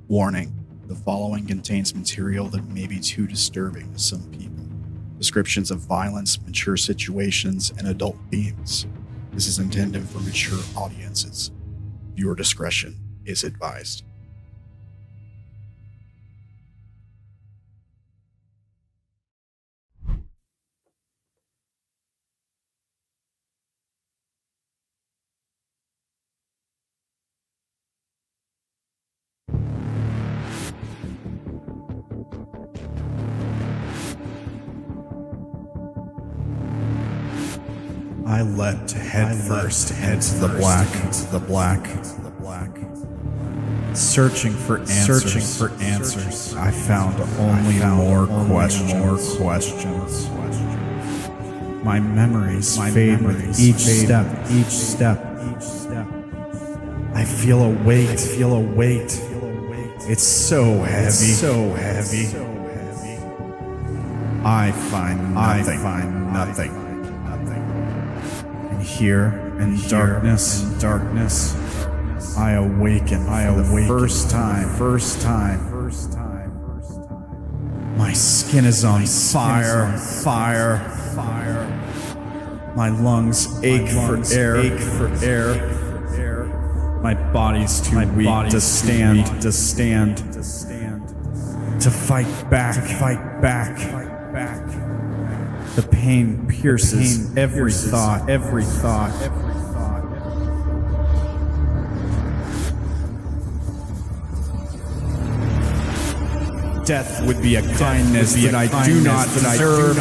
Warning, the following contains material that may be too disturbing to some people. Descriptions of violence, mature situations, and adult themes. This is intended for mature audiences. Viewer discretion is advised. I leapt headfirst into the black, searching for answers. I found only more questions. My memories fade with each step. I feel a weight. It's so heavy. I find nothing. Here in darkness, I awaken for the first time. My skin is on fire. My lungs ache for air. My body's too weak to stand. To fight back. The pain pierces every thought. Death would be a kindness that I do not deserve.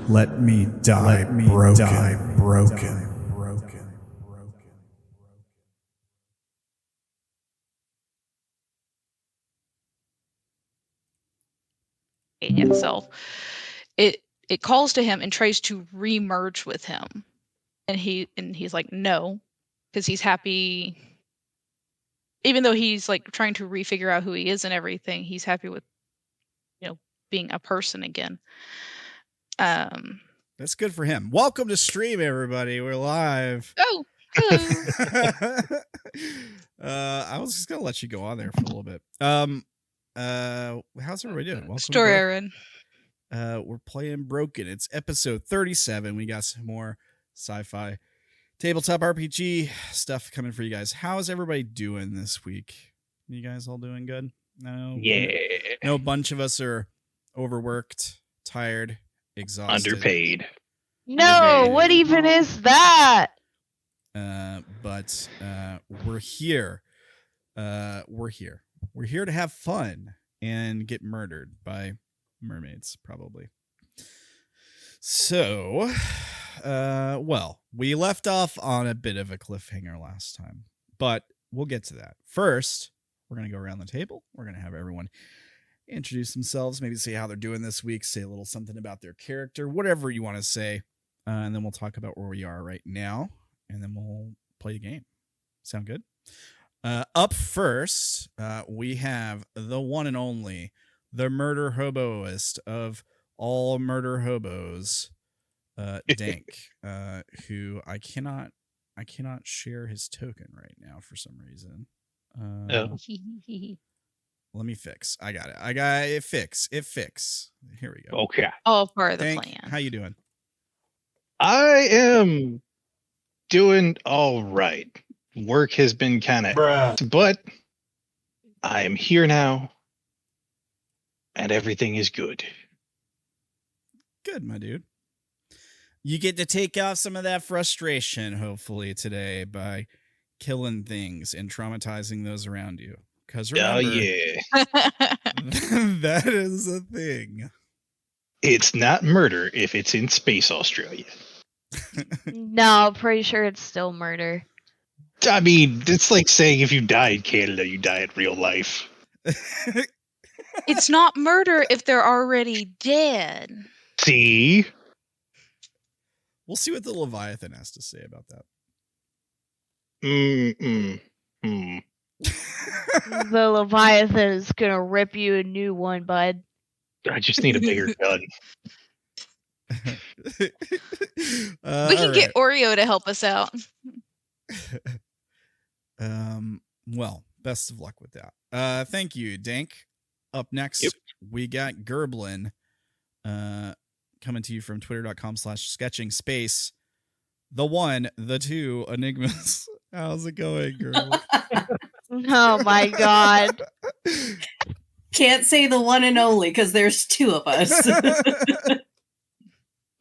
Let me die broken. Itself, it calls to him and tries to re-merge with him, and he's like no, because he's happy. Even though he's like trying to refigure out who he is and everything, he's happy with being a person again. That's good for him. Welcome to stream, everybody. We're live. Oh, hello. I was just gonna let you go on there for a little bit. How's everybody doing? Welcome Story, Aaron. We're playing Broken. It's episode 37. We got some more sci-fi tabletop RPG stuff coming for you guys. How's everybody doing this week? You guys all doing good? No. Yeah. No bunch of us are overworked, tired, exhausted, underpaid. No, what even is that? But we're here. We're here to have fun and get murdered by mermaids, probably. So, well, we left off on a bit of a cliffhanger last time, but we'll get to that. First, we're going to go around the table. We're going to have everyone introduce themselves, maybe say how they're doing this week, say a little something about their character, whatever you want to say, and then we'll talk about where we are right now, and then we'll play the game. Sound good? Up first, we have the one and only, the murder hoboist of all murder hobos, Dank, who I cannot I cannot share his token right now for some reason. Oh. Let me fix. I got it. I got it. Fix. Here we go. Okay. All part of the Dank, plan. how you doing? I am doing all right. Work has been kind of, but I am here now, and everything is good. Good, my dude. You get to take off some of that frustration, hopefully, today by killing things and traumatizing those around you. Because remember, Oh yeah, that is a thing. it's not murder if it's in space Australia. No, pretty sure it's still murder. I mean, it's like saying if you die in Canada, you die in real life. It's not murder if they're already dead. See? We'll see what the Leviathan has to say about that. The Leviathan is gonna rip you a new one, bud. I just need a bigger gun. We can get Oreo to help us out. Well, best of luck with that. Thank you, Dank. Up next, we got Gerblin coming to you from twitter.com/sketching space. The one, the two, Enigmas. How's it going, Gerblin? Oh my god. Can't say the one and only because there's two of us.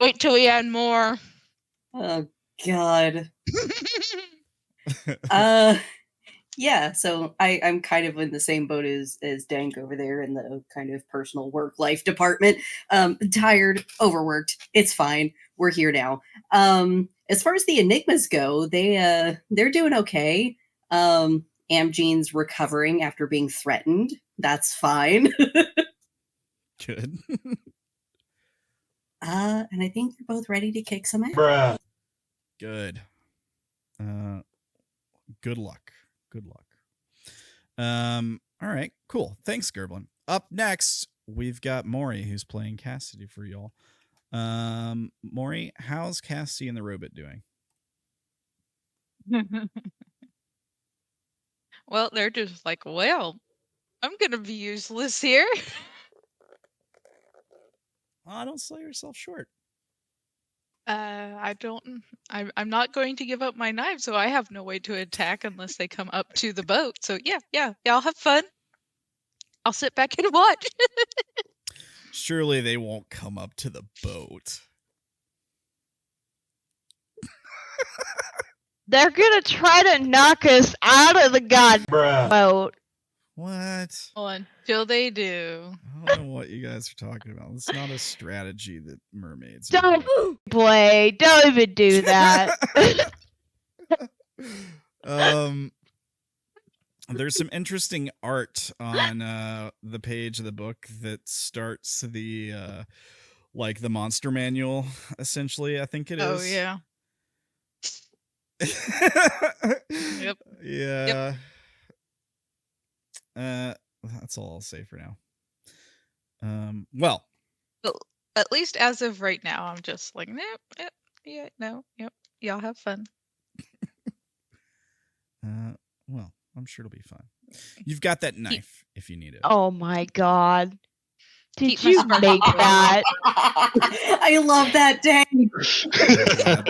Wait till we add more. Oh god. Yeah, so I'm kind of in the same boat as Dank over there in the kind of personal work life department. Tired, overworked. It's fine. We're here now. As far as the Enigmas go, they're doing okay. Amgene's recovering after being threatened. That's fine. Good. And I think they're both ready to kick some ass. Good. Good luck. Good luck. All right, cool. Thanks, Gerblin. Up next, we've got Maury, who's playing Cassidy for y'all. Maury, how's Cassidy and the robot doing? Well, they're just like, well, I'm gonna be useless here. Oh, don't sell yourself short. I'm not going to give up my knife, so I have no way to attack unless they come up to the boat. So yeah, I'll have fun. I'll sit back and watch. Surely they won't come up to the boat. They're gonna try to knock us out of the boat. What? Until they do. I don't know what you guys are talking about. It's not a strategy that mermaids Don't play. Don't even do that. There's some interesting art on the page of the book that starts the like the monster manual, essentially, I think it is. Oh yeah. Yep. Yeah. That's all I'll say for now. Well, at least as of right now, I'm just like, y'all have fun. Well, I'm sure it'll be fun. You've got that knife if you need it. Oh my god. Did Keep my you sparkle make going. that? I love that, Dank.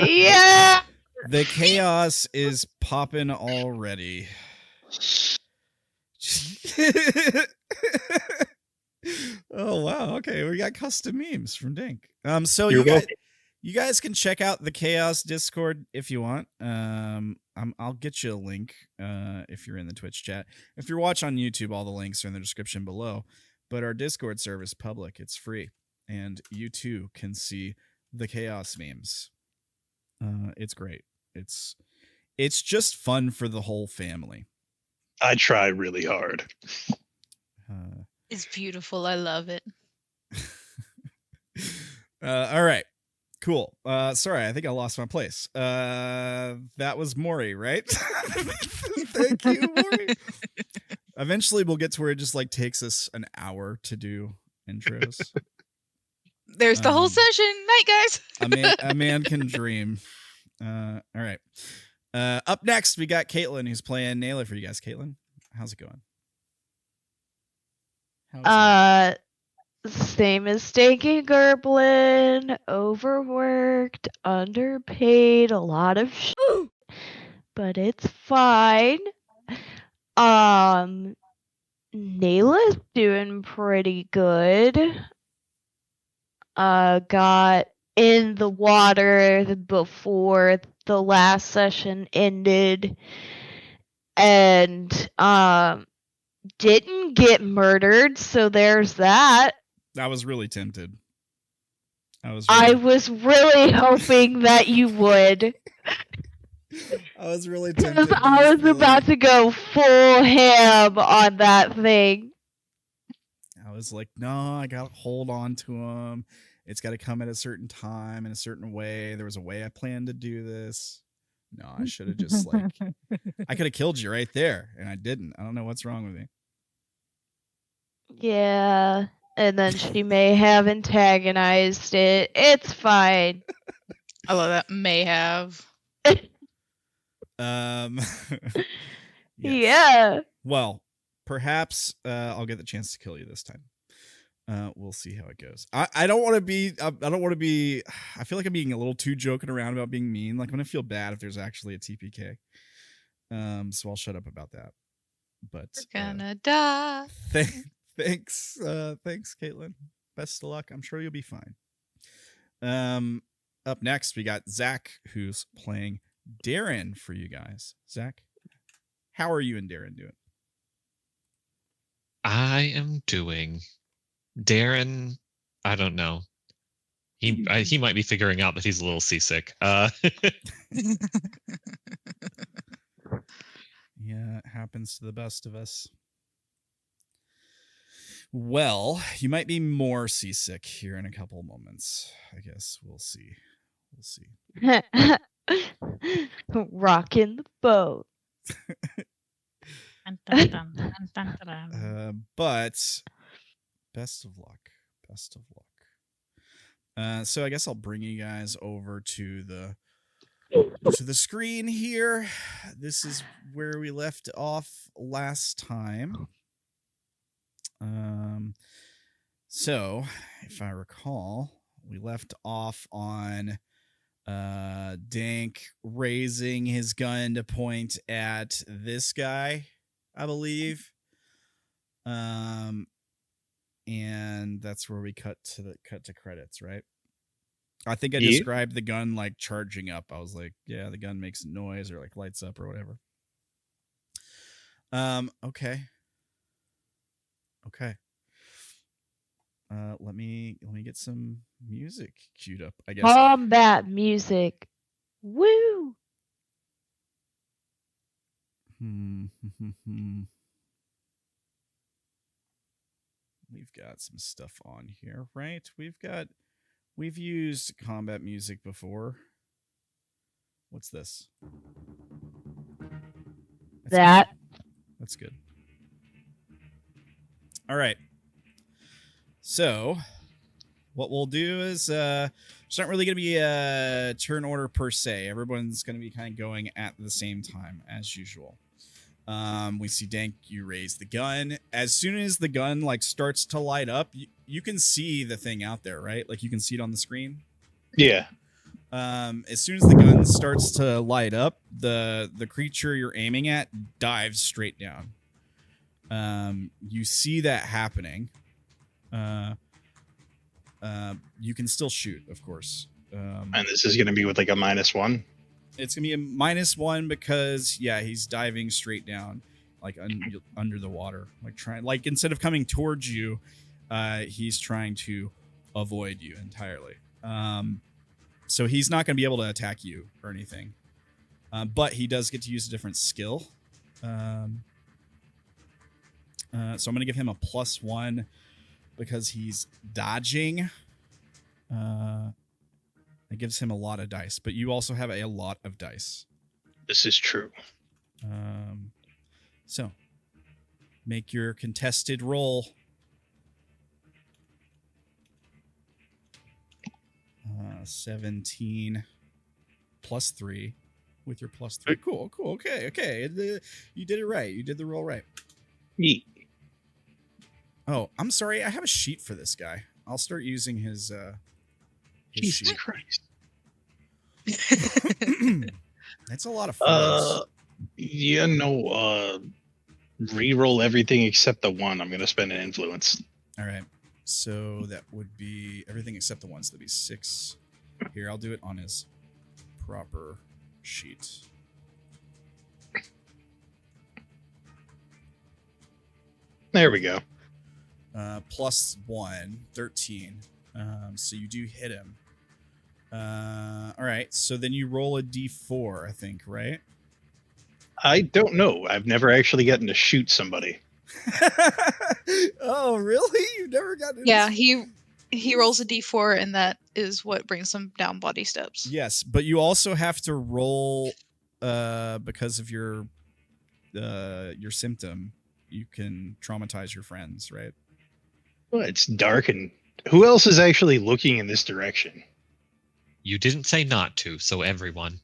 Yeah. The chaos is popping already. Oh wow, okay, we got custom memes from Dank. So you guys can check out the Chaos Discord if you want. I'll get you a link if you're in the Twitch chat. If you're watching on YouTube, all the links are in the description below. But our Discord server is public; it's free, and you too can see the Chaos memes. It's great. It's just fun for the whole family. I try really hard. It's beautiful. I love it. All right. Cool. Sorry, I think I lost my place. That was Maury, right? Thank you, Maury. Eventually we'll get to where it just like takes us an hour to do intros. There's the whole session. Night, guys. a man can dream. All right. Up next, we got Caitlin, who's playing Naela for you guys. Caitlin, how's it going? Same as Stanky Gerblin, overworked, underpaid, a lot of shit, but it's fine. Naela's doing pretty good. Got in the water before the last session ended, and didn't get murdered, so there's that. I was really tempted. I was really hoping that you would. I was really tempted. Because I was about to go full ham on that thing. I was like, no, I gotta hold on to him. It's got to come at a certain time in a certain way. There was a way I planned to do this. No, I should have just like, I could have killed you right there, and I didn't. I don't know what's wrong with me. Yeah, and then she may have antagonized it. It's fine. I love that. May have. Yes. Yeah. Well, perhaps I'll get the chance to kill you this time. We'll see how it goes. I don't want to be. I don't want to be. I feel like I'm being a little too joking around about being mean. Like I'm gonna feel bad if there's actually a TPK. So I'll shut up about that. But We're gonna die. Thanks, Caitlin. Best of luck. I'm sure you'll be fine. Up next, we got Zach, who's playing Derrin for you guys. Zach, how are you and Derrin doing? I am doing. Derrin, I don't know. He might be figuring out that he's a little seasick. Yeah, it happens to the best of us. Well, you might be more seasick here in a couple of moments. I guess we'll see. Rocking the boat. But best of luck. So I guess I'll bring you guys over to the screen here. This is where we left off last time. So if I recall, we left off on Dank raising his gun to point at this guy, I believe. And that's where we cut to credits, right? I think I described the gun like charging up. I was like, yeah, the gun makes noise or like lights up or whatever. Okay. Let me get some music queued up, I guess. Combat music. Woo! We've got some stuff on here, right? We've used combat music before. What's this? That's good. All right. So, what we'll do is it's not really going to be a turn order per se. Everyone's going to be kind of going at the same time as usual. We see Dank, you raise the gun. As soon as the gun like starts to light up, you can see the thing out there, right? Like you can see it on the screen. Yeah. As soon as the gun starts to light up, the creature you're aiming at dives straight down. You see that happening. You can still shoot, of course. And this is going to be with like a -1. It's gonna be a -1 because he's diving straight down, like under the water, like instead of coming towards you, he's trying to avoid you entirely. So he's not gonna be able to attack you or anything, but he does get to use a different skill. So I'm gonna give him a +1 because he's dodging. It gives him a lot of dice, but you also have a lot of dice. This is true. So make your contested roll. 17 +3. with your +3. Cool. Okay. You did it right. You did the roll right. Yeet. Oh, I'm sorry. I have a sheet for this guy. I'll start using his Jesus sheet. Christ. That's a lot of fours. Reroll everything except the one. I'm gonna spend an influence. All right. So that would be everything except the ones. That'd be 6. Here, I'll do it on his proper sheet. There we go. +1, 13. So you do hit him. All right. So then you roll a d4, I think, right? I don't know. I've never actually gotten to shoot somebody. Oh, really? You've never gotten? Yeah, he rolls a d4, and that is what brings him down bloody steps. Yes, but you also have to roll because of your symptom. You can traumatize your friends, right? Well, it's dark, and who else is actually looking in this direction? You didn't say not to, so everyone.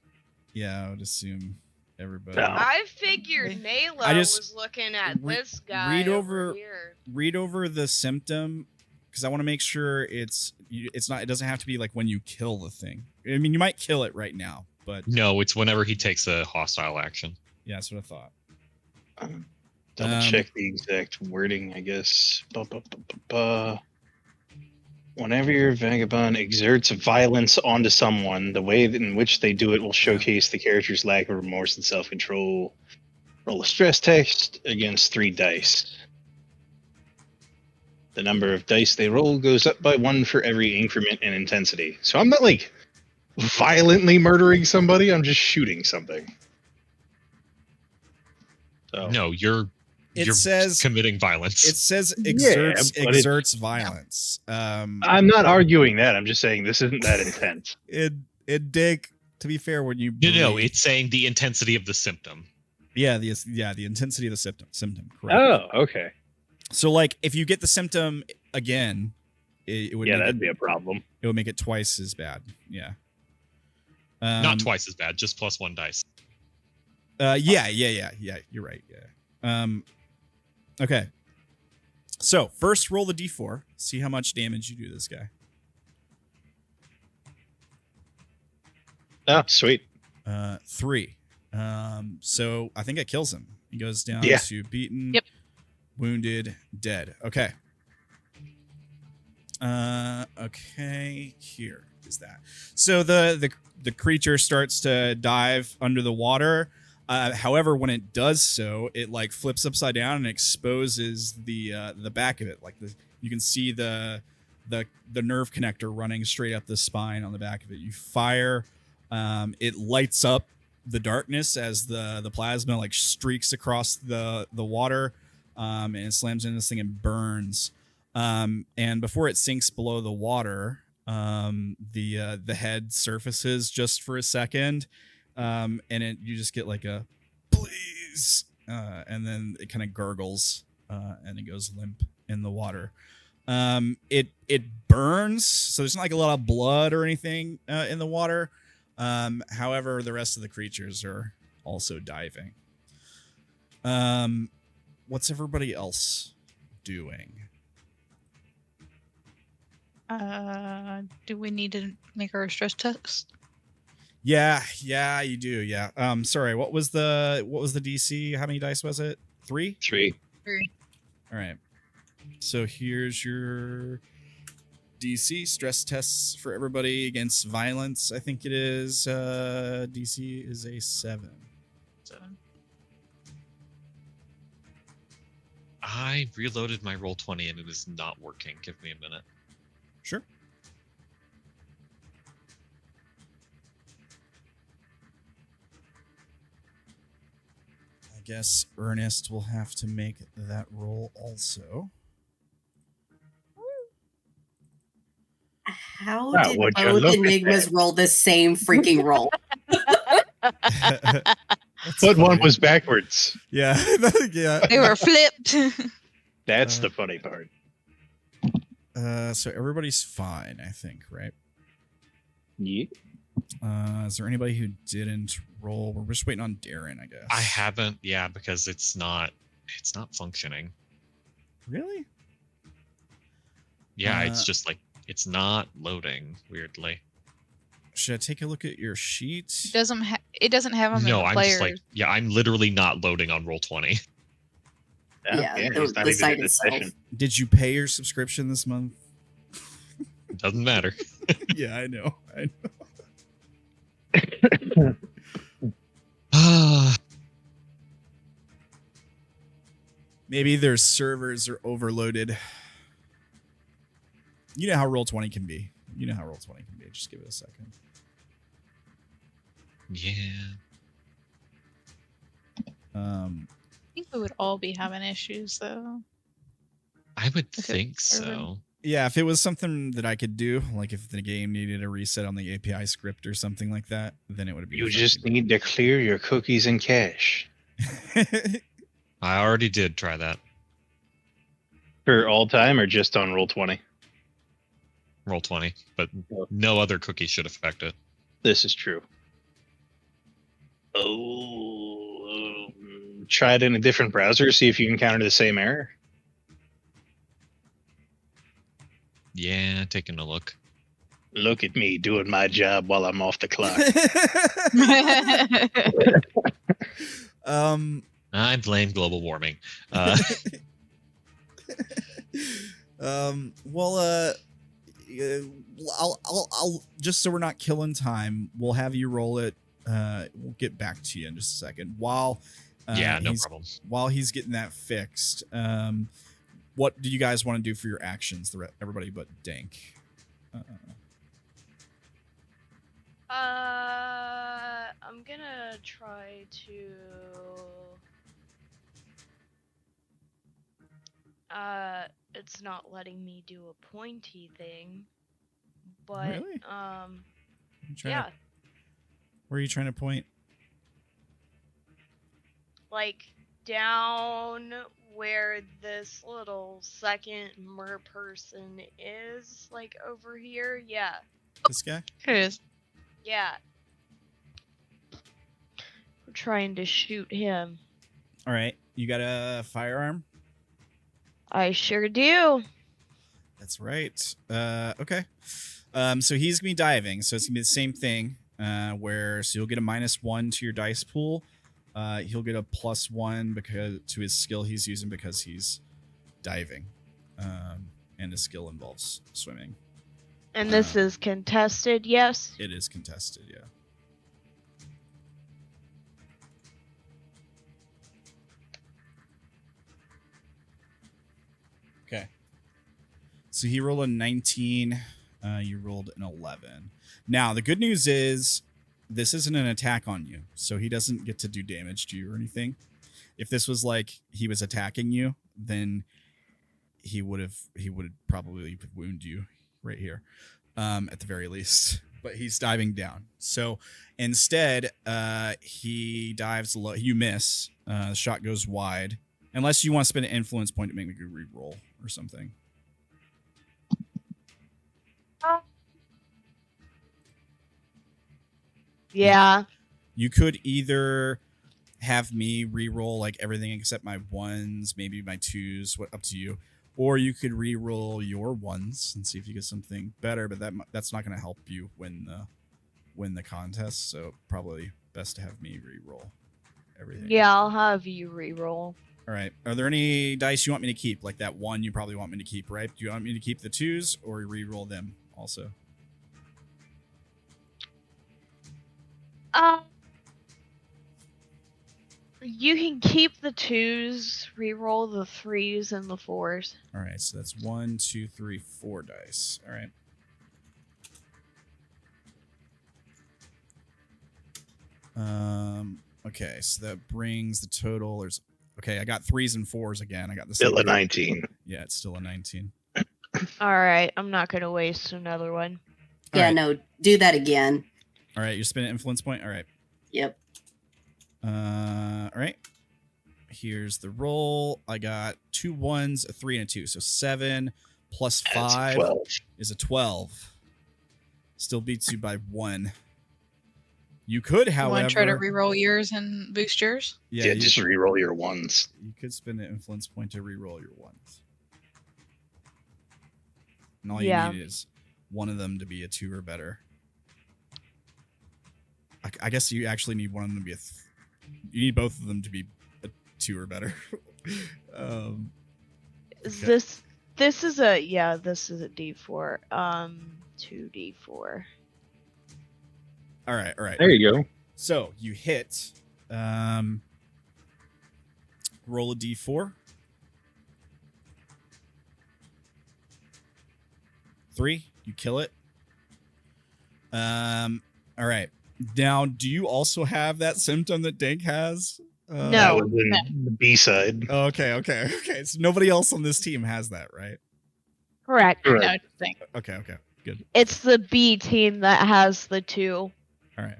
Yeah, I would assume everybody. No. I figured Naela I just- was looking at this guy read over over- here. Read over the symptom because I want to make sure it's not. It doesn't have to be like when you kill the thing. I mean, you might kill it right now, but No, it's whenever he takes a hostile action. yeah, that's what I thought. Double check the exact wording, I guess. Whenever your vagabond exerts violence onto someone, the way in which they do it will showcase the character's lack of remorse and self-control. Roll a stress test against 3 dice. The number of dice they roll goes up by 1 for every increment in intensity. So I'm not like violently murdering somebody, I'm just shooting something. So No, you're says committing violence. It says Yeah, but exerts violence. I'm not arguing that. I'm just saying this isn't that intense. It Dick. To be fair, when you No, breathe- it's saying the intensity of the symptom. the intensity of the symptom. Correct. Oh, okay. So like if you get the symptom again, it would Yeah, make that'd be a problem. it would make it twice as bad. Yeah. Not twice as bad, just +1 dice. Yeah. You're right. Yeah. Okay. So first roll the d4. See how much damage you do to this guy. Oh, sweet. 3. So I think it kills him. He goes down Yeah. to beaten, Yep. wounded, dead. Okay. Okay. Here is that. So the creature starts to dive under the water. However, when it does so, it like flips upside down and exposes the back of it. Like you can see the nerve connector running straight up the spine on the back of it. You fire, it lights up the darkness as the plasma like streaks across the water, and it slams into this thing and burns. And before it sinks below the water, the head surfaces just for a second. And you just get like a please, and then it kind of gurgles, and it goes limp in the water. It burns, so there's not like a lot of blood or anything in the water. However, the rest of the creatures are also diving. What's everybody else doing? Do we need to make our stress test? Yeah, you do. Yeah. Sorry. What was the DC? How many dice was it? 3? 3. All right. So here's your DC stress tests for everybody against violence. I think it is. DC is a 7. 7. I reloaded my Roll20 and it is not working. Give me a minute. Sure. I guess Ernest will have to make that roll also. How Wow, did would you both look at Enigmas that? roll the same freaking roll? But one was backwards. Yeah. Yeah. They were flipped. That's the funny part. So everybody's fine, I think, right? Yeah. Is there anybody who didn't roll? We're just waiting on Derrin, I guess. I haven't, yeah, because it's not functioning. Really? Yeah, it's just like it's not loading weirdly. Should I take a look at your sheet? It doesn't have them No, in the I'm players. just like, yeah, I'm literally not loading on Roll20. Yeah, he's not the even site in this itself. session. Did you pay your subscription this month? It doesn't matter. Yeah, I know. Maybe their servers are overloaded. You know how Roll20 can be. Just give it a second. Yeah. I think we would all be having issues though. I would Okay, think server. so. Yeah, if it was something that I could do, like if the game needed a reset on the API script or something like that, then it would be. You just need to clear your cookies and cache. I already did try that. For all time or just on Roll20? Roll20, but no other cookie should affect it. This is true. Oh, try it in a different browser, see if you encounter the same error. Yeah, taking a look. Look at me doing my job while I'm off the clock. I blame global warming. Well, I'll just so we're not killing time, we'll have you roll it. We'll get back to you in just a second. While yeah, no problem. While he's getting that fixed, what do you guys want to do for your actions? Everybody but Dank. I'm gonna try to. It's not letting me do a pointy thing, but Really? yeah, Where are you trying to point? like down where this little second mer person is, like over here. Yeah, This guy? It is. yeah. We're trying to shoot him. All right. You got a firearm? I sure do. That's right. Okay. So he's gonna be diving. So it's gonna be the same thing. So you'll get a -1 to your dice pool. He'll get a +1 because to his skill he's using because he's diving. And his skill involves swimming. And this is contested, yes? It is contested, yeah. Okay. So he rolled a 19. You rolled an 11. Now, the good news is this isn't an attack on you, so he doesn't get to do damage to you or anything. If this was like he was attacking you, then he would probably wound you right here, at the very least. But he's diving down. So instead, he dives low. You miss. The shot goes wide. Unless you want to spend an influence point to make me re-roll or something. Yeah. You could either have me re-roll like everything except my 1s, maybe my 2s, up to you. Or you could re-roll your 1s and see if you get something better, but that's not going to help you win the contest, so probably best to have me re-roll everything. Yeah, I'll have you re-roll. All right. Are there any dice you want me to keep? Like that 1 you probably want me to keep, right? Do you want me to keep the 2s or re-roll them also? You can keep the 2s, re-roll the 3s and the 4s. All right, so that's 1, 2, 3, 4 dice. All right. Okay, so that brings the total. Okay, I got 3s and 4s again. I got the Still a 19. Yeah, it's still a 19. Alright, I'm not gonna waste another one. Yeah, Alright. no, do that again. All right, you're spending influence point. All right. Yep. All right. Here's the roll. I got 2 1s, a 3, and a 2. So 7 plus 5 12. is a 12. Still beats you by 1. You could, You however, want to try to reroll yours and boost yours? Yeah, you, just re-roll your ones. you could spend an influence point to reroll your ones. And all you Yeah. need is one of them to be a 2 or better. I guess you actually need one of them to be you need both of them to be a 2 or better. Is Okay. this is a this is a D4. 2D4. All right. There you go. So you hit. Roll a D4. 3. You kill it. All right. Now, do you also have that symptom that Dank has? No. That was in the B side. Oh, okay. So nobody else on this team has that, right? Correct. Correct. No, I don't think. Okay. Good. It's the B team that has the 2. All right.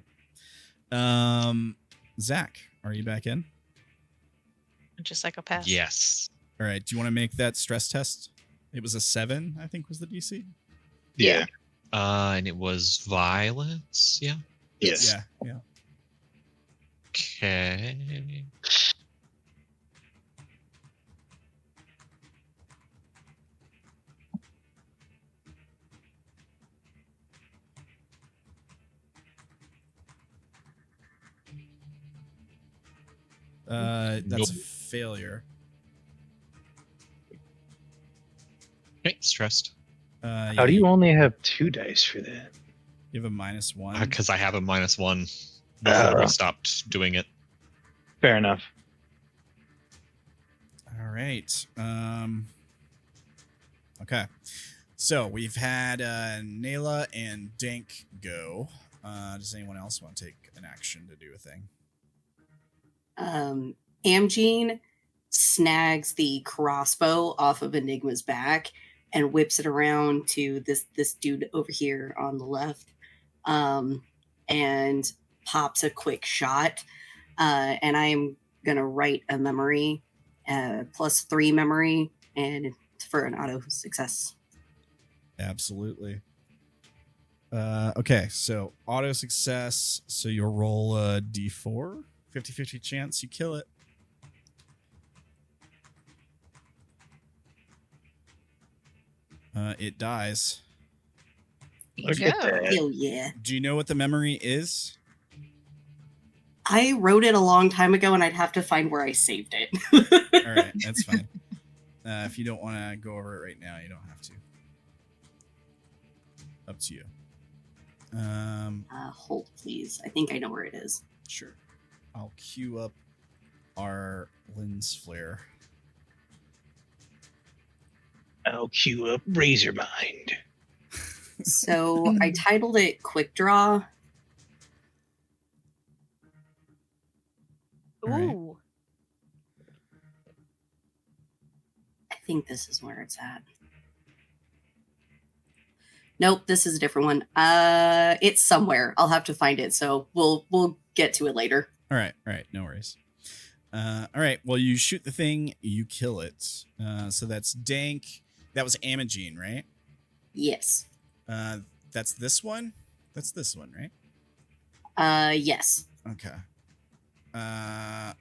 Zach, are you back in? Just like a pass. Yes. All right. Do you want to make that stress test? It was a 7, I think, was the DC. Yeah. And it was violence. Yeah. Yes. Yeah. Okay. That's Nope. a failure. Okay, stressed. How do you only have 2 dice for that? You have a -1? Because I have a -1 before we Oh. stopped doing it. Fair enough. All right. Okay. So we've had Naela and Dank go. Does anyone else want to take an action to do a thing? Amgene snags the crossbow off of Enigma's back and whips it around to this dude over here on the left, and pops a quick shot. And I am gonna write a memory, +3 memory, and for an auto success. Absolutely. Okay, so auto success. So you'll roll a D4. 50-50 chance you kill it. It dies. Look Yeah. at that. Hell yeah! Do you know what the memory is? I wrote it a long time ago, and I'd have to find where I saved it. All right, that's fine. If you don't want to go over it right now, you don't have to. Up to you. Hold, please. I think I know where it is. Sure. I'll queue up our lens flare. I'll queue up Razor Mind. So I titled it Quick Draw. All right. Ooh. I think this is where it's at. Nope, this is a different one. It's somewhere. I'll have to find it. So we'll get to it later. All right, no worries. All right, well, you shoot the thing, you kill it. So that's Dank. That was Amagene, right? Yes. That's this one? That's this one, right? Yes. Okay.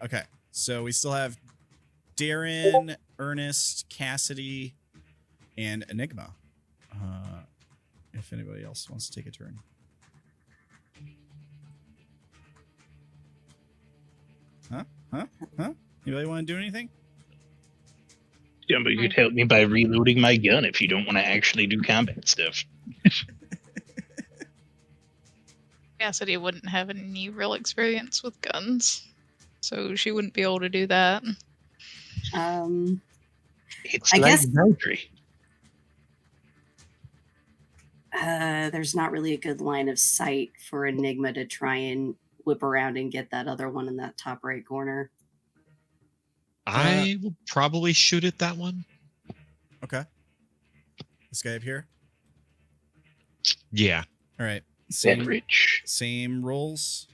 Okay. So we still have Derrin, Ernest, Cassidy, and Enigma. If anybody else wants to take a turn. Huh? Anybody want to do anything? Somebody could help me by reloading my gun if you don't want to actually do combat stuff. Cassidy wouldn't have any real experience with guns, so she wouldn't be able to do that. It's I like guess- boundary. There's not really a good line of sight for Enigma to try and whip around and get that other one in that top right corner. I will probably shoot at that one. Okay. This guy up here? Yeah. All right. Beverage. Same rolls.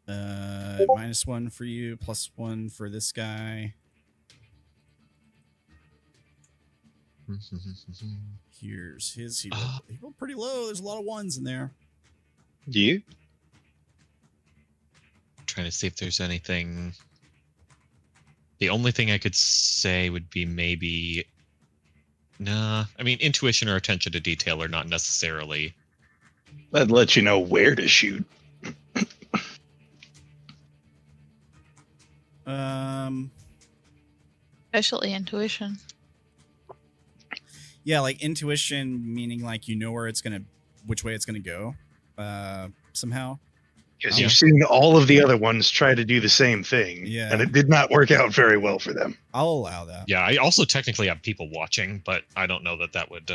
-1 for you, +1 for this guy. Here's his. He rolled pretty low. There's a lot of ones in there. You? trying to see if there's anything. The only thing I could say would be maybe. Nah, I mean, intuition or attention to detail are not necessarily. That'd let you know where to shoot. Especially intuition. Yeah, like intuition, meaning like you know which way it's gonna go, somehow. Because Yeah. you've seen all of the other ones try to do the same thing, Yeah. and it did not work out very well for them. I'll allow that. Yeah, I also technically have people watching, but I don't know that would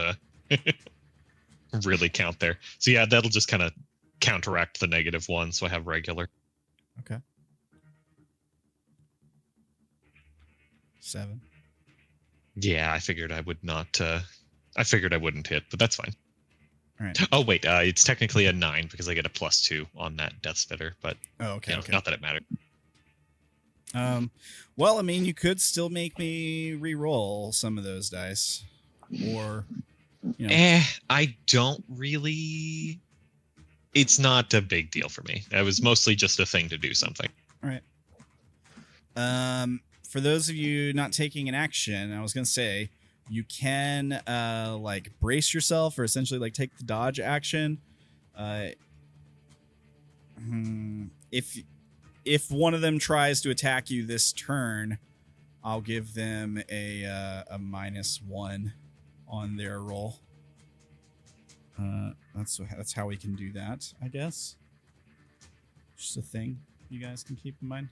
really count there. So yeah, that'll just kind of counteract the negative one. So I have regular. Okay. 7. Yeah, I figured I would not. I figured I wouldn't hit, but that's fine. All right. Oh wait, it's technically a 9 because I get a +2 on that death spitter, but Oh, okay. you know, Okay. not that it mattered. Well, I mean, you could still make me re-roll some of those dice, or you know. I don't really. It's not a big deal for me. It was mostly just a thing to do something. All right. For those of you not taking an action, I was gonna say you can like brace yourself or essentially like take the dodge action. If one of them tries to attack you this turn, I'll give them a -1 on their roll. That's how we can do that, I guess. Just a thing you guys can keep in mind.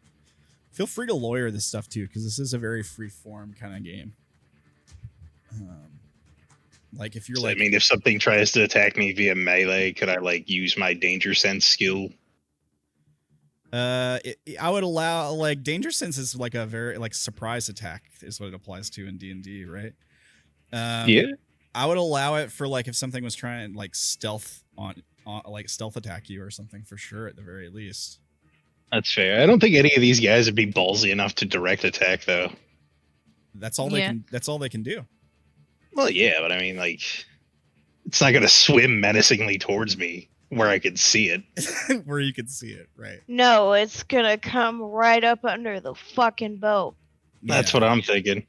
Feel free to lawyer this stuff too, because this is a very free form kind of game. Like if you're So, like, I mean, if something tries to attack me via melee, could I like use my danger sense skill? I would allow like danger sense is like a very like surprise attack is what it applies to in D&D, right? Yeah. I would allow it for like if something was trying to like stealth on like stealth attack you or something for sure at the very least. That's fair. I don't think any of these guys would be ballsy enough to direct attack, though. That's all they Yeah. can. That's all they can do. Well, yeah, but I mean, like, it's not going to swim menacingly towards me where I can see it. Where you can see it, right? No, it's gonna come right up under the fucking boat. That's what I'm thinking.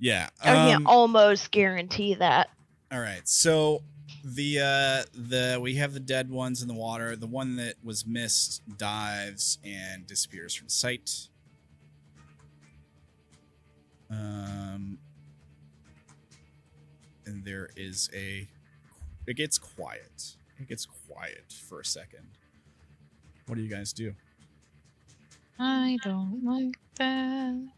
Yeah. I can almost guarantee that. All right. So the we have the dead ones in the water. The one that was missed dives and disappears from sight. And there is it gets quiet. It gets quiet for a second. What do you guys do? I don't like that.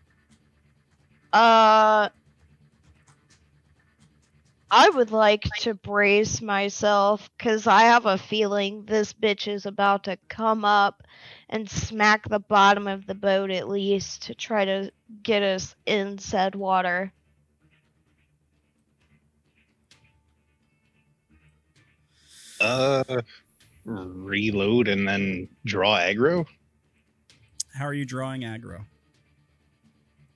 I would like to brace myself because I have a feeling this bitch is about to come up and smack the bottom of the boat at least to try to get us in said water. Reload and then draw aggro? How are you drawing aggro?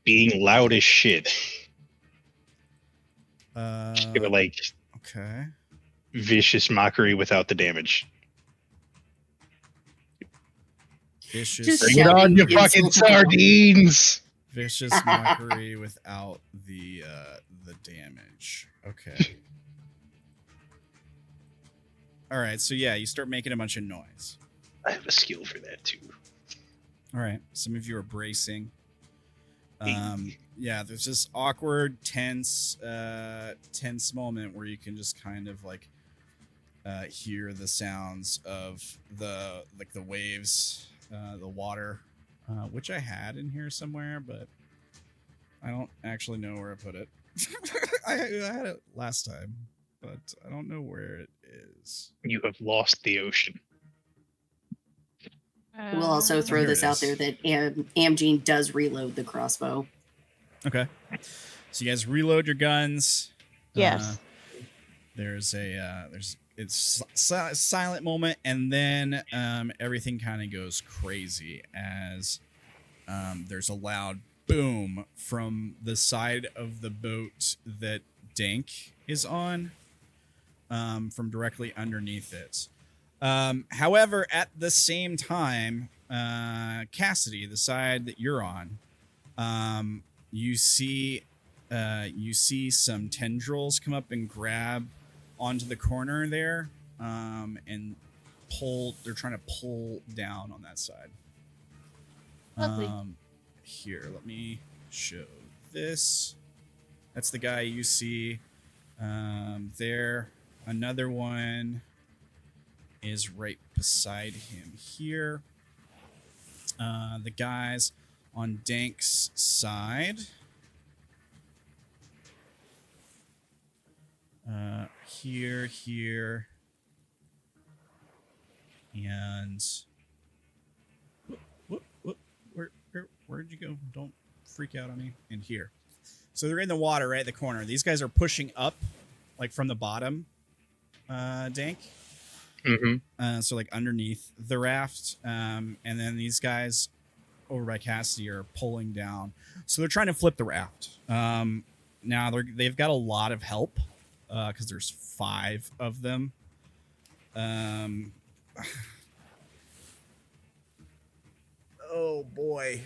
Being loud as shit. Just give it like Okay. vicious mockery without the damage. Vicious. Just Bring it on, you shouting fucking insults. sardines! Vicious mockery without the damage. Okay. All right. So yeah, you start making a bunch of noise. I have a skill for that too. All right. Some of you are bracing. Yeah, there's this awkward, tense moment where you can just kind of like hear the sounds of the waves, the water, which I had in here somewhere, but I don't actually know where I put it. I had it last time, but I don't know where it is. You have lost the ocean. We'll also throw Here it this out is. there that Amgene does reload the crossbow. Okay. So you guys reload your guns. Yes. There's it's silent moment, and then everything kind of goes crazy as there's a loud boom from the side of the boat that Dank is on, from directly underneath it. However, at the same time, Cassidy, the side that you're on, you see some tendrils come up and grab onto the corner there, and pull. They're trying to pull down on that side. Lovely. Here, let me show this. That's the guy you see there. Another one is right beside him here. The guys on Dank's side. Here, and where'd you go? Don't freak out on me. And here. So they're in the water right at the corner. These guys are pushing up, like from the bottom, Dank. Mm-hmm. So like underneath the raft. And then these guys over by Cassidy are pulling down. So they're trying to flip the raft. Now they've got a lot of help because there's 5 of them. Oh boy.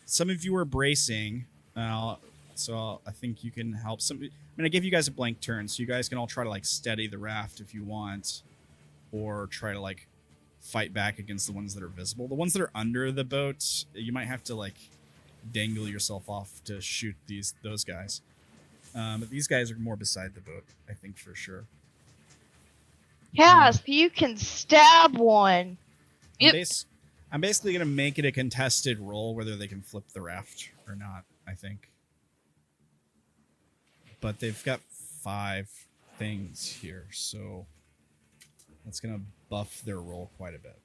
Some of you are bracing. So I think you can help. I gave you guys a blank turn, so you guys can all try to like steady the raft if you want, or try to like fight back against the ones that are visible. The ones that are under the boat, you might have to like dangle yourself off to shoot those guys. But these guys are more beside the boat, I think, for sure. Yes, you can stab one. Yep. I'm basically going to make it a contested roll whether they can flip the raft or not, I think. But they've got 5 things here, so that's going to buff their roll quite a bit.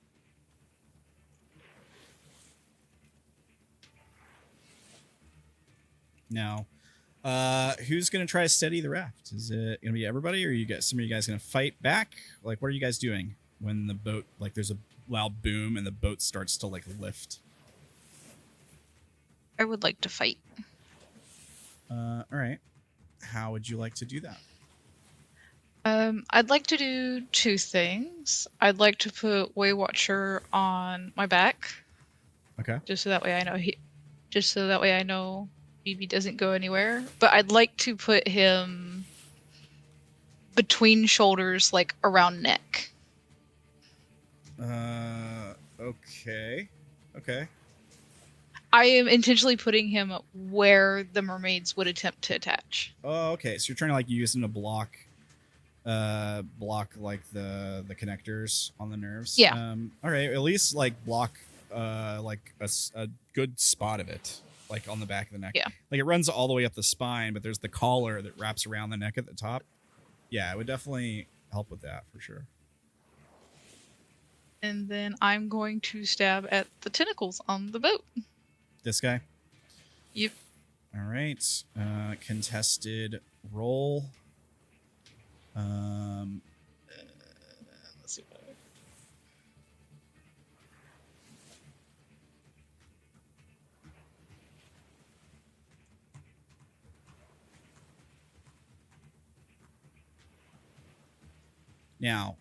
Now, who's going to try to steady the raft? Is it going to be everybody, or some of you guys going to fight back? Like, what are you guys doing when the boat, like, there's a loud boom and the boat starts to, like, lift? I would like to fight. All right. How would you like to do that? I'd like to do 2 things. I'd like to put Waywatcher on my back. Okay. Just so that way I know BB doesn't go anywhere. But I'd like to put him between shoulders, like around neck. Okay. Okay. I am intentionally putting him where the mermaids would attempt to attach. Oh, okay. So you're trying to like use him to block like the connectors on the nerves. Yeah. All right. At least like block like a good spot of it, like on the back of the neck. Yeah. Like it runs all the way up the spine, but there's the collar that wraps around the neck at the top. Yeah, it would definitely help with that for sure. And then I'm going to stab at the tentacles on the boat. This guy. Yep. All right. Contested roll. Let's see. Now,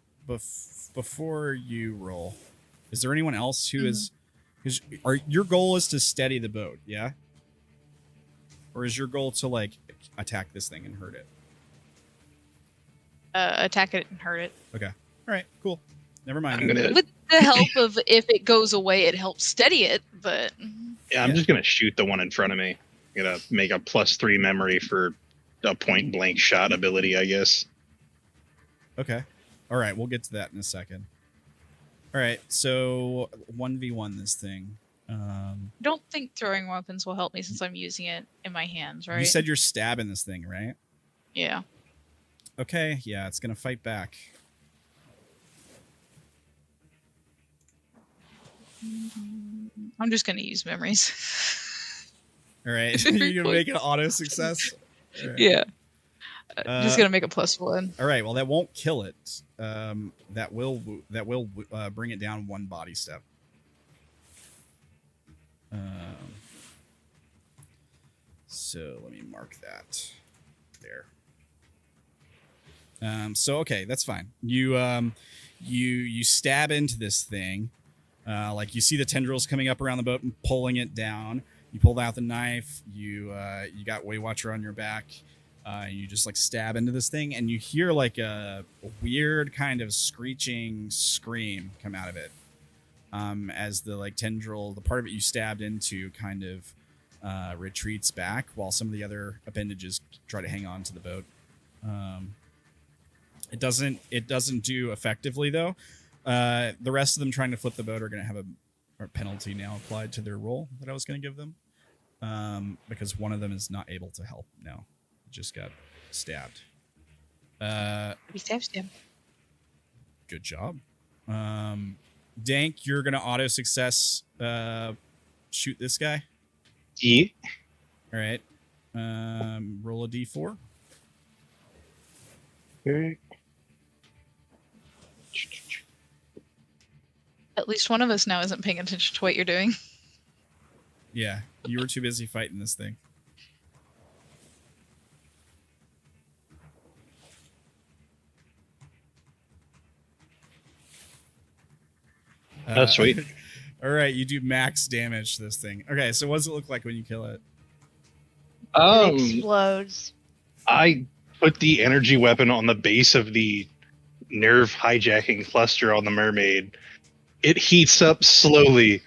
before you roll, is there anyone else who is? Your goal is to steady the boat, yeah? Or is your goal to like attack this thing and hurt it? Attack it and hurt it. Okay. All right. Cool. Never mind. I'm gonna. With the help of if it goes away, it helps steady it. But Yeah, I'm just gonna shoot the one in front of me. I'm gonna make a +3 memory for a point blank shot ability, I guess. Okay. All right. We'll get to that in a second. All right. So 1v1 this thing. I don't think throwing weapons will help me since I'm using it in my hands, right? You said you're stabbing this thing, right? Yeah. Okay. Yeah, it's gonna fight back. I'm just gonna use memories. All right. You're gonna make an auto success. All right. Yeah. Just gonna make a +1. All right. Well, that won't kill it. That will bring it down 1 body step. So let me mark that there. So okay, that's fine. You stab into this thing. Like you see the tendrils coming up around the boat and pulling it down. You pull out the knife. You got Waywatcher on your back. You just like stab into this thing, and you hear like a weird kind of screeching scream come out of it. As the like tendril, the part of it you stabbed into, kind of retreats back, while some of the other appendages try to hang on to the boat. It doesn't do effectively though. The rest of them trying to flip the boat are going to have a penalty now applied to their roll that I was going to give them, because one of them is not able to help now. Just got stabbed. We stabbed him. Good job. Dank, you're going to auto success shoot this guy. Yeah. All right. Roll a d4. Okay. At least one of us now isn't paying attention to what you're doing. Yeah, you were too busy fighting this thing. That's sweet. All right, you do max damage to this thing. Okay, so what does it look like when you kill it? It explodes. I put the energy weapon on the base of the nerve hijacking cluster on the mermaid. It heats up slowly,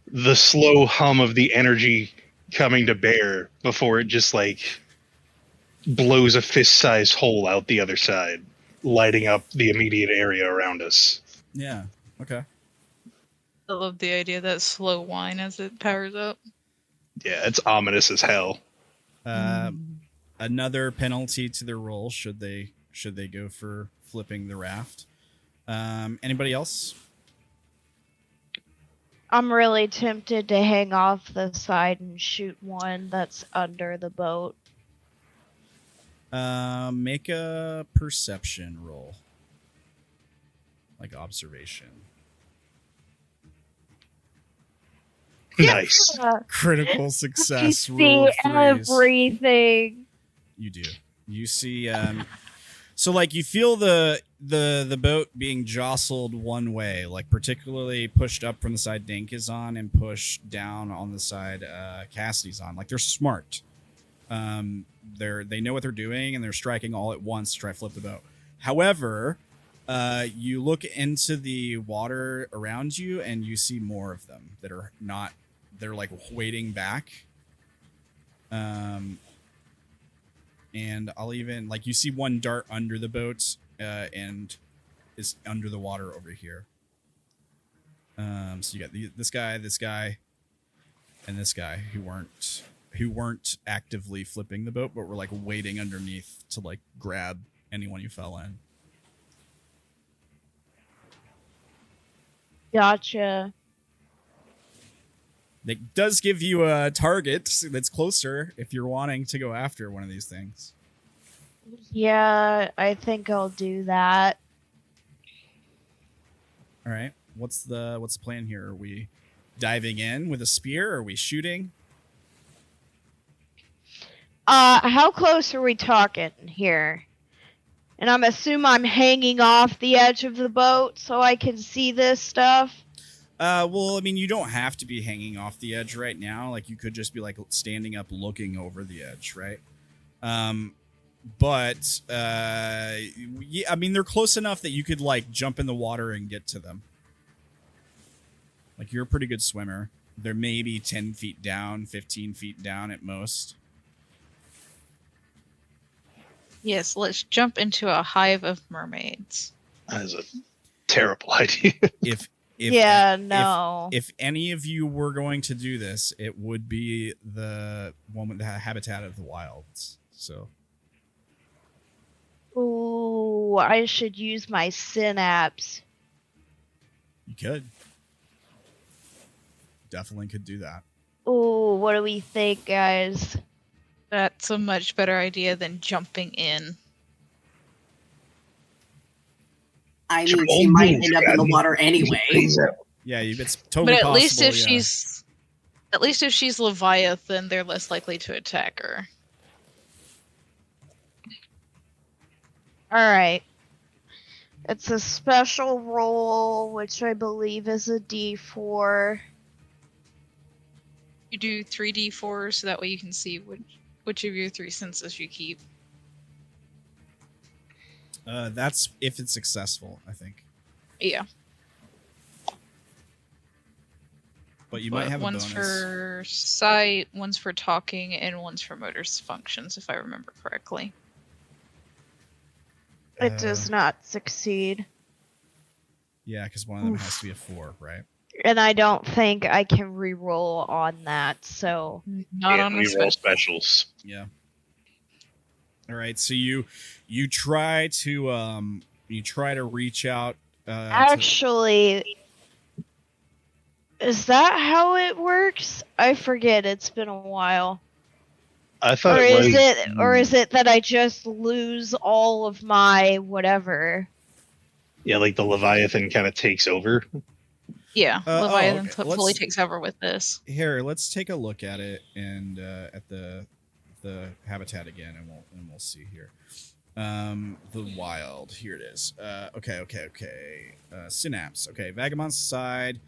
the slow hum of the energy coming to bear before it just like blows a fist-sized hole out the other side, lighting up the immediate area around us. Yeah, okay. I love the idea of that slow whine as it powers up. Yeah, it's ominous as hell. Another penalty to their roll should they go for flipping the raft. Anybody else? I'm really tempted to hang off the side and shoot one that's under the boat. Make a perception roll. Like observation. Nice. Yeah. Critical You success. see Rule of threes. everything. You do. You see. So like you feel the boat being jostled one way, like particularly pushed up from the side Dank is on and pushed down on the side Cassidy's on. Like they're smart. They know what they're doing and they're striking all at once to try to flip the boat. However, you look into the water around you and you see more of them that are not. They're like wading back. And I'll even like you see one dart under the boat and is under the water over here. So you got this guy, and this guy who weren't actively flipping the boat, but were like wading underneath to like grab anyone you fell in. Gotcha. It does give you a target that's closer if you're wanting to go after one of these things. Yeah, I think I'll do that. All right. What's the plan here? Are we diving in with a spear? Are we shooting? How close are we talking here? And I'm assuming I'm hanging off the edge of the boat so I can see this stuff. Well, I mean, you don't have to be hanging off the edge right now. Like, you could just be, like, standing up looking over the edge, right? But, yeah, I mean, they're close enough that you could, like, jump in the water and get to them. Like, you're a pretty good swimmer. They're maybe 10 feet down, 15 feet down at most. Yes, let's jump into a hive of mermaids. That is a terrible idea. If any of you were going to do this, it would be the one with the Habitat of the Wilds. So, Ooh, I should use my synapse. you could. Definitely could do that. Ooh, what do we think, guys? That's a much better idea than jumping in. I mean, she might end up in the water anyway. Yeah, it's totally But at possible. least if she's Leviathan, they're less likely to attack her. Alright. It's a special roll, which I believe is a d4. You do 3d4 so that way you can see which of your 3 senses you keep. That's if it's successful, I think. Yeah. But you might have a one's bonus. for sight, one's for talking, and one's for motor functions, if I remember correctly. It does not succeed. Yeah, because one of them has to be a 4, right? And I don't think I can re-roll on that, so... Not on we the roll special. specials. Yeah. All right, so you try to reach out. Actually, is that how it works? I forget. It's been a while. I thought Or it was. is it that I just lose all of my whatever? Yeah, like the Leviathan kind of takes over. Yeah, Leviathan okay. fully takes over with this. Here, let's take a look at it and at the habitat again, and we'll see here. The wild. Here it is. Okay. Synapse. Okay, Vagabond's side.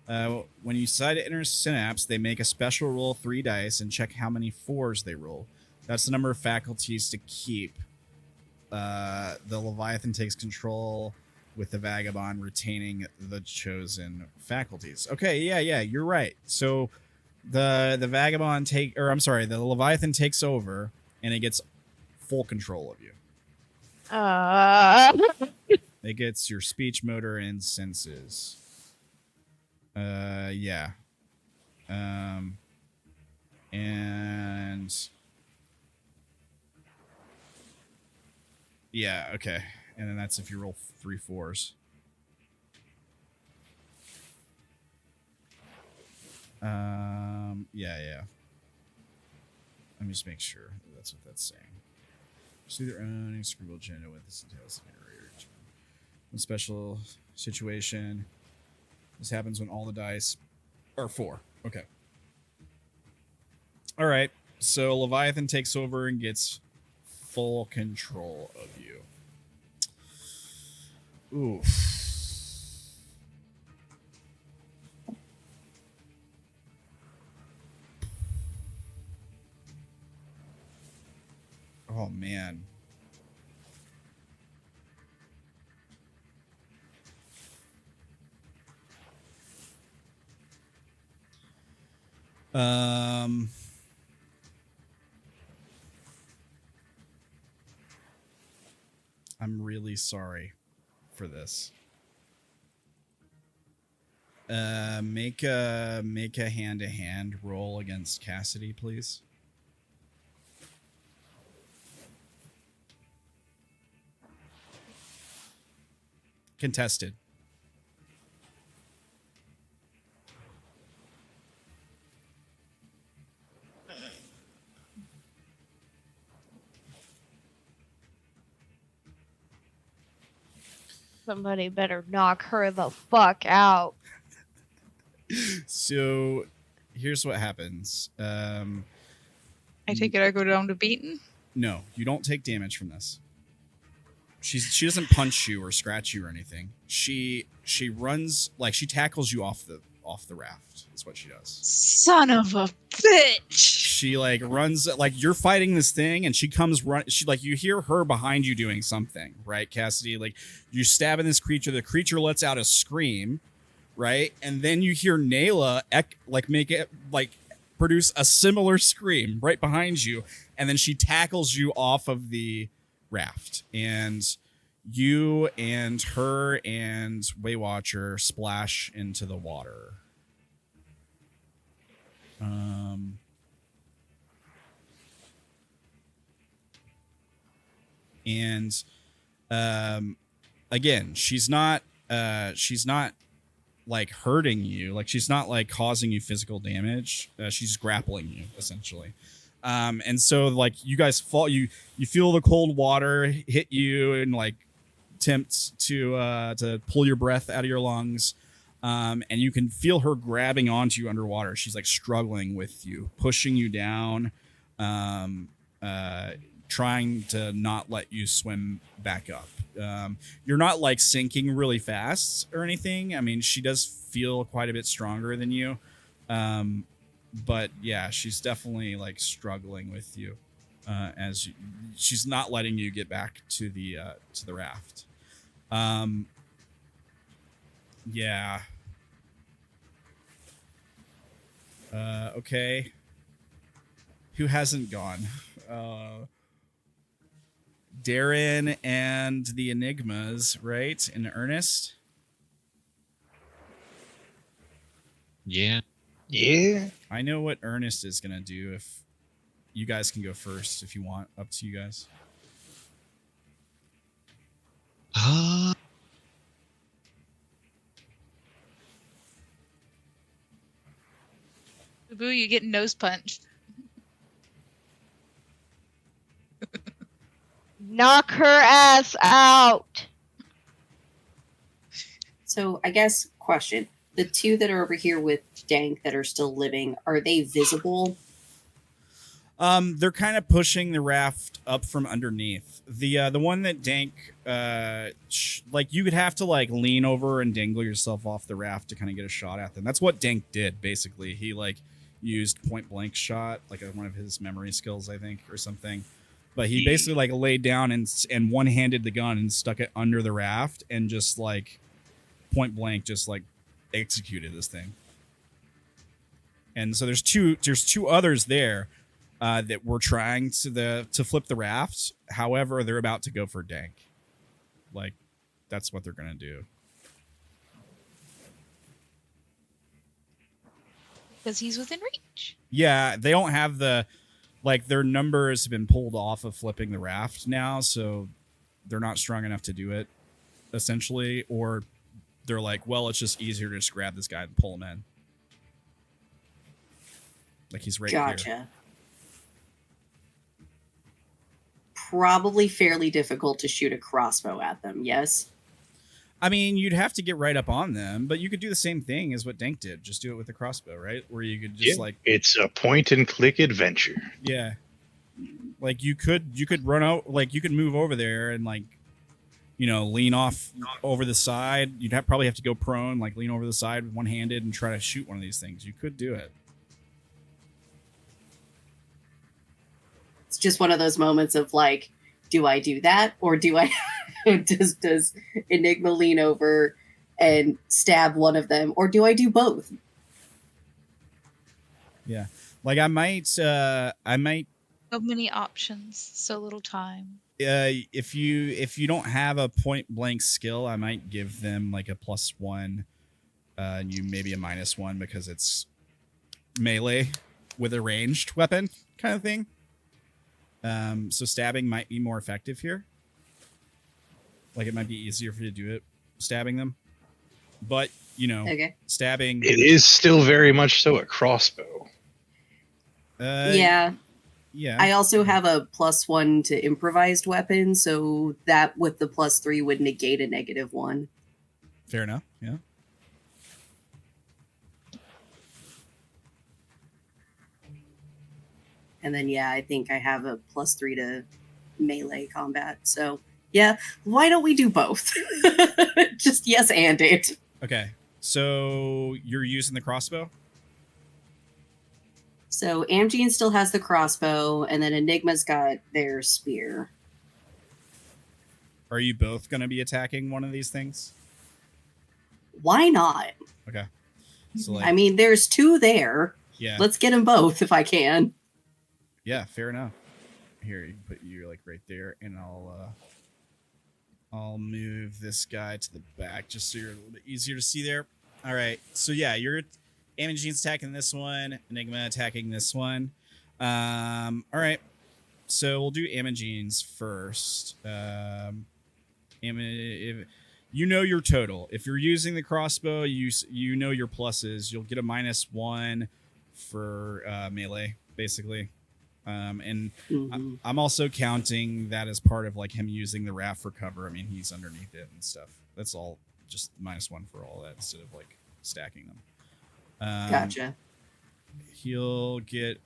When you decide to enter Synapse, they make a special roll 3 dice and check how many 4s they roll. That's the number of faculties to keep. The Leviathan takes control, with the Vagabond retaining the chosen faculties. Okay, yeah, you're right. So the Leviathan takes over, and it gets full control of you. It gets your speech, motor, and senses. Yeah. And yeah, okay. And then that's if you roll 3 4s. Yeah. Let me just make sure that's what that's saying. See their own scribble agenda with this entails the narrator. One special situation. This happens when all the dice are 4. Okay. All right. So Leviathan takes over and gets full control of you. Oof. Oh, man. I'm really sorry for this. Make a hand-to-hand roll against Cassidy, please. Contested. Somebody better knock her the fuck out. So, here's what happens. I take it I go down to beaten? No, you don't take damage from this. She doesn't punch you or scratch you or anything. She runs, like, she tackles you off the raft. That's what she does. Son of a bitch! She like runs, like you're fighting this thing, and she comes run. She like, you hear her behind you doing something, right, Cassidy? Like, you're stabbing this creature. The creature lets out a scream, right, and then you hear Naela make it like produce a similar scream right behind you, and then she tackles you off of the raft, and you and her and Waywatcher splash into the water. Again, she's not like hurting you, like she's not like causing you physical damage. She's grappling you essentially. And so like you guys fall, you feel the cold water hit you and like attempt to pull your breath out of your lungs. And you can feel her grabbing onto you underwater. She's like struggling with you, pushing you down. trying to not let you swim back up. You're not like sinking really fast or anything. I mean, she does feel quite a bit stronger than you. But yeah, she's definitely like struggling with you as she's not letting you get back to the raft. Yeah. Okay. Who hasn't gone? Derrin and the Enigmas, right? In earnest? Yeah. Yeah. I know what Ernest is going to do. If you guys can go first if you want. Up to you guys. Boo, you get nose punched. Knock her ass out. So I guess question: the two that are over here with Dank that are still living, are they visible? They're kind of pushing the raft up from underneath. The one that Dank, like you could have to like lean over and dangle yourself off the raft to kind of get a shot at them. That's what Dank did basically. He like used point blank shot, like one of his memory skills, I think, or something. But he basically like laid down and one handed the gun and stuck it under the raft and just like point blank just like executed this thing. And so there's two others there. That were trying to flip the raft. However, they're about to go for Dank. Like, that's what they're gonna do. Because he's within reach. Yeah, they don't have their numbers have been pulled off of flipping the raft now, so they're not strong enough to do it, essentially. Or they're like, well, it's just easier to just grab this guy and pull him in. Like he's right Gotcha. here. Probably fairly difficult to shoot a crossbow at them, yes? I mean, you'd have to get right up on them, but you could do the same thing as what Dank did. Just do it with the crossbow, right? Where you could just like... It's a point-and-click adventure. Yeah. Like, you could run out... Like, you could move over there and, like, you know, lean off over the side. You'd probably have to go prone, like, lean over the side one-handed and try to shoot one of these things. You could do it. It's just one of those moments of like, do I do that or do I does Enigma lean over and stab one of them, or do I do both? Yeah, like I might. So many options, so little time. If you don't have a point blank skill, I might give them like a +1, and you maybe a -1 because it's melee with a ranged weapon kind of thing. So stabbing might be more effective here. Like it might be easier for you to do it stabbing them. But, you know, Okay. stabbing... It is still very much so a crossbow. Yeah. Yeah. I also have a +1 to improvised weapon, so that with the +3 would negate a -1. Fair enough, yeah. And then, yeah, I think I have a +3 to melee combat. So, yeah, why don't we do both? Just yes and it. Okay, so you're using the crossbow? So Amgene still has the crossbow, and then Enigma's got their spear. Are you both going to be attacking one of these things? Why not? Okay. So like, I mean, there's two there. yeah. Let's get them both if I can. Yeah, fair enough. Here, you can put you like right there, and I'll move this guy to the back just so you're a little bit easier to see there. All right, so yeah, you're Amogene's attacking this one, Enigma attacking this one. All right, so we'll do Amogene's first. If you know your total. If you're using the crossbow, you know your pluses. You'll get a -1 for melee, basically. And I'm also counting that as part of like him using the raft for cover. I mean, he's underneath it and stuff. That's all just -1 for all that instead of like stacking them. Gotcha. He'll get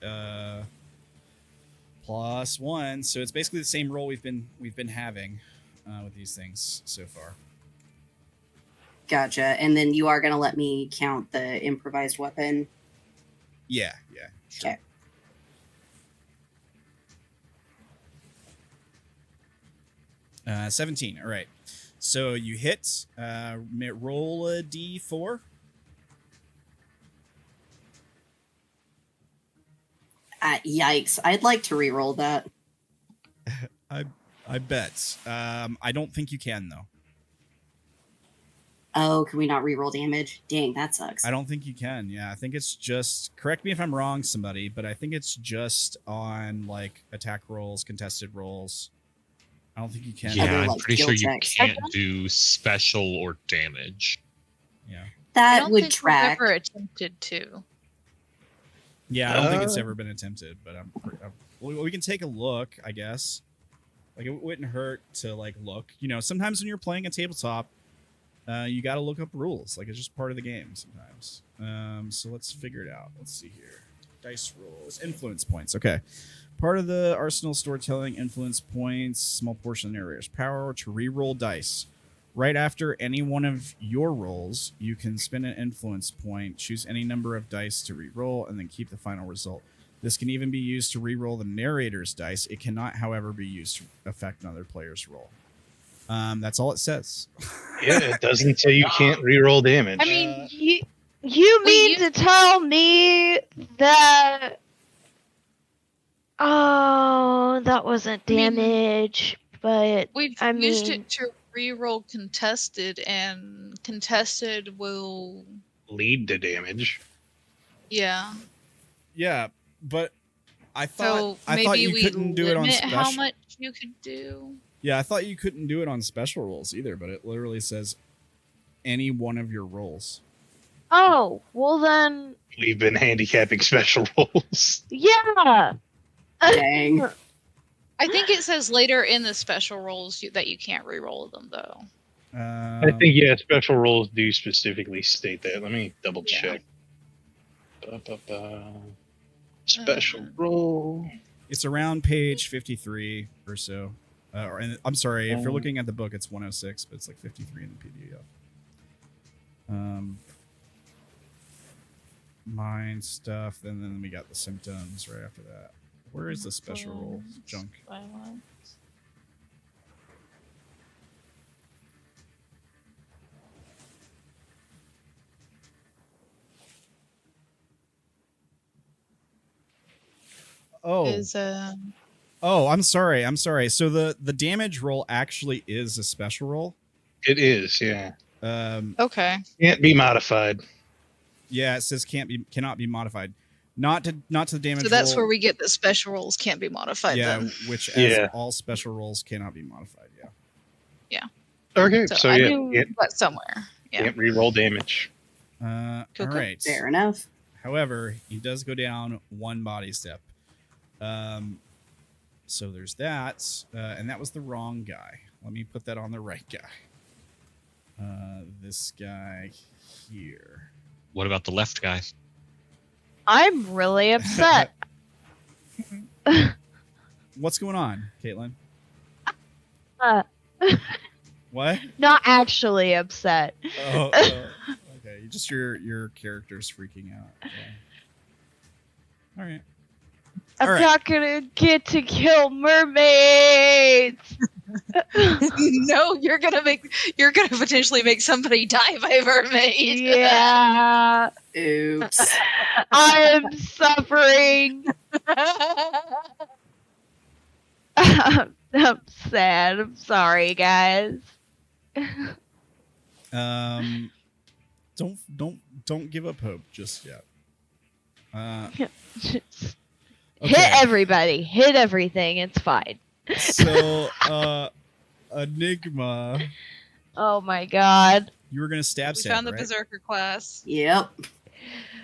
+1. So it's basically the same roll we've been having with these things so far. Gotcha. And then you are going to let me count the improvised weapon? Yeah, sure. Okay. Uh, 17. All right. So you hit. Roll a d4. Yikes. I'd like to re-roll that. I bet. I don't think you can though. Oh, can we not re-roll damage? Dang, that sucks. I don't think you can. Yeah, I think it's just. Correct me if I'm wrong, somebody, but I think it's just on like attack rolls, contested rolls. I don't think you can. Yeah, Other, I'm like, pretty sure skill you checks. can't do special or damage. Yeah. I That don't would think track. we've ever attempted to. Yeah, I don't think it's ever been attempted, but we can take a look, I guess. Like it wouldn't hurt to like look. You know, sometimes when you're playing a tabletop, you got to look up rules. Like it's just part of the game sometimes. So let's figure it out. Let's see here. Dice rolls, influence points. Okay. Part of the arsenal storytelling, influence points, small portion of the narrator's power to re-roll dice. Right after any one of your rolls, you can spend an influence point, choose any number of dice to re-roll, and then keep the final result. This can even be used to re-roll the narrator's dice. It cannot, however, be used to affect another player's roll. That's all it says. Yeah, it doesn't say you can't re-roll damage. I mean, you mean to tell me that? Oh, that wasn't damage, but We've I used mean, it to re-roll contested, and contested will. Lead to damage. Yeah. Yeah, but I So thought maybe you we couldn't do it on limit special. how much you could do. Yeah, I thought you couldn't do it on special rolls either, but it literally says any one of your rolls. oh, well then, We've been handicapping special rolls. yeah. Dang. I think it says later in the special rolls that you can't re-roll them, though. I think, yeah, special rolls do specifically state that. Let me double Yeah. check. Special roll. It's around page 53 or so. I'm sorry, if you're looking at the book, it's 106, but it's like 53 in the PDF. Mind stuff, and then we got the symptoms right after that. Where is the special roll junk? Oh. Oh, I'm sorry. So the damage roll actually is a special roll. It is, yeah. Okay. Can't be modified. Yeah, it says cannot be modified. Not to the damage. So that's roll. where we get the special rolls can't be modified. Yeah, then. which as all special rolls cannot be modified. Yeah. Okay, So, so I yeah, knew that somewhere. Yeah. can't re-roll damage. All Cool. right. Fair enough. However, he does go down one body step. So there's that, and that was the wrong guy. Let me put that on the right guy. This guy here. What about the left guy? I'm really upset. What's going on, Caitlin? What? Not actually upset. Oh, okay. Just your character's freaking out. Yeah. All right. I'm not gonna get to kill mermaids. No, you're gonna potentially make somebody die by mermaid. Yeah. Oops. I am suffering. I'm sad. I'm sorry, guys. Don't give up hope just yet. Just Okay. hit everybody. Hit everything. It's fine. So, Enigma, Oh my god. you were gonna stab We Sam, found the right? berserker class. Yep.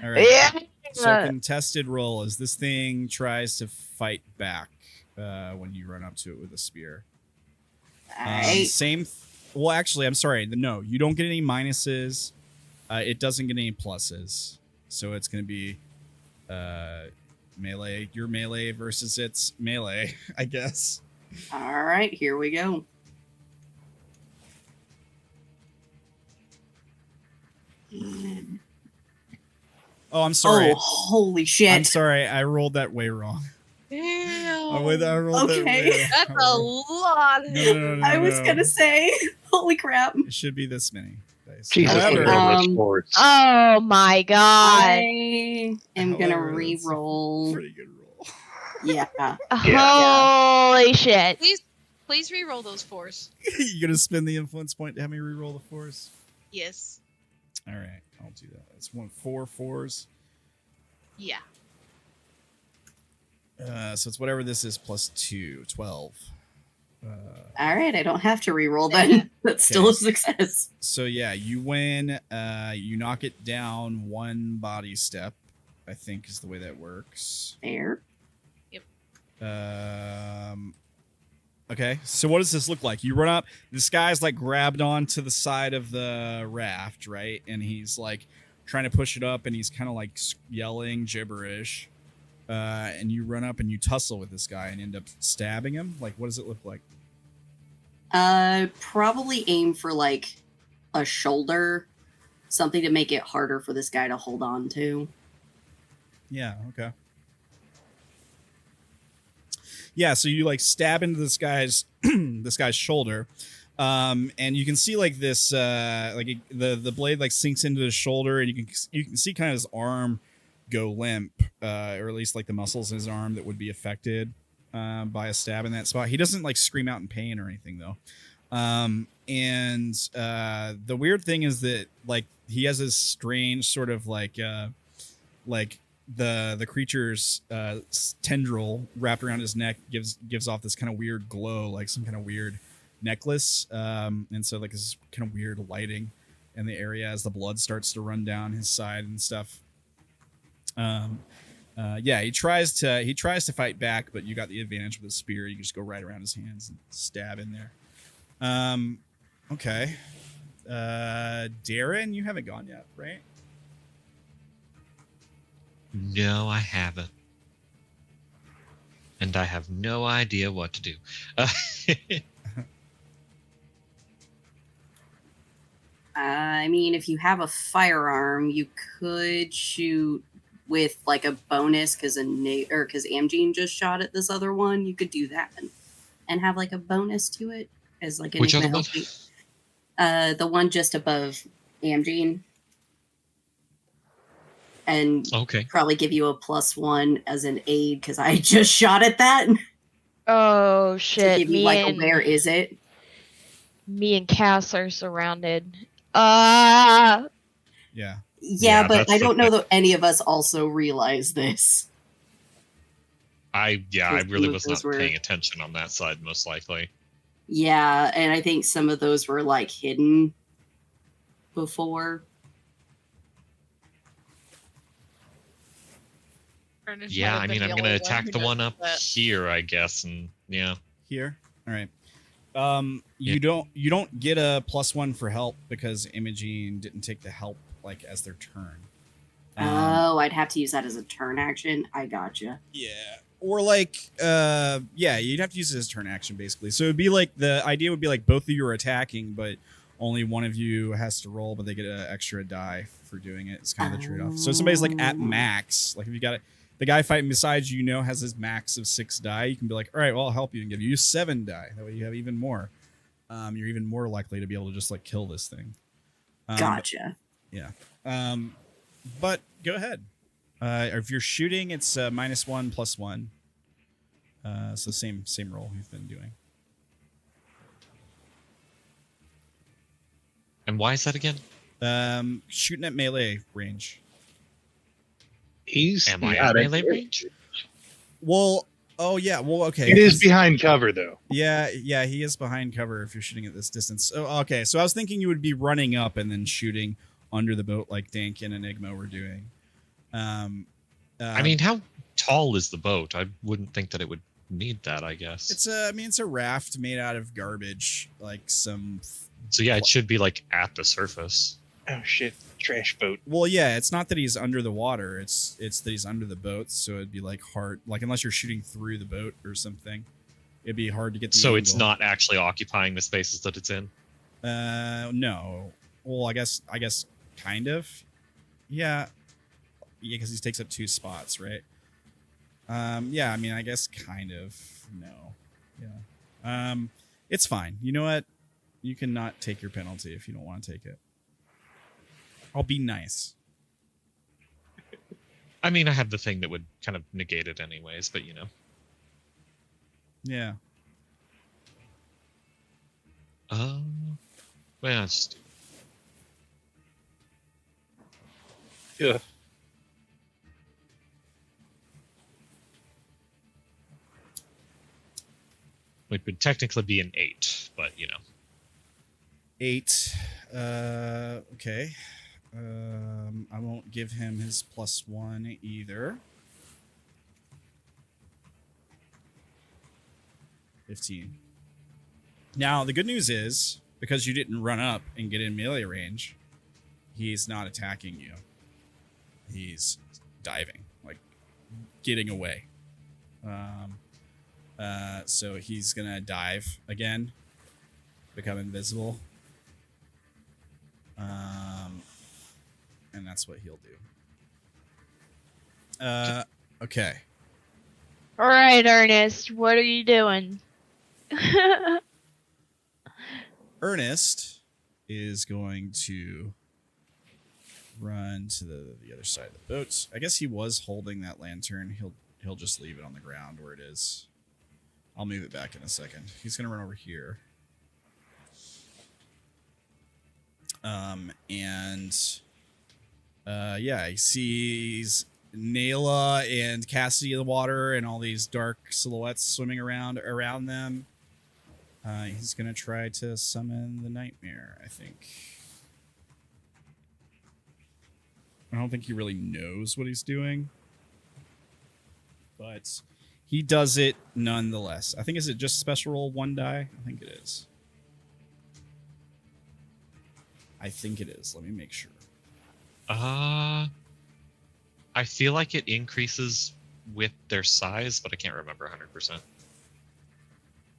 All right. Yeah. So contested roll as this thing tries to fight back when you run up to it with a spear. Alright. Well, actually, I'm sorry. No, you don't get any minuses. It doesn't get any pluses. So it's going to be melee. Your melee versus its melee, I guess. All right, here we go. Oh, I'm sorry. Oh, holy shit. I'm sorry. I rolled that way wrong. Damn. I rolled that Okay. way. That's a lot. No, I was gonna say, holy crap. It should be this many dice. Jesus, However, sports. Oh my god. I am gonna however, that's a re-roll. pretty good roll. Yeah. Holy shit. Please re-roll those 4s. You gonna spend the influence point to have me re-roll the 4s? Yes. All right, I'll do that. It's 4 4s. Yeah. So it's whatever this is plus 2, 12. All right, I don't have to re-roll then. That's still a success. So yeah, you win. You knock it down 1 body step, I think is the way that works. Fair. Okay, so what does this look like? You run up. This guy's like grabbed onto the side of the raft, right? And he's like trying to push it up, and he's kind of like yelling gibberish. And you run up and you tussle with this guy and end up stabbing him. Like, what does it look like? Probably aim for like a shoulder, something to make it harder for this guy to hold on to. Yeah. Okay. Yeah, so you like stab into this guy's shoulder, and you can see like this the blade like sinks into his shoulder, and you can see kind of his arm go limp, or at least like the muscles in his arm that would be affected by a stab in that spot. He doesn't like scream out in pain or anything though, and the weird thing is that like he has this strange sort of like the creature's tendril wrapped around his neck gives off this kind of weird glow, like some kind of weird necklace, and so like this kind of weird lighting in the area as the blood starts to run down his side and stuff. Yeah, he tries to fight back, but you got the advantage with the spear. You can just go right around his hands and stab in there. Okay, Derrin, you haven't gone yet, right? No, I haven't. And I have no idea what to do. I mean, if you have a firearm, you could shoot with like a bonus because Amgene just shot at this other one. You could do that and have like a bonus to it as like an Which other one? The one just above Amgene. And Okay. probably give you a +1 as an aid because I just shot at that. Oh To shit. give you like a where is it? Me and Cass are surrounded. Ah. Yeah. Yeah, but that's I the don't know thing. that any of us also realize this. I Because really some of was those not were- paying attention on that side, most likely. Yeah, and I think some of those were like hidden before. Ernest Yeah, might I have mean, been I'm the going to only attack who the one noticed up that. here, I guess, and yeah. Here. All right. You don't get a +1 for help because Imogene didn't take the help like as their turn. Oh, I'd have to use that as a turn action. I gotcha. Yeah. Or like yeah, you'd have to use it as turn action basically. So it'd be like the idea would be like both of you are attacking, but only one of you has to roll, but they get an extra die for doing it. It's kind of the trade-off. So if somebody's like at max, like if you got it, the guy fighting beside you, has his max of 6 die, you can be like, all right, well, I'll help you and give you 7 die. That way you have even more. You're even more likely to be able to just like kill this thing. Gotcha. Yeah. But go ahead. If you're shooting, it's -1 +1. So same roll you've been doing. And why is that again? Shooting at melee range. He's Am I not at a- melee range? Well, oh yeah. Well, okay. It is behind cover though. Yeah, he is behind cover if you're shooting at this distance. Oh, okay. So I was thinking you would be running up and then shooting under the boat like Dank and Enigma were doing. I mean, how tall is the boat? I wouldn't think that it would need that, I guess. it's a raft made out of garbage, like some. So yeah, it should be like at the surface. Oh shit! trash boat. Well, yeah, it's not that he's under the water. It's that he's under the boat, so it'd be like hard. Like unless you're shooting through the boat or something, it'd be hard to get the So angle. it's not actually occupying the spaces that it's in. No. Well, I guess kind of. Yeah, because he takes up 2 spots, right? Yeah, I mean, I guess kind of. No. Yeah. It's fine. You know what? You can not take your penalty if you don't want to take it. I'll be nice. I mean, I have the thing that would kind of negate it anyways, but you know. Yeah. Well, it's just Yeah. it would technically be an 8, but you know. 8. Okay. I won't give him his +1 either. 15. Now, the good news is, because you didn't run up and get in melee range, he's not attacking you. He's diving, like getting away. So he's gonna dive again, become invisible. And that's what he'll do. Okay. All right, Ernest, what are you doing? Ernest is going to run to the other side of the boat. I guess he was holding that lantern. He'll just leave it on the ground where it is. I'll move it back in a second. He's gonna run over here. Yeah, he sees Naela and Cassidy in the water and all these dark silhouettes swimming around them. He's gonna try to summon the nightmare, I think. I don't think he really knows what he's doing, but he does it nonetheless. I think, is it just special roll 1 die? I think it is. I think it is. Let me make sure. I feel like it increases with their size, but I can't remember 100%.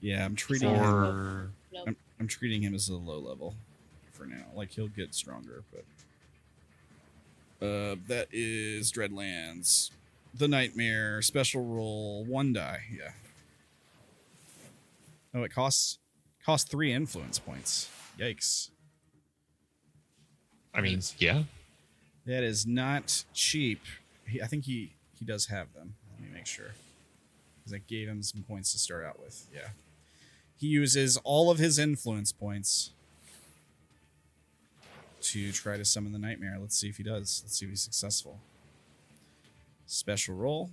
Yeah, I'm treating Or him. I'm treating him as a low level for now. Like, he'll get stronger, but that is Dreadlands, the Nightmare, special roll 1 die. Yeah. Oh, it costs 3 influence points. Yikes. I mean, yeah. That is not cheap. I think he does have them. Let me make sure, because I gave him some points to start out with. Yeah. He uses all of his influence points to try to summon the nightmare. Let's see if he does. Let's see if he's successful. Special roll.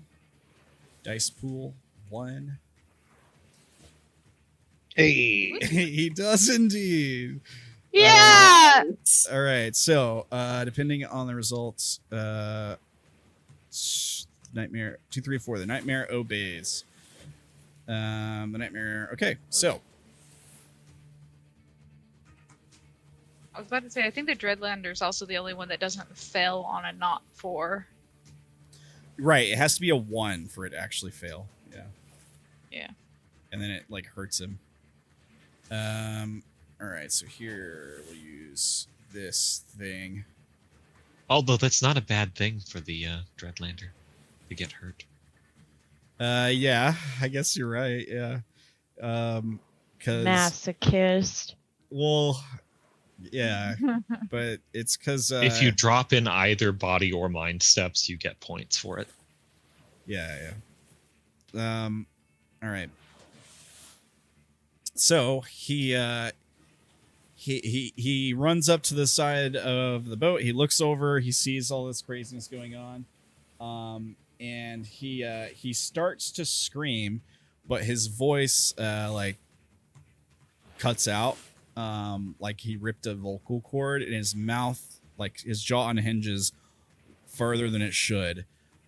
Dice pool 1. Hey. He does indeed. Yeah. All right. So, depending on the results, nightmare 2, 3, 4. The nightmare obeys. The nightmare. Okay. So, I was about to say, I think the Dreadlander's also the only one that doesn't fail on a not 4. right. It has to be a 1 for it to actually fail. Yeah. Yeah. And then it like hurts him. All right. So here we'll use this thing. Although that's not a bad thing for the Dreadlander to get hurt. Yeah. I guess you're right. Yeah. Because Masochist. well, yeah, but it's because If you drop in either body or mind steps, you get points for it. yeah. All right. So he runs up to the side of the boat. He looks over. He sees all this craziness going on, and he starts to scream, but his voice like cuts out, like he ripped a vocal cord, and his mouth, like his jaw unhinges further than it should,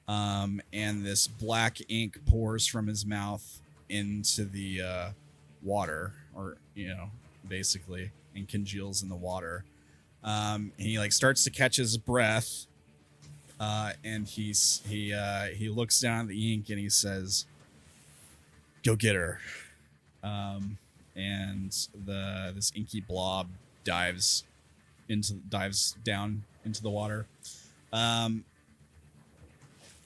and this black ink pours from his mouth into the water, or basically, and congeals in the water. He like starts to catch his breath, and he looks down at the ink and he says, "Go get her." And this inky blob dives down into the water.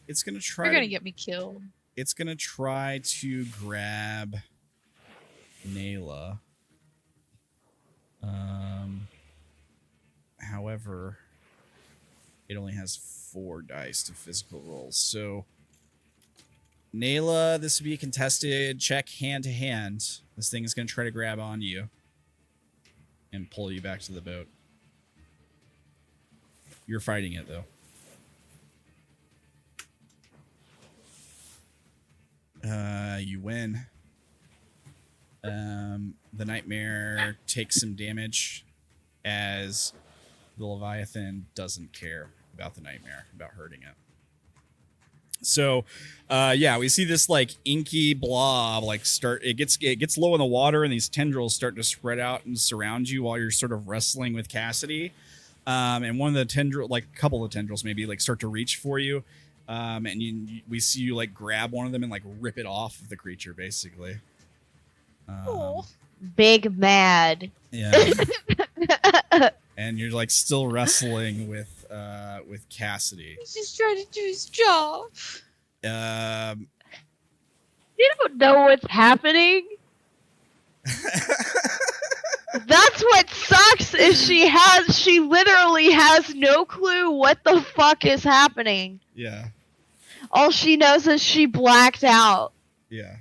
It's gonna try. You're gonna get me killed. It's gonna try to grab Naela. However, it only has 4 dice to physical rolls. So, Naela, this would be a contested check hand to hand. This thing is going to try to grab onto you and pull you back to the boat. You're fighting it, though. You win. The nightmare takes some damage as the Leviathan doesn't care about the nightmare, about hurting it. So, we see this like inky blob like it gets low in the water, and these tendrils start to spread out and surround you while you're sort of wrestling with Cassidy. And one of the a couple of tendrils maybe like start to reach for you. And we see you like grab one of them and like rip it off of the creature, basically. Big mad. Yeah. And you're like still wrestling with Cassidy. He's just trying to do his job. You don't know what's happening. That's what sucks is she literally has no clue what the fuck is happening. Yeah. All she knows is she blacked out. Yeah.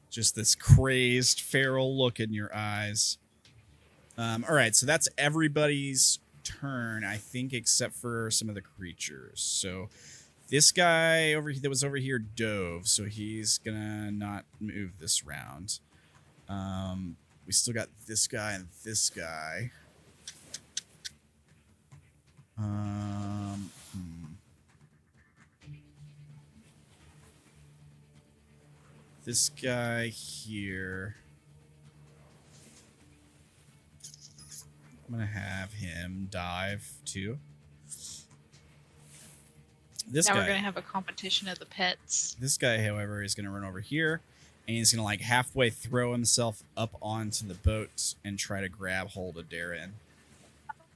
Just this crazed, feral look in your eyes. All right, so that's everybody's turn, I think, except for some of the creatures. So this guy that was over here dove, so he's gonna not move this round. We still got this guy and this guy. This guy here. I'm going to have him dive too. This now guy, we're going to have a competition of the pets. This guy, however, is going to run over here, and he's going to like halfway throw himself up onto the boat and try to grab hold of Derrin.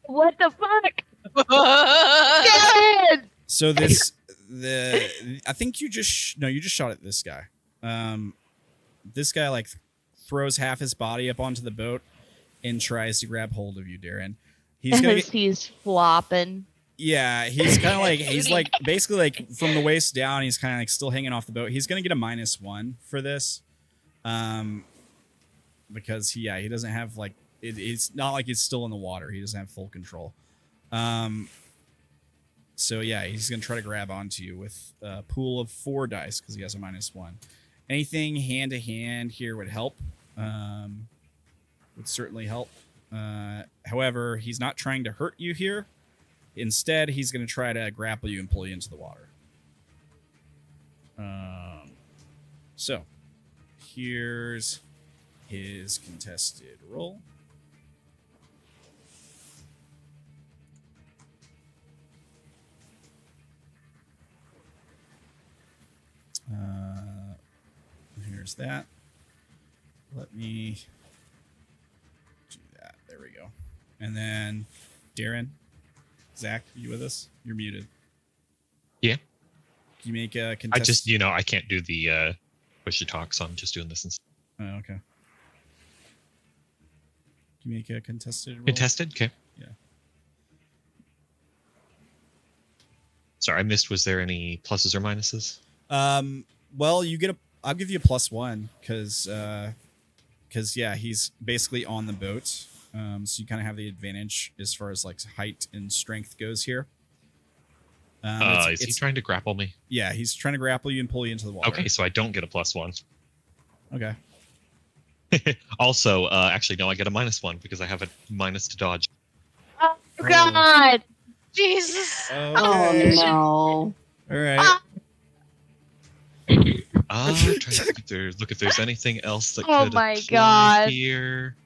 What the fuck? Derrin! So I think you just shot at this guy. This guy like throws half his body up onto the boat and tries to grab hold of you, Derrin. He's flopping. Yeah, he's kind of like he's like basically like from the waist down. He's kind of like still hanging off the boat. He's gonna get a -1 for this, because he doesn't have like it's not like he's still in the water. He doesn't have full control. So yeah, he's gonna try to grab onto you with a pool of 4 dice because he has a -1. Anything hand to hand here would help. Would certainly help. However, he's not trying to hurt you here. Instead, he's going to try to grapple you and pull you into the water. So, here's his contested roll. Here's that. Let me do that. There we go. And then, Derrin, Zach, you with us? You're muted. Yeah. Can you make a contest? I just, I can't do the push to talk, so I'm just doing this instead. Oh, okay. Can you make a contested roll? Contested? Okay. Yeah. Sorry, I missed. Was there any pluses or minuses? Well, I'll give you a +1 because yeah, he's basically on the boat. So you kind of have the advantage as far as like height and strength goes here. Is he trying to grapple me? Yeah, he's trying to grapple you and pull you into the water. Okay, so I don't get a +1. Okay. Also, actually, no, I get a -1 because I have a minus to dodge. Oh, God. Jesus. Okay. Oh no! All right. Trying to look if there's anything else that Oh could my apply God. here.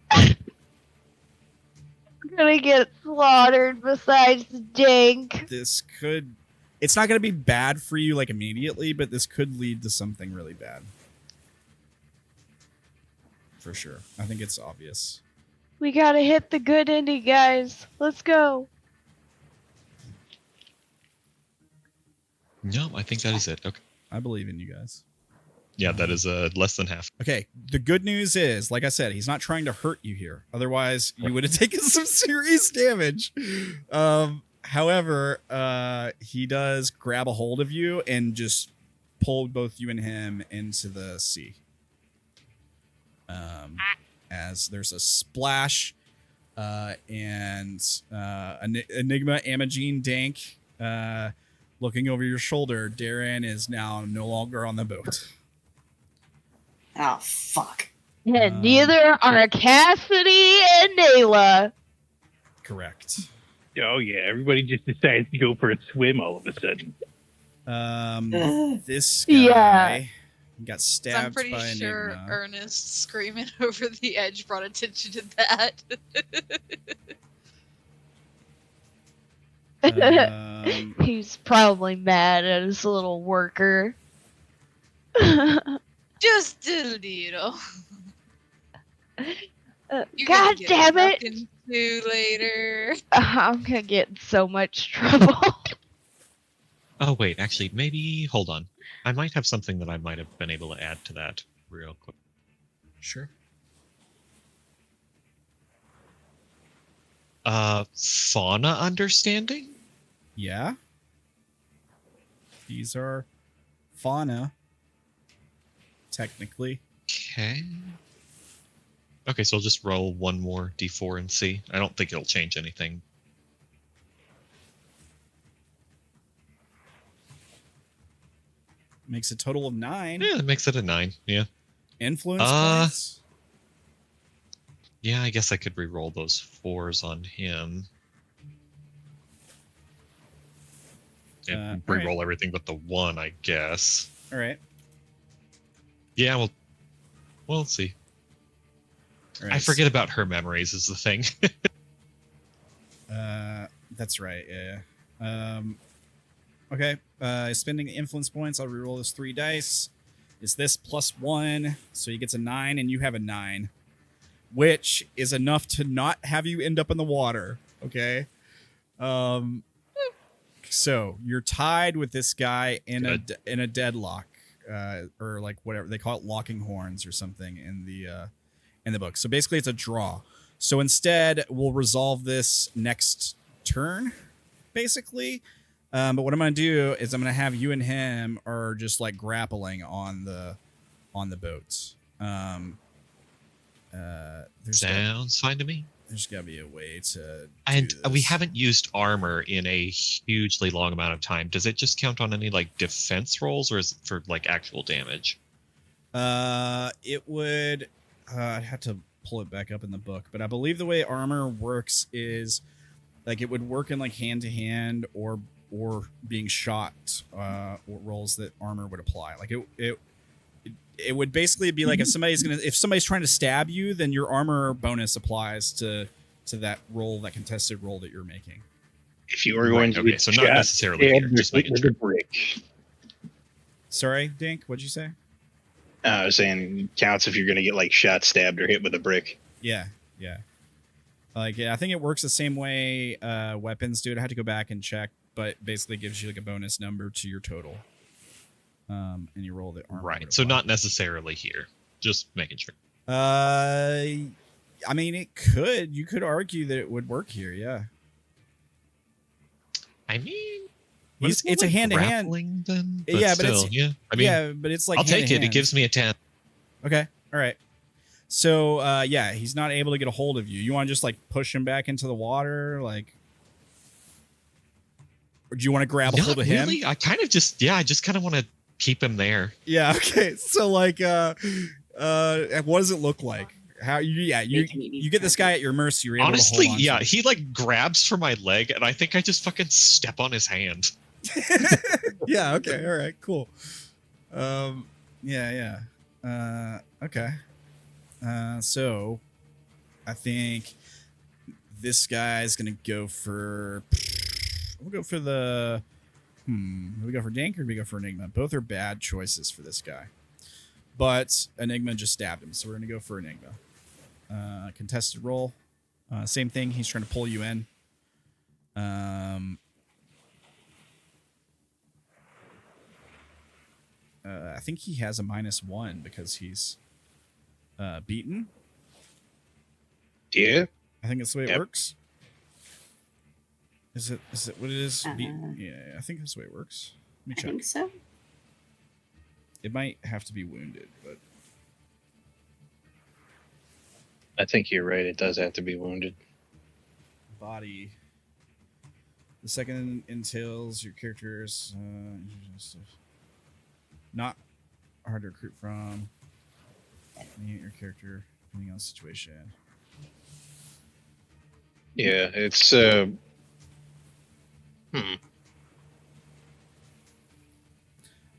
gonna get slaughtered besides Dank. It's not gonna be bad for you like immediately, but this could lead to something really bad. For sure. I think it's obvious. We gotta hit the good ending, guys. Let's go. No, I think that is it. Okay. I believe in you guys. Yeah, that is less than half. Okay, the good news is, like I said, he's not trying to hurt you here. Otherwise, you would have taken some serious damage. However, he does grab a hold of you and just pull both you and him into the sea. As there's a splash, and Enigma, Amagine, Dank, looking over your shoulder, Derrin is now no longer on the boat. Oh, fuck. And neither are Cassidy and Naela. Correct. Oh yeah, everybody just decides to go for a swim all of a sudden. This guy Yeah. got So stabbed I'm pretty by sure Enigma. Ernest screaming over the edge brought attention to that. He's probably mad at his little worker. Just a little. You're gonna God get damn it! broken to later. I'm gonna get in so much trouble. Oh, wait, actually, maybe, hold on. I might have something that I might have been able to add to that real quick. Sure. Fauna understanding? Yeah. These are fauna, technically. Okay. Okay, so I'll just roll one more d4 and see. I don't think it'll change anything. Makes a total of 9. Yeah, that makes it a 9. Yeah. Influence points. Yeah, I guess I could re-roll those 4s on him. And all right. re-roll everything but the 1, I guess. All right. Yeah, well, let's see. All right. I forget about her memories is the thing. That's right. Yeah. Okay. Spending influence points, I'll reroll those 3 dice. Is this +1? So he gets a 9, and you have a 9, which is enough to not have you end up in the water. Okay. So you're tied with this guy in a deadlock, or like whatever they call it, locking horns or something in the book. So basically, it's a draw. So instead, we'll resolve this next turn, basically. But what I'm gonna do is I'm gonna have you and him are just like grappling on the boats. Sounds fine to me. There's gotta be a way to. And do this. we haven't used armor in a hugely long amount of time. Does it just count on any like defense rolls, or is it for like actual damage? It would. I'd have to pull it back up in the book, but I believe the way armor works is like it would work in like hand to hand or being shot, rolls that armor would apply. Like it would basically be like if somebody's trying to stab you, then your armor bonus applies to that roll, that contested roll that you're making. If you were going to okay, get so not shot, necessarily here, just making with sure. a brick. Sorry, Dink, what'd you say? I was saying it counts if you're going to get like shot, stabbed, or hit with a brick. Yeah. Like, yeah, I think it works the same way weapons do it. I had to go back and check, but basically gives you like a bonus number to your total. And you roll the armor. Right. So not necessarily here. Just making sure. I mean, it could. You could argue that it would work here. Yeah. I mean, It's a hand-to-hand. Then? Yeah, but still, it's yeah. I mean, yeah, but it's like I'll take it. It hand-to-hand. gives me a 10. Okay. All right. So yeah, he's not able to get a hold of you. You want to just like push him back into the water, like, or do you want to grab a hold of him? Really? I kind of just I just kind of want to keep him there. Yeah. Okay. So like, what does it look like? How you get this guy at your mercy. You're able Honestly, to hold on to him. he like grabs for my leg, and I think I just fucking step on his hand. Yeah. Okay. All right. Cool. Yeah. Okay. So I think this guy's gonna go for. We'll go for the. Do we go for Dank or do we go for Enigma? Both are bad choices for this guy. But Enigma just stabbed him, so we're gonna go for Enigma. Contested roll. Same thing. He's trying to pull you in. I think he has a -1 because he's beaten. Yeah. I think that's the way it Yep. works. Is it what it is? Yeah, I think that's the way it works. Let me I check. think so. It might have to be wounded, but I think you're right. It does have to be wounded. body. The second entails your character's not hard to recruit from. Your character, depending on the situation. Yeah, it's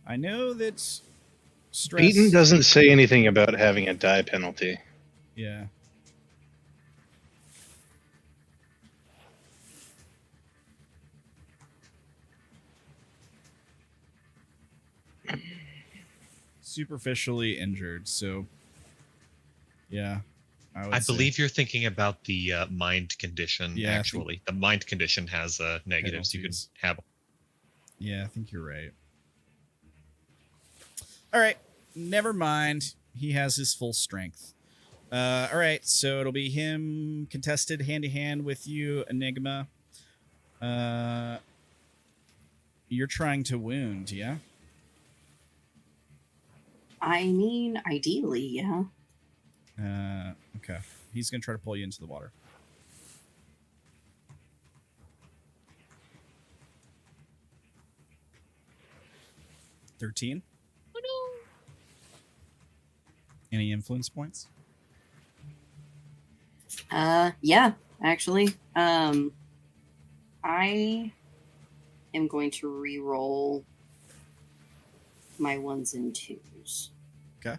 I know that stress. beaten doesn't say anything about having a die penalty. Yeah. Superficially injured, so yeah. I say believe you're thinking about the mind condition. Yeah, I think- Actually, the mind condition has negatives. You can Penalties. have. Yeah, I think you're right. All right, never mind. He has his full strength. All right, so it'll be him contested hand to hand with you, Enigma. You're trying to wound, yeah? I mean, ideally, yeah. Okay. He's gonna try to pull you into the water. $13. Oh no. Any influence points? Yeah, actually. I am going to re-roll my 1s and 2s. Okay.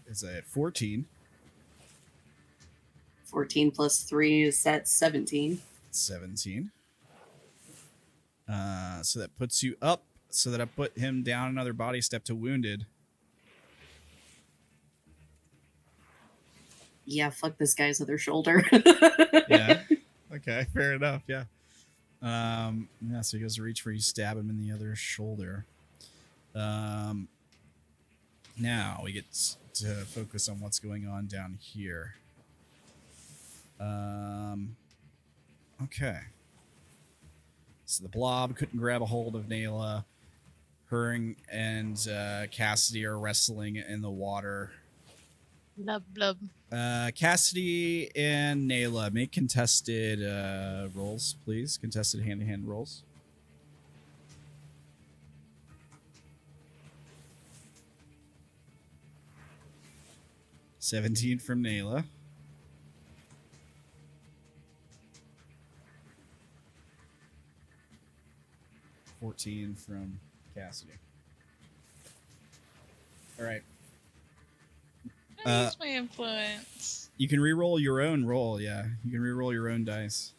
It's a 14. 14 plus 3 is at 17. 17. So that puts you up so that I put him down another body step to wounded. Yeah, fuck this guy's other shoulder. Yeah. Okay, fair enough. Yeah. Yeah, so he goes to reach for you, stab him in the other shoulder. Now we get to focus on what's going on down here. Okay. So the blob couldn't grab a hold of Naela. Her and Cassidy are wrestling in the water. Blub blub. Cassidy and Naela, make contested rolls, please. Contested hand-to-hand rolls. $17 from Naela. $14 from Cassidy. All right. I use my influence. You can re-roll your own roll, yeah. You can re-roll your own dice.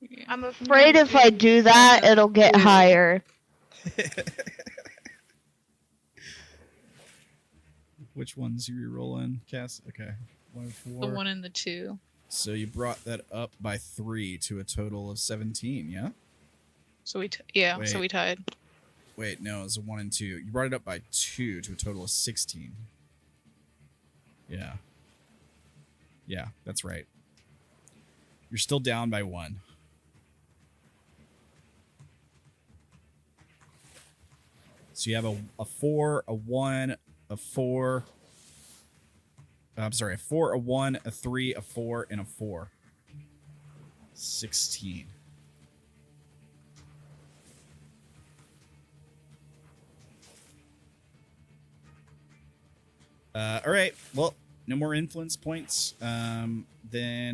Yeah. I'm afraid if I do that, it'll get higher. Which ones you re-roll in, Cass? Okay. 1 and 4. The 1 and the 2. So you brought that up by 3 to a total of 17, yeah? So we Wait. so we tied. Wait, no, it was a 1 and 2. You brought it up by 2 to a total of 16. Yeah. Yeah, that's right. You're still down by 1. So you have a 4, a 1, a 4. I'm sorry, a 4, a 1, a 3, a 4, and a 4. 16. All right. Well, no more influence points. Then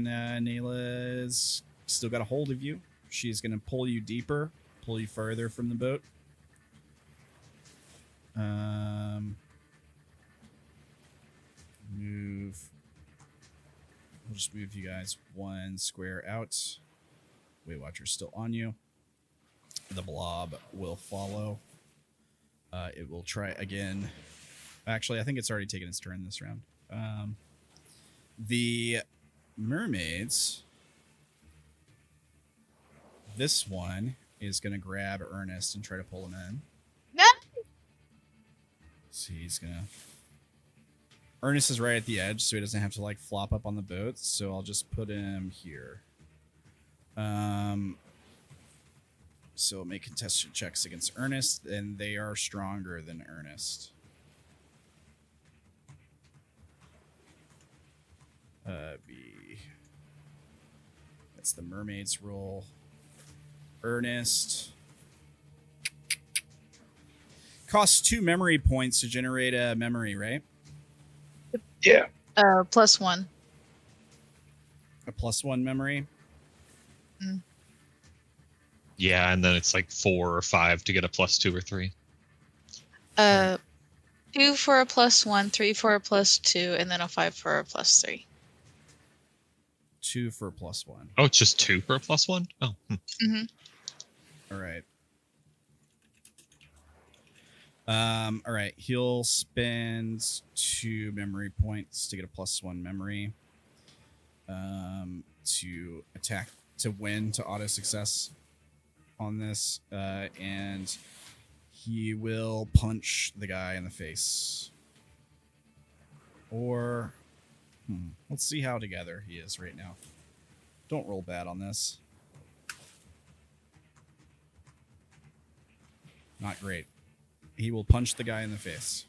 Naela has still got a hold of you. She's going to pull you deeper, pull you farther from the boat. Move. We'll just move you guys 1 square out. Weight Watcher's still on you. The blob will follow. It will try again. Actually, I think it's already taken its turn this round. The mermaids. This one is going to grab Ernest and try to pull him in. No! So he's going to... Ernest is right at the edge, so he doesn't have to like flop up on the boat. So I'll just put him here. So make contested checks against Ernest, and they are stronger than Ernest. That's the mermaid's roll. Ernest costs 2 memory points to generate a memory, right? Yeah. +1. A +1 memory. Yeah, and then it's like 4 or 5 to get a +2 or 3. 2 for a +1, 3 for a +2, and then a 5 for a +3. 2 for a +1. Oh, it's just 2 for a +1? Oh. Mm-hmm. All right. All right. He'll spend 2 memory points to get a +1 memory. To attack, to win, to auto success on this, and he will punch the guy in the face. Or, let's see how together he is right now. Don't roll bad on this. Not great. He will punch the guy in the face.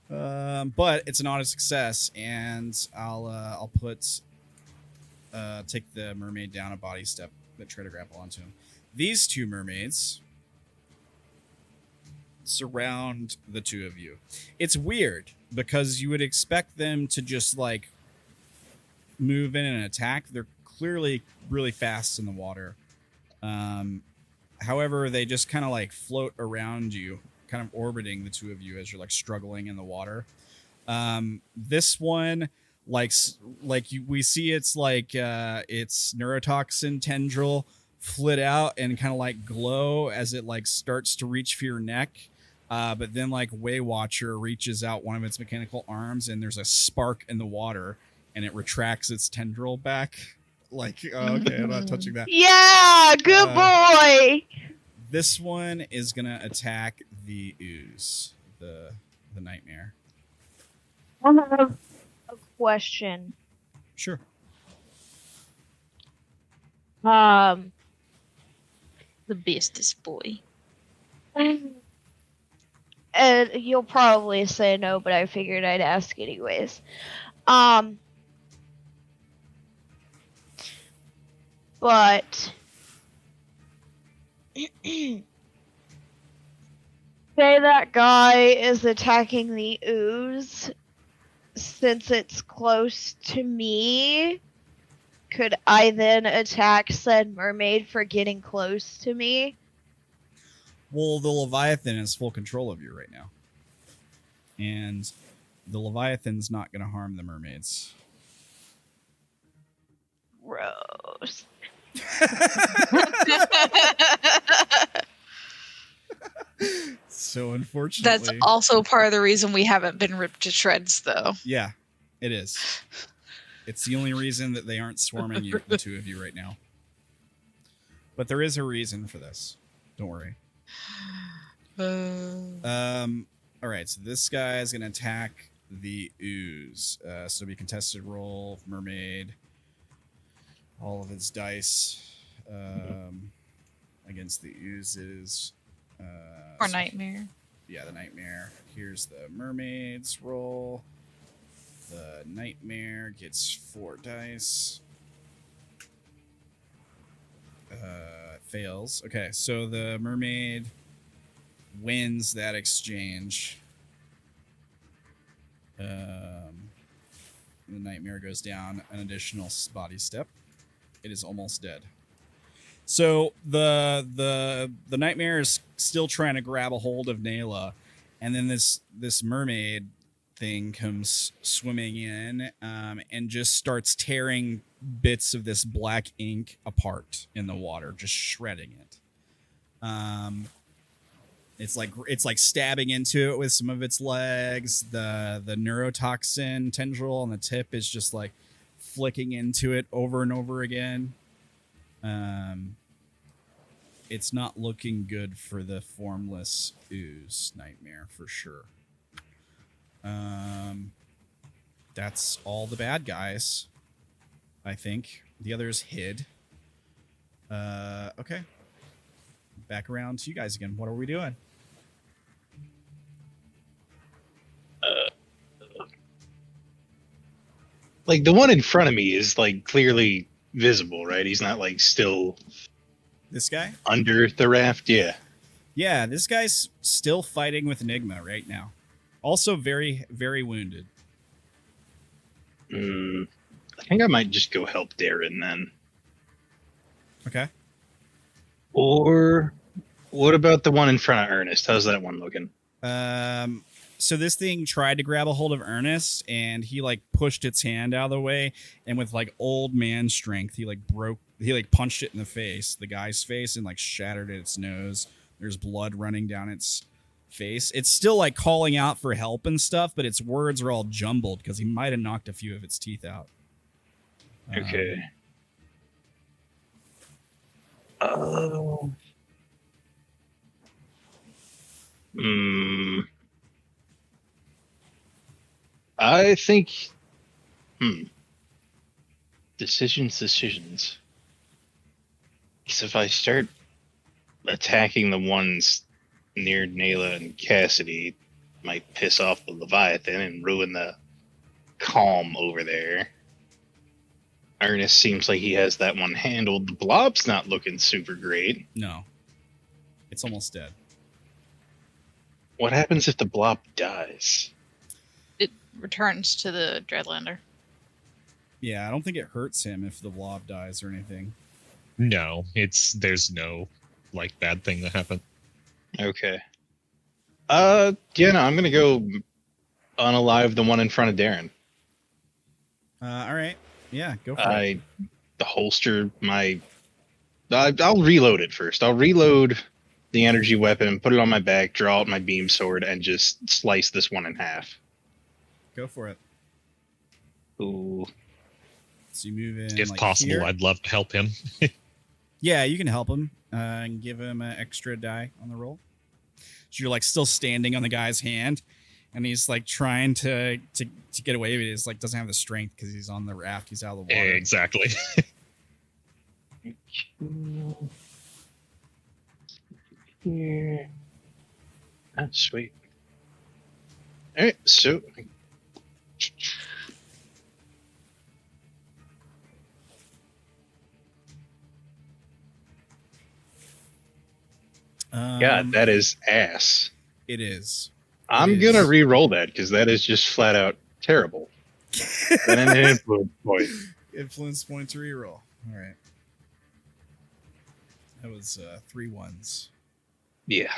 But it's an auto success, and I'll put take the mermaid down a body step that try to grapple onto him. These 2 mermaids surround the 2 of you. It's weird because you would expect them to just like move in and attack. They're clearly really fast in the water. However, they just kind of like float around you, kind of orbiting the 2 of you as you're like struggling in the water. This one, we see it's like its neurotoxin tendril flit out and kind of like glow as it like starts to reach for your neck. But then like Weight Watcher reaches out one of its mechanical arms and there's a spark in the water and it retracts its tendril back. Like, oh, okay, I'm not touching that. Yeah, good boy. This one is gonna attack the ooze, the nightmare. I have a question. Sure. The bestest boy. And you'll probably say no, but I figured I'd ask anyways. But say that guy is attacking the ooze. Since it's close to me, could I then attack said mermaid for getting close to me? Well, the Leviathan has full control of you right now. And the Leviathan's not going to harm the mermaids. Gross. So unfortunately... That's also part of the reason we haven't been ripped to shreds, though. Yeah, it is. It's the only reason that they aren't swarming you, the 2 of you right now. But there is a reason for this. Don't worry. All right, so this guy is going to attack the ooze. So it'll be contested roll, mermaid, all of its dice against the oozes. Or nightmare. Yeah, the nightmare. Here's the mermaid's roll. The nightmare gets 4 dice. Fails. Okay, so the mermaid wins that exchange. The nightmare goes down an additional body step. It is almost dead. So the nightmare is still trying to grab a hold of Naela, and then this mermaid thing comes swimming in and just starts tearing bits of this black ink apart in the water, just shredding it. It's like stabbing into it with some of its legs. The neurotoxin tendril on the tip is just like flicking into it over and over again. It's not looking good for the formless ooze nightmare for sure. That's all the bad guys, I think. The others hid. Okay. Back around to you guys again. What are we doing? Like the one in front of me is like clearly visible, right? He's not like still This guy? under the raft. Yeah. Yeah, this guy's still fighting with Enigma right now. Also very, very wounded. I think I might just go help Derrin then. Okay. Or what about the one in front of Ernest? How's that one looking? So this thing tried to grab a hold of Ernest, and he like pushed its hand out of the way, and with like old man strength, he punched it in the face, the guy's face, and like shattered its nose. There's blood running down its face. It's still like calling out for help and stuff, but its words are all jumbled because he might have knocked a few of its teeth out. Okay. Oh. I think. Decisions. Because if I start attacking the ones near Naela and Cassidy, it might piss off the Leviathan and ruin the calm over there. Ernest seems like he has that one handled. The blob's not looking super great. No. It's almost dead. What happens if the blob dies? It returns to the Dreadlander. Yeah, I don't think it hurts him if the blob dies or anything. No, there's no like bad thing that happened. Okay. Yeah, no, I'm gonna go unalive the one in front of Derrin. All right. Yeah, go for it. Holster my. I'll reload it first. I'll reload the energy weapon, put it on my back, draw out my beam sword, and just slice this one in half. Go for it. Ooh. So you move in. If like possible, here. I'd love to help him. Yeah, you can help him and give him an extra die on the roll. So you're like still standing on the guy's hand, and he's like trying to get away, but he's like doesn't have the strength because he's on the raft. He's out of the water. Exactly. Here. That's sweet. All right, so. God, that is ass. It is. I'm It gonna is. re-roll that because that is just flat out terrible. And an influence point. Influence point to reroll. All right. That was 3 ones. Yeah.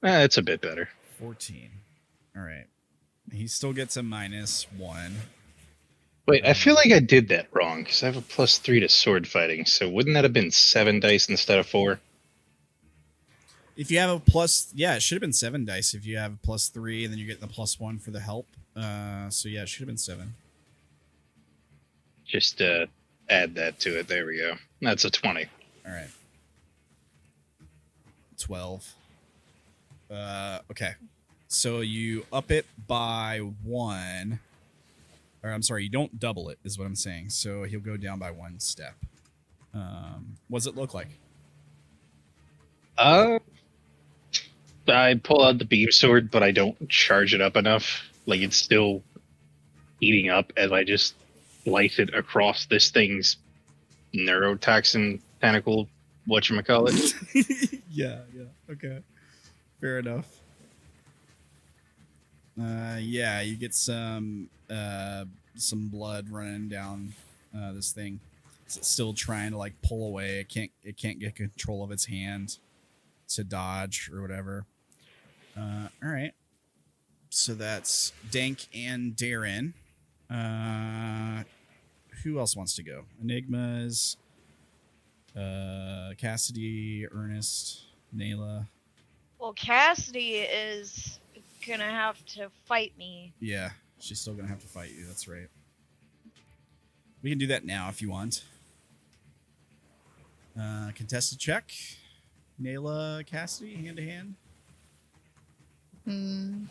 That's a bit better. 14. All right. He still gets a -1. Wait, I feel like I did that wrong because I have a +3 to sword fighting. So wouldn't that have been 7 dice instead of 4? If you have a plus, yeah, it should have been 7 dice. If you have a +3, and then you get the +1 for the help. So yeah, it should have been 7. Just add that to it. There we go. That's a 20. All right. 12. Okay. So you up it by 1. Or I'm sorry, you don't double it, is what I'm saying. So he'll go down by 1 step. What does it look like? I pull out the beam sword, but I don't charge it up enough. Like it's still eating up as I just slice it across this thing's neurotoxin tentacle. Whatchamacallit. Yeah. Okay. Fair enough. Yeah, you get some blood running down this thing. It's still trying to like pull away. It can't get control of its hand to dodge or whatever. All right. So that's Dank and Derrin. Who else wants to go? Enigmas, Cassidy, Ernest, Naela. Well, Cassidy is gonna have to fight me. Yeah, she's still gonna have to fight you. That's right. We can do that now if you want. Contested check. Naela, Cassidy, hand to hand. Hmm.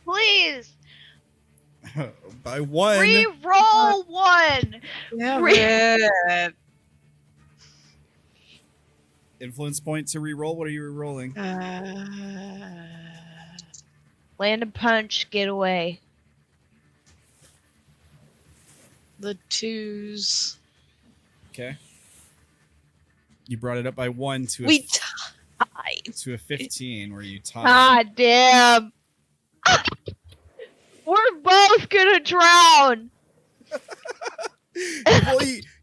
Please By one. re-roll one. Yeah. Influence point to reroll. What are you rerolling? Land a punch, get away. The 2s. Okay. You brought it up by one to We tied. to a 15, where you tied. God damn. We're both gonna drown.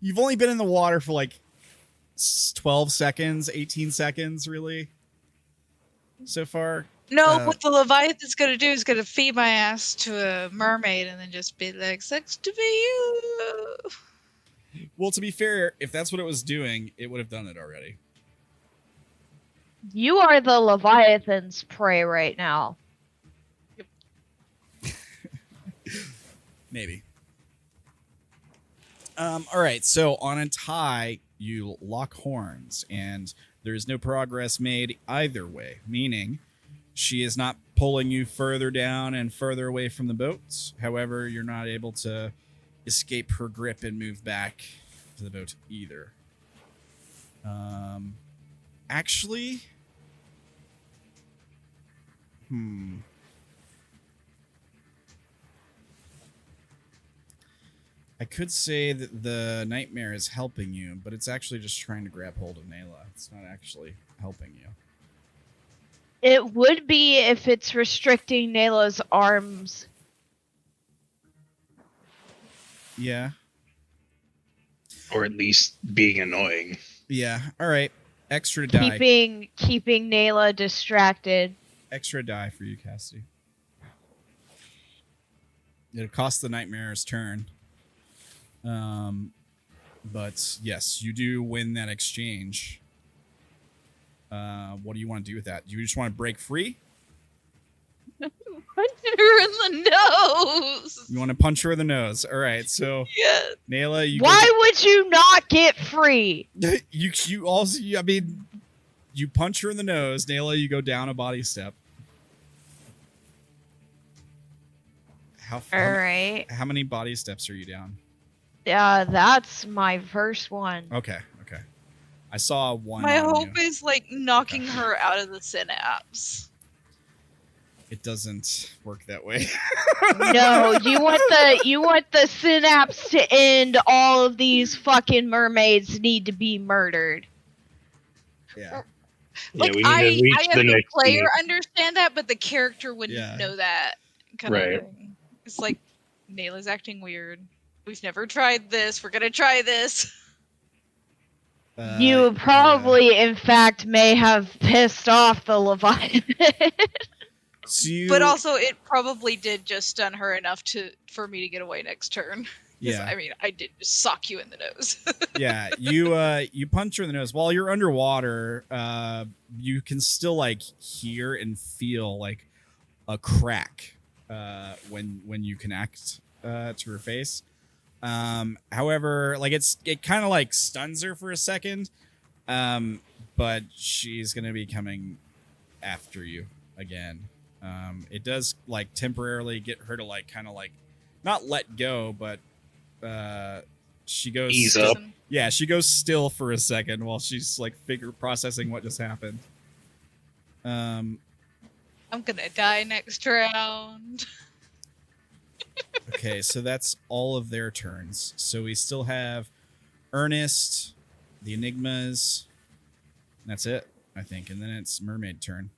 You've only been in the water for like 12 seconds, 18 seconds, really, so far. No, what the Leviathan's gonna do is gonna feed my ass to a mermaid and then just be like, "Sucks to be you." Well, to be fair, if that's what it was doing, it would have done it already. You are the Leviathan's prey right now. Maybe. All right. So on a tie, you lock horns, and there is no progress made either way. Meaning, she is not pulling you further down and further away from the boat. However, you're not able to escape her grip and move back to the boat either. Actually, I could say that the nightmare is helping you, but it's actually just trying to grab hold of Naela. It's not actually helping you. It would be if it's restricting Naela's arms. Yeah. Or at least being annoying. Yeah. All right. Extra die. Keeping Naela distracted. Extra die for you, Cassidy. It'll cost the nightmare's turn. But yes, you do win that exchange. What do you want to do with that? Do you just want to break free? Punch her in the nose. You want to punch her in the nose. All right. So Yeah. Naela, you Why would you not get free? you also, I mean, you punch her in the nose. Naela, you go down a body step. All right. How many body steps are you down? That's my first one. Okay. I saw one. My on hope you. is like knocking her out of the synapse. It doesn't work that way. No, you want the synapse to end. All of these fucking mermaids need to be murdered. Yeah. Like we need I to reach as the a next player beat. understand that, but the character wouldn't Yeah. know that kind Right. of thing. It's like Naela's acting weird. We've never tried this. We're gonna try this. You probably, in fact, may have pissed off the Leviathan. But also, it probably did just stun her enough for me to get away next turn. 'Cause, Yeah. I mean, I did just sock you in the nose. Yeah, you punch her in the nose. While you're underwater, you can still like hear and feel like a crack when you connect to her face. However, like it kind of like stuns her for a second, but she's gonna be coming after you again. It does like temporarily get her to like kind of like not let go, but she goes Ease up. Yeah, she goes still for a second while she's like processing what just happened. I'm gonna die next round. Okay, so that's all of their turns. So we still have Ernest, the Enigmas, and that's it, I think. And then it's Mermaid turn.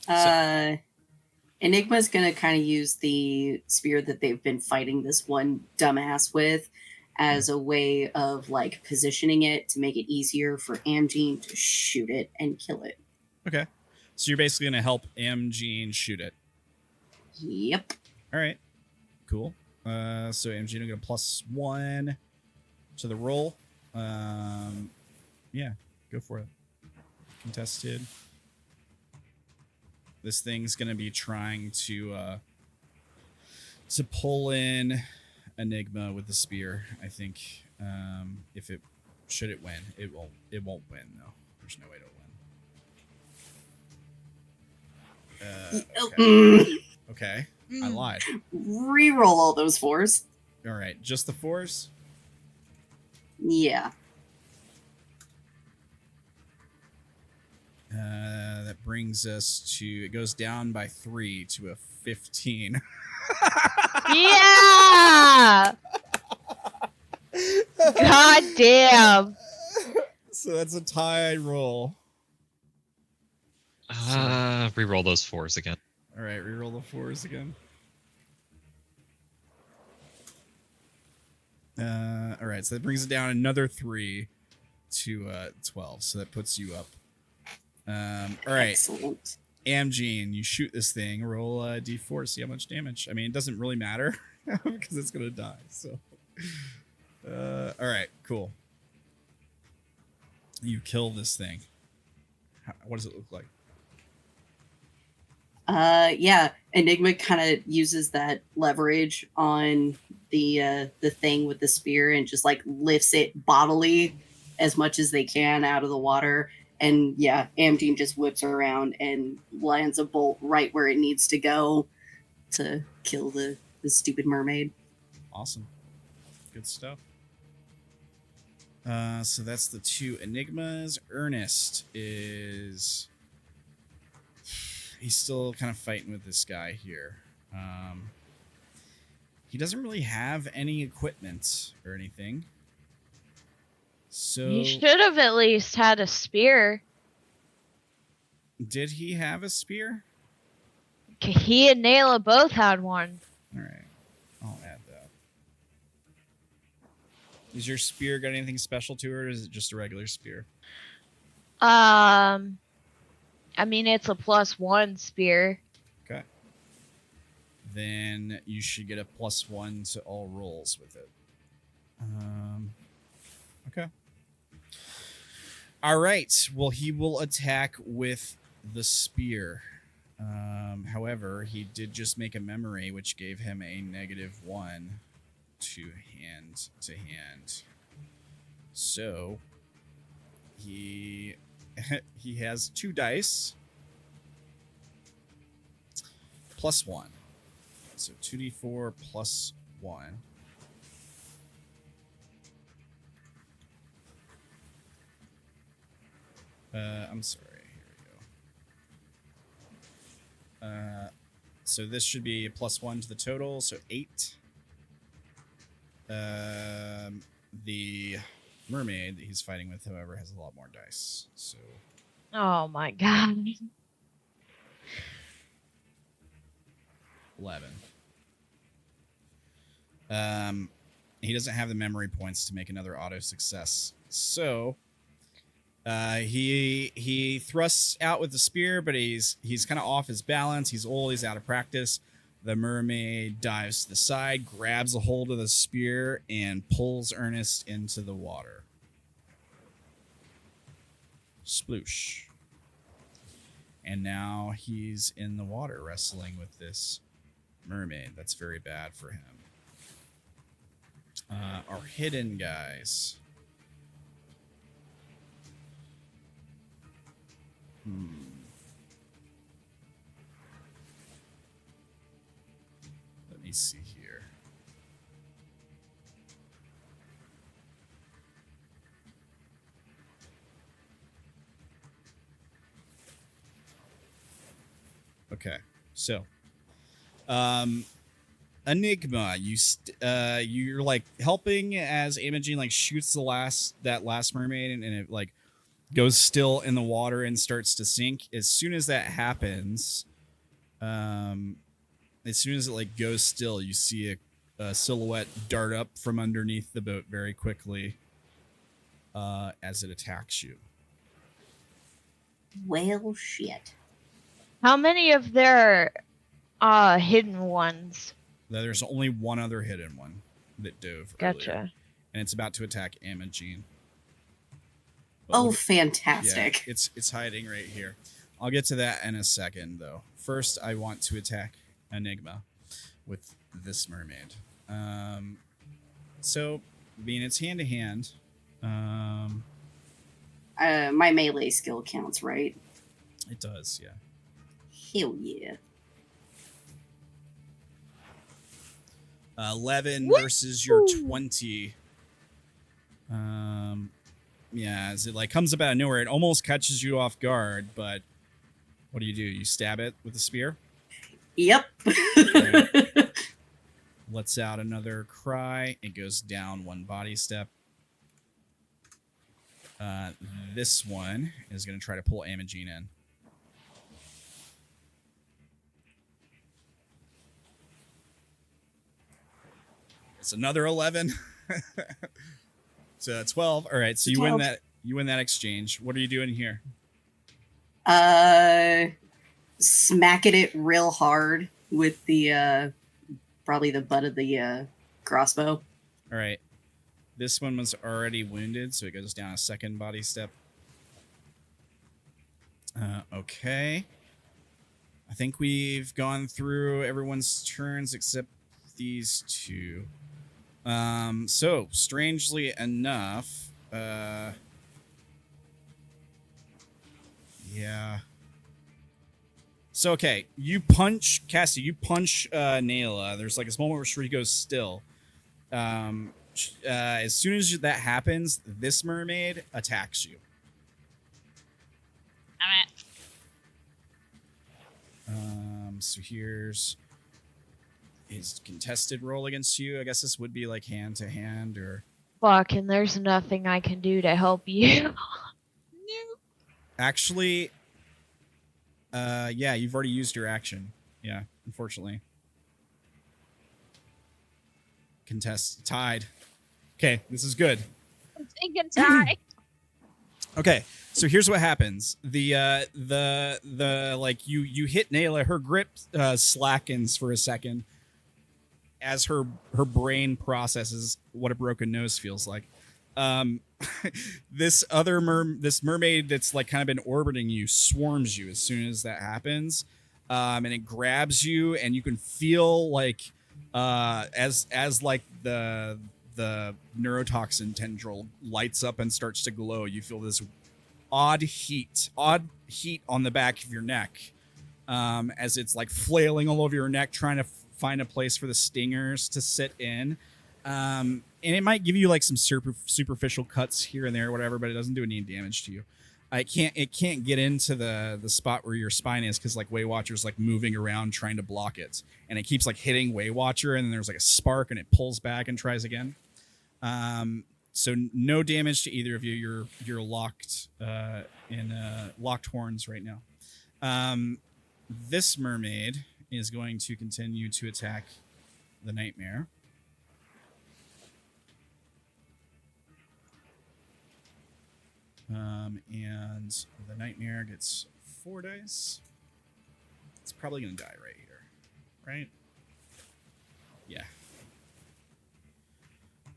Enigma's gonna kind of use the spear that they've been fighting this one dumbass with as a way of like positioning it to make it easier for Amgene to shoot it and kill it. Okay. So you're basically going to help Amgene shoot it. Yep. All right. Cool. So Amgene will get a +1 to the roll. Yeah, go for it. Contested. This thing's going to be trying to pull in Enigma with the spear. I think if it should it win, it won't win though. There's no way to win. Okay. I lied. Reroll all those 4s. All right, just the 4s. Yeah. That brings us to, it goes down by 3 to a 15. Yeah! God damn. So that's a tie roll. Reroll those 4s again. All right, reroll the 4s again. All right, so that brings it down another 3 to 12. So that puts you up. All right. Excellent. Amgene, you shoot this thing, roll a d4, see how much damage. I mean, it doesn't really matter because it's going to die. So, all right, cool. You kill this thing. What does it look like? Yeah, Enigma kind of uses that leverage on the thing with the spear and just like lifts it bodily as much as they can out of the water. And yeah, Amgene just whips around and lands a bolt right where it needs to go to kill the stupid mermaid. Awesome. Good stuff. So that's the 2 Enigmas. Ernest is... He's still kind of fighting with this guy here. He doesn't really have any equipment or anything. So He should have at least had a spear. did he have a spear? He and Naela both had one. All right. I'll add that. Is your spear got anything special to it, or is it just a regular spear? I mean, it's a +1 spear. Okay. Then you should get a +1 to all rolls with it. Okay. All right. Well, he will attack with the spear. However, he did just make a memory, which gave him a -1 to hand. So he has 2 dice. +1. So 2d4 +1. I'm sorry. Here we go. So this should be a +1 to the total, so 8. The mermaid that he's fighting with, however, has a lot more dice. So Oh my god. 11. He doesn't have the memory points to make another auto success. So he thrusts out with the spear, but he's kind of off his balance. He's old. He's out of practice. The mermaid dives to the side, grabs a hold of the spear, and pulls Ernest into the water. Sploosh. And now he's in the water wrestling with this mermaid. That's very bad for him. Our hidden guys. Let me see here. Okay, so, Enigma, you're like helping as Imogen like shoots that last mermaid, and it like goes still in the water and starts to sink. As soon as that happens, as soon as it like goes still, you see a silhouette dart up from underneath the boat very quickly as it attacks you. Well, shit. How many of their hidden ones? There's only one other hidden one that dove Gotcha. earlier, and it's about to attack Imogene. Oh, fantastic. Yeah, it's hiding right here. I'll get to that in a second, though. First, I want to attack Enigma with this mermaid. So, being it's hand-to-hand, My melee skill counts, right? it does, yeah. Hell yeah. 11 versus your 20. Yeah, as it like comes up out of nowhere, it almost catches you off guard, but what do? You stab it with a spear? Yep. Lets out another cry. It goes down one body step. This one is going to try to pull Imogene in. It's another 11. So 12. All right, so you 12. win that. You win that exchange. What are you doing here? Smacking it real hard with the probably the butt of the crossbow. All right. This one was already wounded, so it goes down a second body step. Okay. I think we've gone through everyone's turns except these two. So, strangely enough, yeah. So, okay, you punch, Cassie, you punch Naela. There's like this moment where she goes still. As soon as that happens, this mermaid attacks you. So here's his contested roll against you. I guess this would be like hand to hand or. Fuck, and there's nothing I can do to help you. Actually, yeah, you've already used your action. Yeah, unfortunately. Contest tied. Okay, this is good. I'm thinking tie. Okay, so here's what happens. The like you hit Naela, her grip slackens for a second as her brain processes what a broken nose feels like. This mermaid that's like kind of been orbiting you swarms you as soon as that happens. And it grabs you, and you can feel like as like the neurotoxin tendril lights up and starts to glow, you feel this odd heat on the back of your neck as it's like flailing all over your neck, trying to find a place for the stingers to sit in. And it might give you like some superficial cuts here and there or whatever, but it doesn't do any damage to you. It can't get into the spot where your spine is because like Waywatcher's like moving around trying to block it, and it keeps like hitting Waywatcher, and then there's like a spark and it pulls back and tries again. So no damage to either of you. You're locked in locked horns right now. This mermaid is going to continue to attack the Nightmare. And the Nightmare gets 4 dice. It's probably going to die right here, right? Yeah.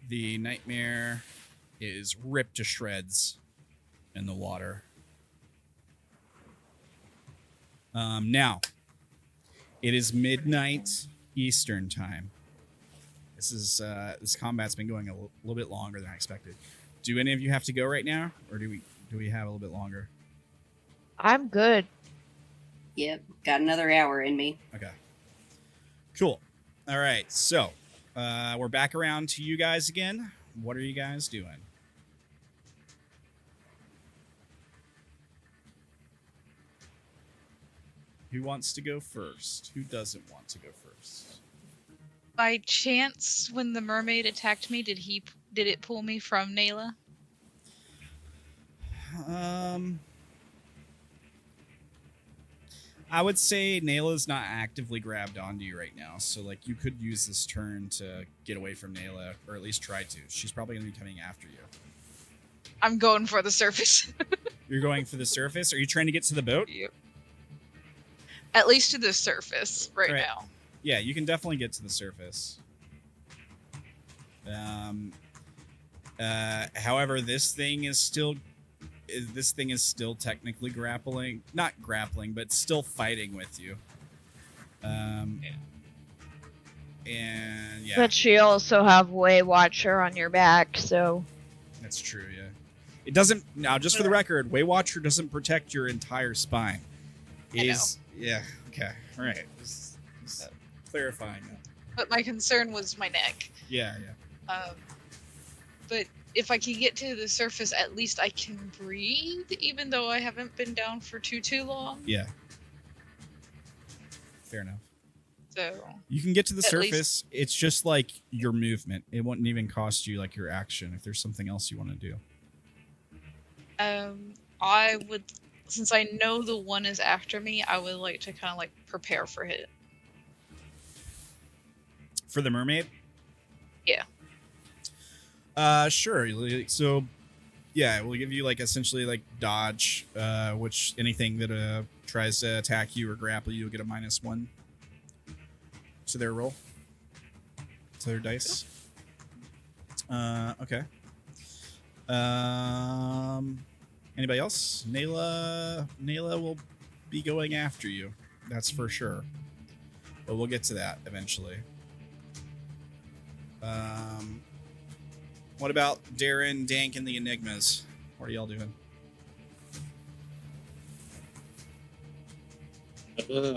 The Nightmare is ripped to shreds in the water. Now, it is midnight Eastern time. This combat's been going a little bit longer than I expected. Do any of you have to go right now, or do we have a little bit longer? I'm good. Yep, got another hour in me. Okay. Cool. All right, so we're back around to you guys again. What are you guys doing? Who wants to go first? Who doesn't want to go first? By chance, when the mermaid attacked me, did it pull me from Naela? I would say Naela's not actively grabbed onto you right now, so like you could use this turn to get away from Naela, or at least try to. She's probably going to be coming after you. I'm going for the surface. You're going for the surface? Are you trying to get to the boat? Yep. At least to the surface right Right. now. Yeah, you can definitely get to the surface. However, this thing is still technically grappling. Not grappling, but still fighting with you. And yeah. But you also have Way Watcher on your back, so That's true, yeah. It doesn't now just for the record, Way Watcher doesn't protect your entire spine. Yeah, okay. Alright. Just clarifying that. But my concern was my neck. Yeah. But if I can get to the surface, at least I can breathe, even though I haven't been down for too long. Yeah. Fair enough. So You can get to the At surface. least- It's just like your movement. It wouldn't even cost you like your action if there's something else you want to do. I would, since I know the one is after me, I would like to kind of like prepare for it. For the mermaid? Yeah. Sure. So, yeah, we'll give you like essentially like dodge, which anything that tries to attack you or grapple you, you'll get a -1 to their roll, to their dice. Okay. Anybody else? Naela will be going after you. That's for sure. But we'll get to that eventually. What about Derrin, Dank, and the Enigmas? What are y'all doing?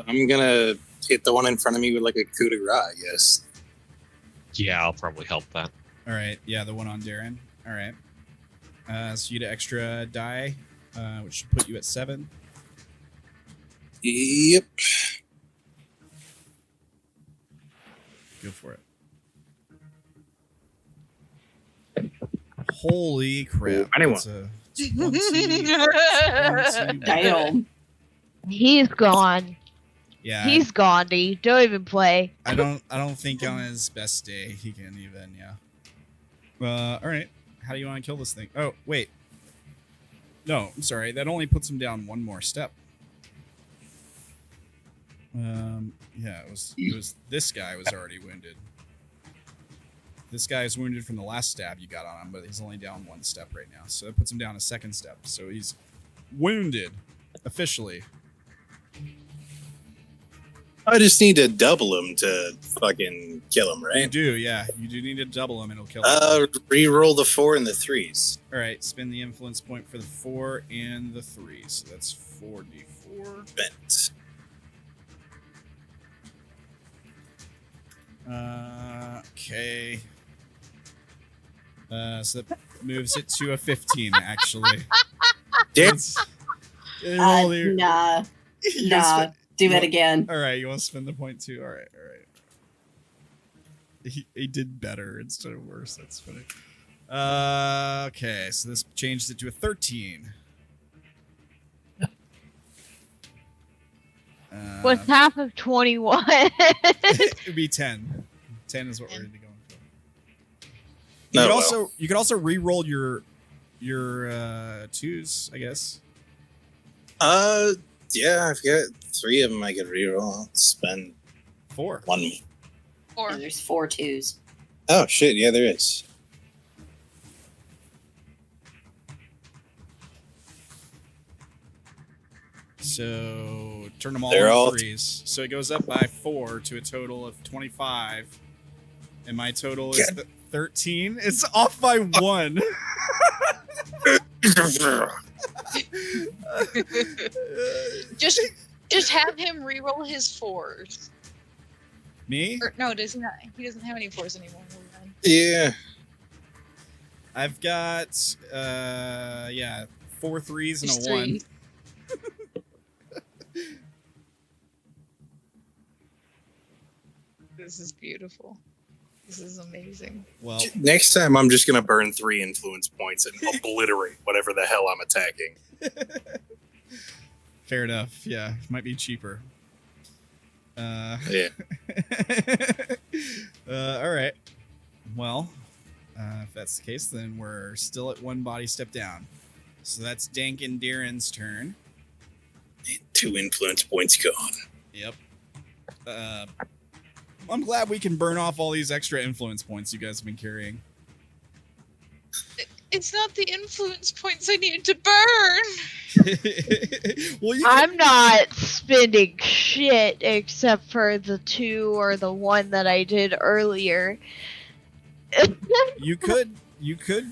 I'm gonna hit the one in front of me with like a coup de grace, I guess. Yeah, I'll probably help that. All right. Yeah, the one on Derrin. All right. So you get an extra die, which should put you at 7. Yep. Go for it. Holy crap. Anyone. That's a 20. Damn. he's gone. Yeah. He's Gandhi. Don't even play. I don't think on his best day he can even, yeah. All right. How do you want to kill this thing? Oh, wait. No, I'm sorry. That only puts him down one more step. Yeah, it was this guy was already wounded. This guy is wounded from the last stab you got on him, but he's only down 1 step right now. So that puts him down a 2nd step. So he's wounded officially. I just need to double him to fucking kill him, You right? do, yeah. You do need to double him and it'll kill him. Re-roll the 4 and the 3s. All right, spend the influence point for the 4 and the 3. So that's 4d4. Bent. Okay. So that moves it to a 15, actually. Damn. Nah. Do it again. All right, you want to spend the point too? All right. He did better instead of worse. That's funny. Okay, so this changes it to a 13. With half of 21. It'd be 10. 10 is what we're going to go for. You could also re-roll your 2s, I guess. Yeah, I've got 3 of them I could re-roll. I'll spend 4. 1. Or There's 4 2s. Oh shit, yeah, there is. So turn them all They're into all 3s. So it goes up by 4 to a total of 25. And my total is 13. It's off by 1. just have him re-roll his 4s. Me? Or, no, does he not? He doesn't have any 4s anymore. Yeah. I've got 4 3s and Just a 1. 3. This is beautiful. This is amazing. Well, Next time, I'm just gonna burn 3 influence points and obliterate whatever the hell I'm attacking. fair enough. Yeah, might be cheaper. Yeah. All right. Well, if that's the case, then we're still at 1 body step down. So that's Dank and Derrin's turn. 2 influence points gone. Yep. I'm glad we can burn off all these extra influence points you guys have been carrying. It's not the influence points I needed to burn. Well, you I'm not spending shit except for the 2 or the 1 that I did earlier. you could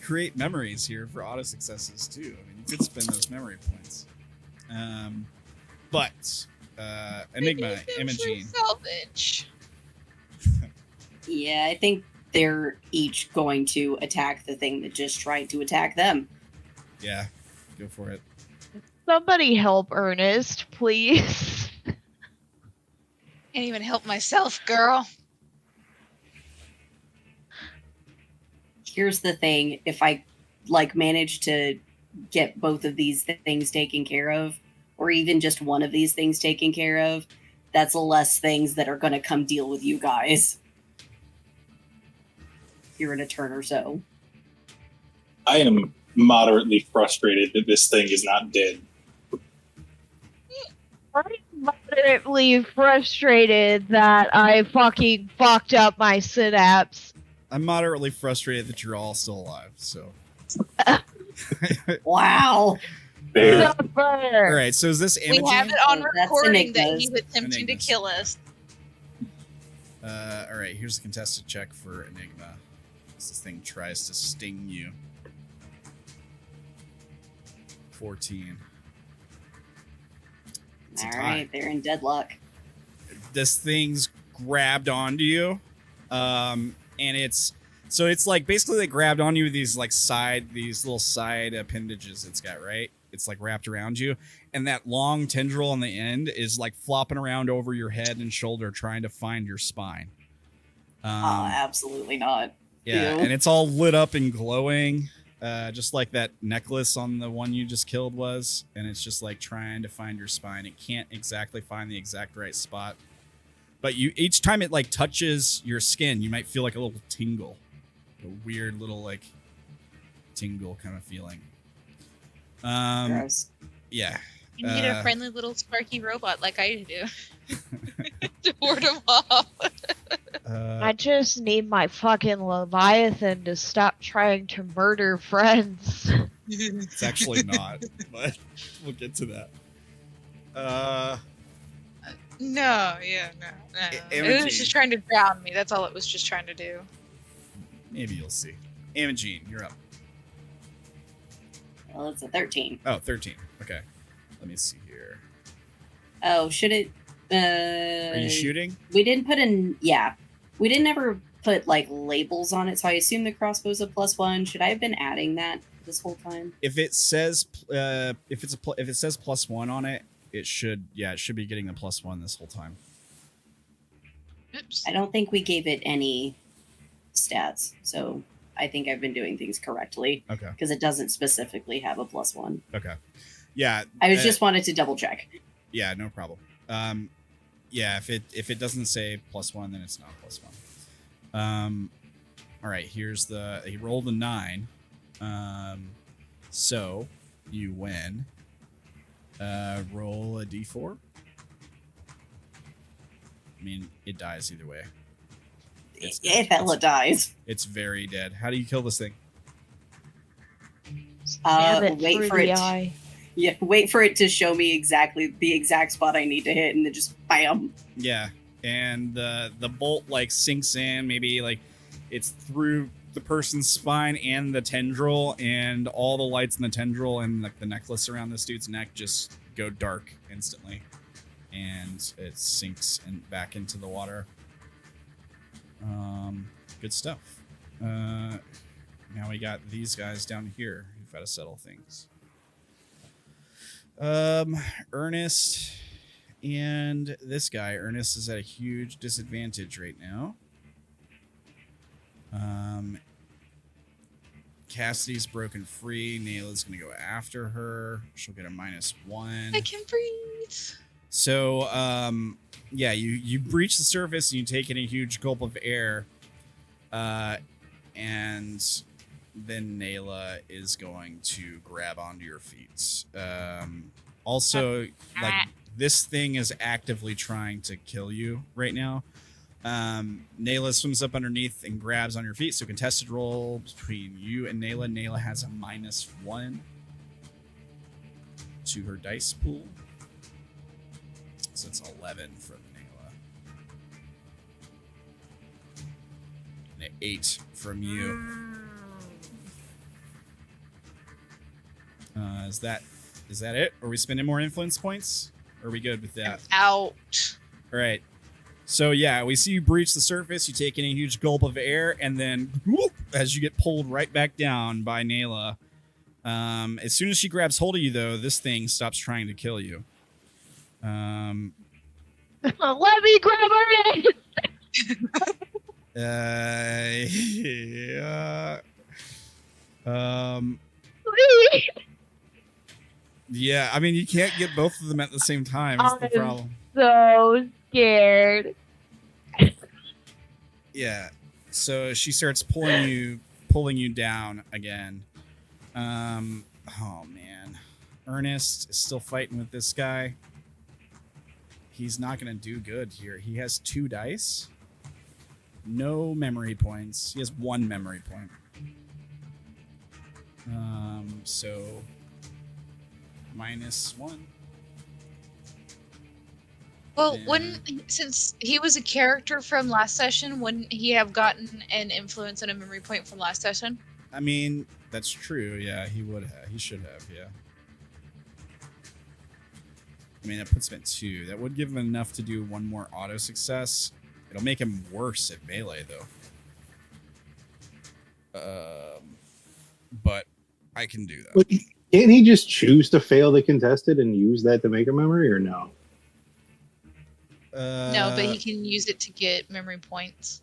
create memories here for auto successes too. I mean, you could spend those memory points. But Enigma, Imogene. Salvage. Yeah, I think they're each going to attack the thing that just tried to attack them. Yeah, go for it. Somebody help Ernest, please. Can't even help myself, girl. Here's the thing, if I manage to get both of these things taken care of, or even just one of these things taken care of, that's less things that are going to come deal with you guys here in a turn or so. I am moderately frustrated that this thing is not dead. I'm moderately frustrated that I fucking fucked up my synapse. I'm moderately frustrated that you're all still alive. So. Wow. Fair. All right. So is this Imogene? We have it on That's recording that Enigma's. he's attempting to kill us. All right. Here's a contested check for Enigma. This thing tries to sting you. 14. It's a All tie. right, they're in deadlock. This thing's grabbed onto you, and it's like basically they grabbed onto you with these little side appendages it's got, right? It's like wrapped around you, and that long tendril on the end is like flopping around over your head and shoulder trying to find your spine. Absolutely not. Yeah, Ew. and it's all lit up and glowing, just like that necklace on the one you just killed was, and it's just like trying to find your spine. It can't exactly find the exact right spot, but each time it like touches your skin, you might feel like a little tingle, a weird little like tingle kind of feeling. Gross. Yeah. You need a friendly little sparky robot like I do to ward him off. I just need my fucking leviathan to stop trying to murder friends. It's actually not, but we'll get to that. No. It was just trying to drown me. That's all it was just trying to do. Maybe you'll see. Imogene, you're up. Well, it's a 13. Oh, 13. Okay. Let me see here. Oh, should it... Are you shooting? We didn't put in... Yeah. We didn't ever put, labels on it, so I assume the crossbow's a +1. Should I have been adding that this whole time? If it says if it says +1 on it, it should be getting the +1 this whole time. Oops. I don't think we gave it any stats, so I think I've been doing things correctly. Okay. Because it doesn't specifically have a +1. Okay. Yeah. I just wanted to double check. Yeah, no problem. Yeah, if it doesn't say +1, then it's not +1. All right, he rolled a 9. So you win. Roll a d4. I mean, it dies either way. It hella dies. It's very dead. How do you kill this thing? Stab it Wait through for the it. eye. Yeah, wait for it to show me exactly the exact spot I need to hit, and then just bam. Yeah, and the bolt sinks in. Maybe it's through the person's spine and the tendril, and all the lights in the tendril and the necklace around this dude's neck just go dark instantly, and it sinks back into the water. Good stuff. Now we got these guys down here who've got to settle things. Ernest and this guy. Ernest is at a huge disadvantage right now. Cassidy's broken free. Naela's going to go after her. She'll get a -1. I can breathe. So, yeah, you breach the surface and you take in a huge gulp of air. And then Naela is going to grab onto your feet. Also, like, this thing is actively trying to kill you right now. Naela swims up underneath and grabs on your feet. So contested roll between you and Naela. Naela has a -1 to her dice pool. So it's 11 from Naela. And an 8 from you. Is that it? Are we spending more influence points? Or are we good with that? Out. All right. So yeah, we see you breach the surface. You take in a huge gulp of air, and then whoop, as you get pulled right back down by Naela. As soon as she grabs hold of you, though, this thing stops trying to kill you. Let me grab her. Yeah. Please. Yeah, I mean, you can't get both of them at the same time. That's the problem. So scared. Yeah. So she starts pulling you down again. Oh man. Ernest is still fighting with this guy. He's not gonna do good here. He has 2 dice. No memory points. He has 1 memory point. So -1. Well, And- since he was a character from last session, wouldn't he have gotten an influence and a memory point from last session? I mean, that's true. Yeah, he would have. He should have. Yeah. I mean, that puts him at 2. That would give him enough to do 1 more auto success. It'll make him worse at melee, though. But I can do that. But can't he just choose to fail the contested and use that to make a memory, or no? No, but he can use it to get memory points.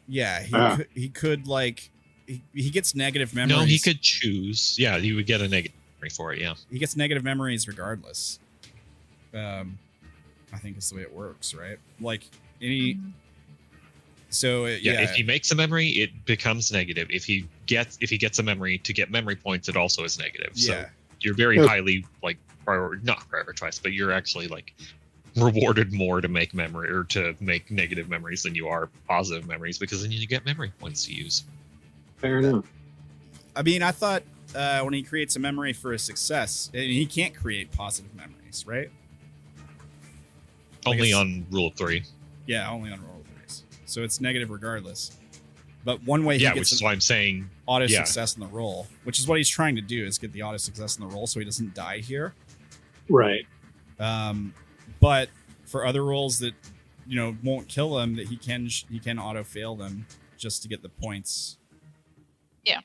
Yeah, he could like he gets negative memories. No, he could choose. Yeah, you would get a negative memory for it. Yeah, He gets negative memories regardless. I think it's the way it works, right? Like any. Mhm. So yeah. If he makes a memory, it becomes negative. If he gets a memory to get memory points, it also is negative. So Yeah. you're very Okay. highly like not prioritized, but you're actually like rewarded more to make memory or to make negative memories than you are positive memories, because then you get memory points to use. Fair enough. I mean, I thought when he creates a memory for a success, and he can't create positive memories, right? Like Only it's- on rule of 3. Yeah, only on roll 3s. So it's negative regardless. But one way he Yeah, which gets is an why I'm saying auto yeah. success in the roll, which is what he's trying to do, is get the auto success in the roll so he doesn't die here. Right. But for other rolls that won't kill him, that he can auto fail them just to get the points. Yeah.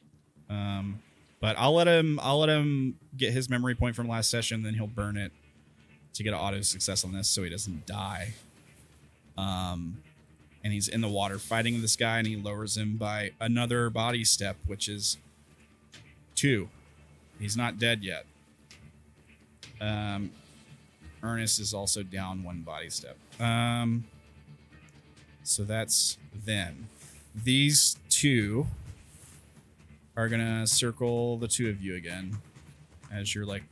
But I'll let him get his memory point from last session, then he'll burn it to get an auto success on this so he doesn't die. And he's in the water fighting this guy, and he lowers him by another body step, which is 2. He's not dead yet. Ernest is also down 1 body step. So that's them. These 2 are gonna circle the 2 of you again as you're like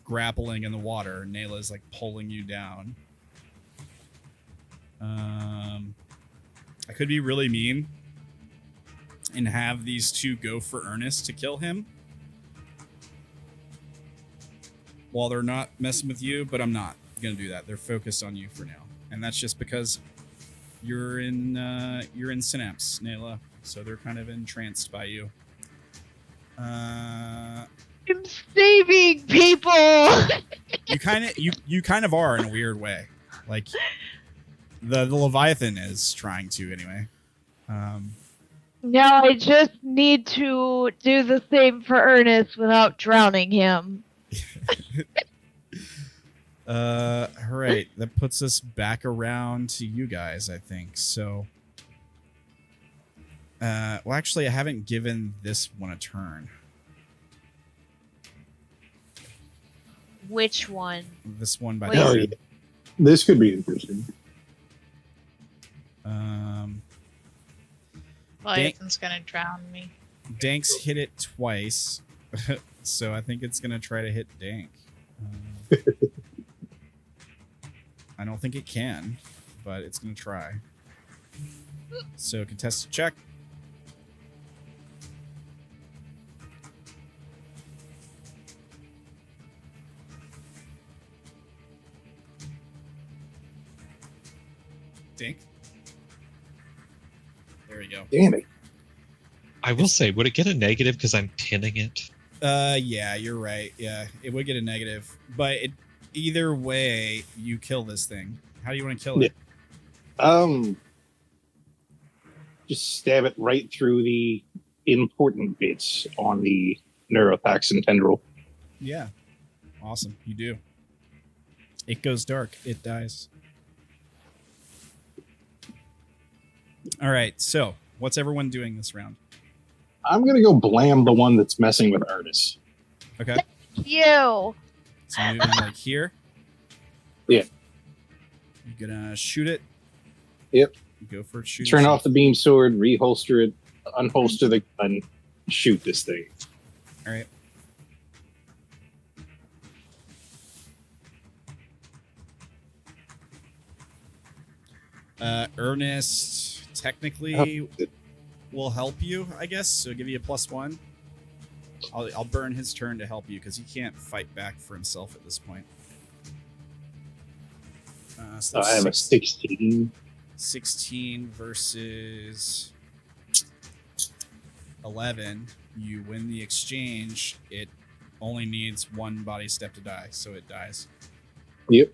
grappling in the water. Naela's like pulling you down. I could be really mean and have these 2 go for Ernest to kill him while they're not messing with you, but I'm not gonna do that. They're focused on you for now, and that's just because you're in synapse, Naela, so they're kind of entranced by you. I'm saving people. You kind of are in a weird way, like the Leviathan is trying to anyway. Now I just need to do the same for Ernest without drowning him. All right, that puts us back around to you guys, I think. So Well, actually, I haven't given this one a turn. Which one? This one by Wait. Oh, Derrin. yeah. This could be interesting. Leviathan's gonna drown me. Dank's hit it twice, so I think it's gonna try to hit Dank. I don't think it can, but it's gonna try. So contested check. Dank. There we go. Damn it. I will say, would it get a negative because I'm pinning it? Yeah, you're right. Yeah, it would get a negative, but either way, you kill this thing. How do you want to kill it? Just stab it right through the important bits on the neurotoxin tendril. Yeah, awesome. You do. It goes dark. It dies. All right. So, what's everyone doing this round? I'm gonna go blam the one that's messing with Artis. Okay. You. So moving like here. Yeah. You're gonna shoot it. Yep. Go for it. Shoot. Turn off the beam sword, reholster it, unholster the gun, shoot this thing. All right. Ernest technically will help you, I guess. So give you a +1. I'll burn his turn to help you because he can't fight back for himself at this point. So I have a 16. 16 versus 11. You win the exchange. It only needs one body step to die, so it dies. Yep.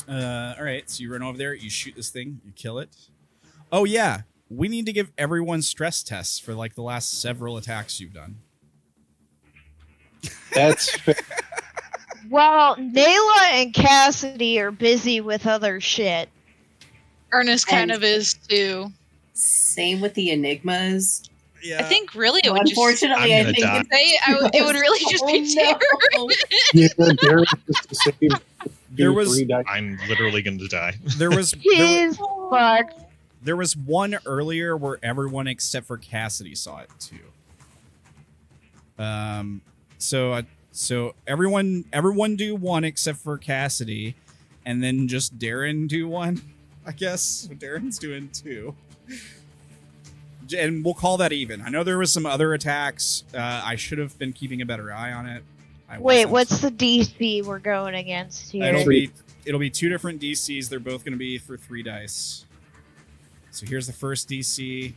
All right, so you run over there, you shoot this thing, you kill it. Oh yeah, we need to give everyone stress tests for like the last several attacks you've done. That's fair. Well, Naela and Cassidy are busy with other shit. Ernest kind And- of is too. Same with the Enigmas. Yeah. I think really it would just Unfortunately, I'm I gonna think die. it would really just be no. Yeah, Derrin just the same. There was- 3 dice. I'm literally going to die. there was He's fucked. there was one earlier where everyone except for Cassidy saw it too. So everyone do one except for Cassidy, and then just Derrin do one, I guess. So Darren's doing 2. And we'll call that even. I know there was some other attacks. I should have been keeping a better eye on it. I Wait, wasn't. what's the DC we're going against here? It'll be 2 different DCs. They're both going to be for 3 dice. So here's the first DC.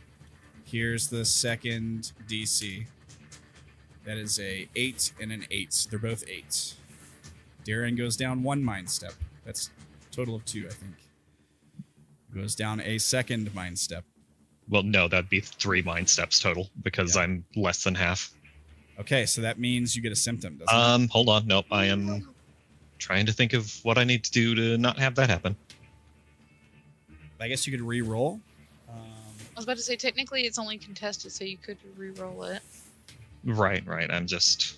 Here's the second DC. That is a 8 and an 8. They're both 8. Derrin goes down 1 mind step. That's a total of 2, I think. Goes down a second mind step. Well, no, that'd be 3 mind steps total because Yeah. I'm less than half. Okay, so that means you get a symptom, doesn't it? Hold on. Nope, I am trying to think of what I need to do to not have that happen. I guess you could re-roll. I was about to say technically it's only contested, so you could re-roll it. Right. I'm just...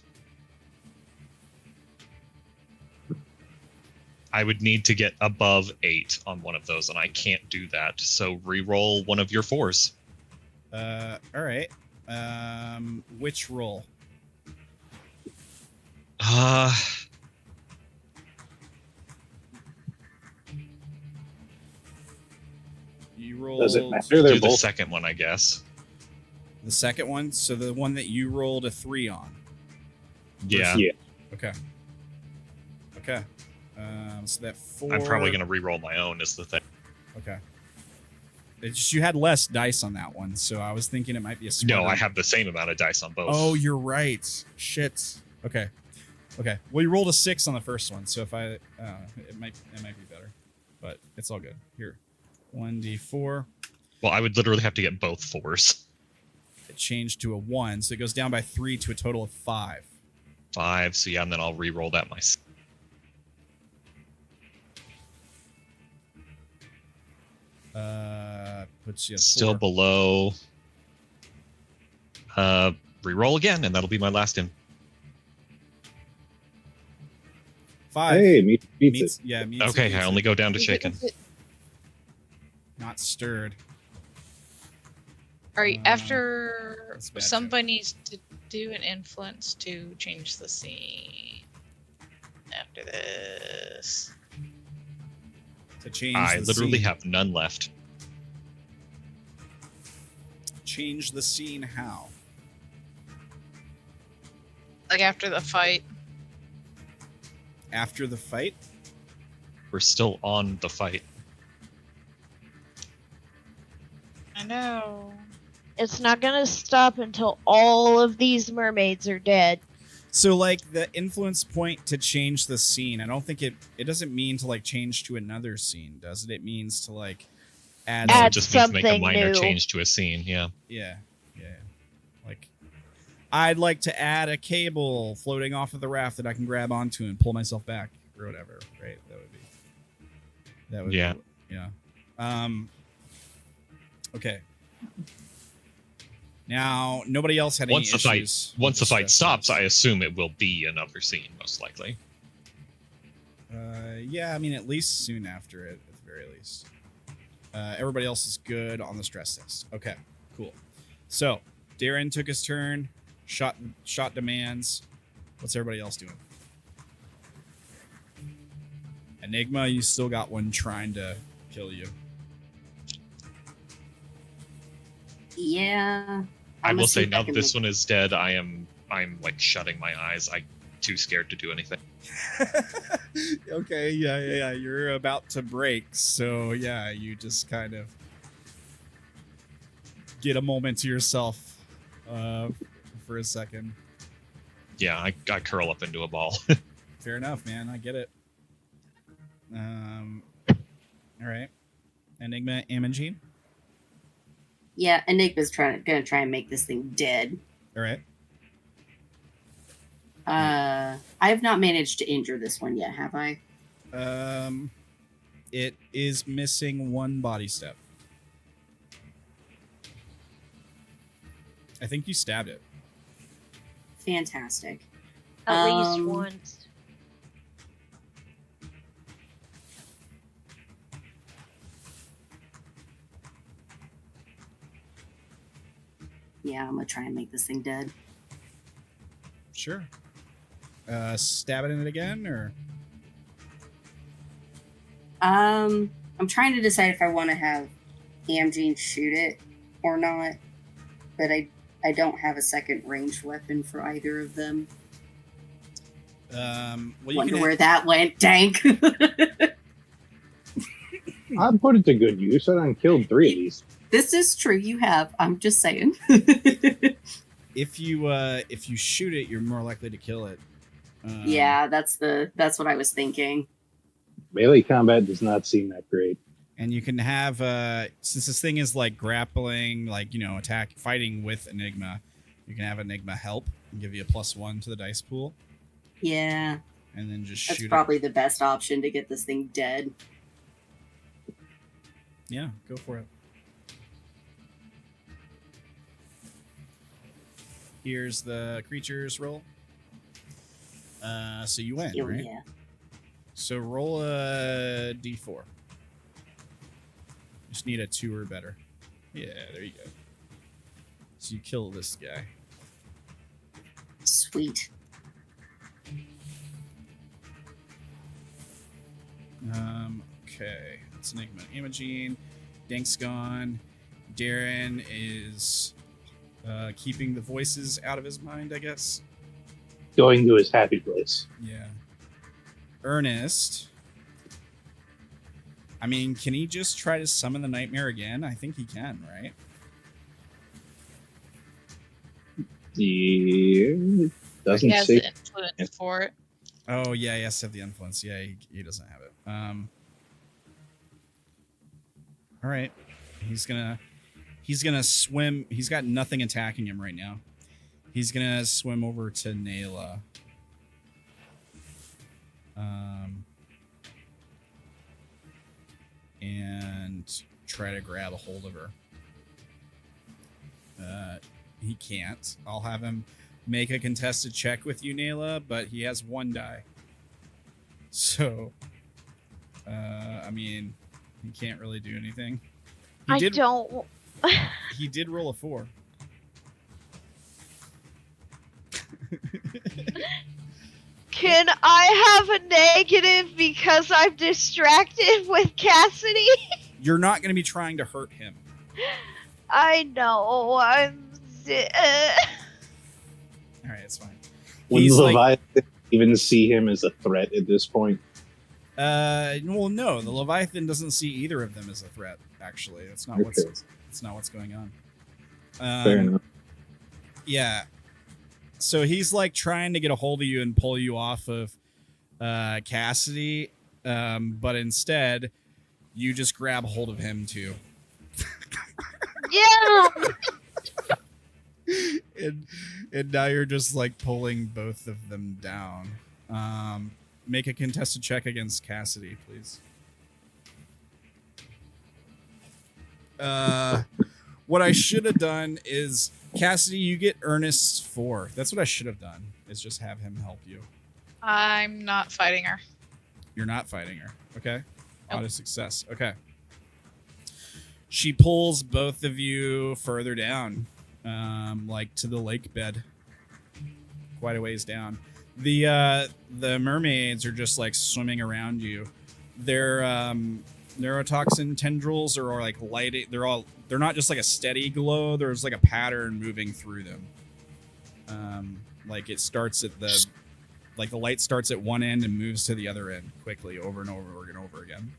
I would need to get above 8 on one of those, and I can't do that. So re-roll one of your 4s. All right. Which roll? You rolled Does it matter? They're Do the both. second one, I guess. the second one, so the one that you rolled a 3 on. Yeah. Yeah. Okay. So that 4. I'm probably going to re-roll my own is the thing. Okay. It's just you had less dice on that one, so I was thinking it might be a smarter. No, I have the same amount of dice on both. Oh, you're right. Shit. Okay. Well, you rolled a 6 on the first one, so if it might be better, but it's all good. Here, 1d4. Well, I would literally have to get both 4s. It changed to a 1, so it goes down by 3 to a total of 5. 5, so yeah, and then I'll re-roll that myself. Puts you at Still 4. below Reroll again, and that'll be my last in. 5. Hey, meets it. Yeah, meets Okay, it, I beats only it. go down to shaken. Not stirred. All right, Uh, after that's a bad somebody needs to do an influence to change the scene. After this, To change I the literally scene. have none left. Change the scene how? like after the fight. After the fight? We're still on the fight. I know. It's not gonna stop until all of these mermaids are dead. So like the influence point to change the scene, I don't think it doesn't mean to like change to another scene, does it? It means to like add No, Add it just means to make a something minor new. change to a scene. Yeah. Yeah. Like I'd like to add a cable floating off of the raft that I can grab onto and pull myself back or whatever, right? That would Yeah. be, yeah. Okay. Now, nobody else had Once any the issues. fight, once the with fight stress stops, test. I assume it will be another scene, most likely. Yeah, I mean, at least soon after it, at the very least. Everybody else is good on the stress test. Okay, cool. So, Derrin took his turn. Shot demands. What's everybody else doing? Enigma, you still got one trying to kill you. Yeah. I I'ma will see say if I now can this make- one is dead. I'm like shutting my eyes. I'm too scared to do anything. Okay, yeah. You're about to break, so yeah, you just kind of get a moment to yourself for a second. Yeah, I curl up into a ball. Fair enough, man. I get it. All right. Enigma, Imogene. Yeah, Enigma's gonna try and make this thing dead. All right. I have not managed to injure this one yet, have I? It is missing one body step. I think you stabbed it. Fantastic. At least Um, once. Yeah, I'm gonna try and make this thing dead. Sure. Stab it in it again, or I'm trying to decide if I want to have Amgene shoot it or not, but I don't have a second ranged weapon for either of them. well, you Wonder can where that went, Dank. I put it to good use. I done killed 3 of these. This is true. You have. I'm just saying. if you shoot it, you're more likely to kill it. Yeah, that's what I was thinking. Melee combat does not seem that great. And you can have since this thing is like grappling, like attack fighting with Enigma, you can have Enigma help and give you a +1 to the dice pool, Yeah, and then just that's shoot probably the best option to get this thing dead. it. Yeah, go for it. Here's the creature's roll. So you win, Oh, right? yeah. So roll a d4. Just need a 2 or better. Yeah, there you go. So you kill this guy. Sweet. Okay. It's Enigma. Imogene. Dank's gone. Derrin is keeping the voices out of his mind, I guess. Going to his happy place. Yeah. Ernest. I mean, can he just try to summon the nightmare again? I think he can, right? Yeah, doesn't He has say. the influence for it. Oh, yeah, he has to have the influence. Yeah, he doesn't have it. All right. He's gonna swim. He's got nothing attacking him right now. He's gonna swim over to Naela. And try to grab a hold of her. He can't. I'll have him make a contested check with you, Naela, but he has 1 die. So, I mean, he can't really do anything. He did roll a 4. Can I have a negative because I'm distracted with Cassidy? You're not going to be trying to hurt him. I know. All right, it's fine. Would Leviathan even see him as a threat at this point? Well, no. The Leviathan doesn't see either of them as a threat. Actually, that's not what's going on. Fair enough. Yeah. So he's like trying to get a hold of you and pull you off of Cassidy, but instead you just grab hold of him too. Yeah. and now you're just like pulling both of them down. Make a contested check against Cassidy, please. What I should have done is, Cassidy, you get Ernest's 4. That's what I should have done, is just have him help you. I'm not fighting her. You're not fighting her. Okay. Nope. Auto success. Okay. She pulls both of you further down, like to the lake bed. Quite a ways down. The mermaids are just like swimming around you. Their neurotoxin tendrils are like lighting. They're not just like a steady glow. There's like a pattern moving through them. Like it starts at the light starts at one end and moves to the other end quickly over and over and over again.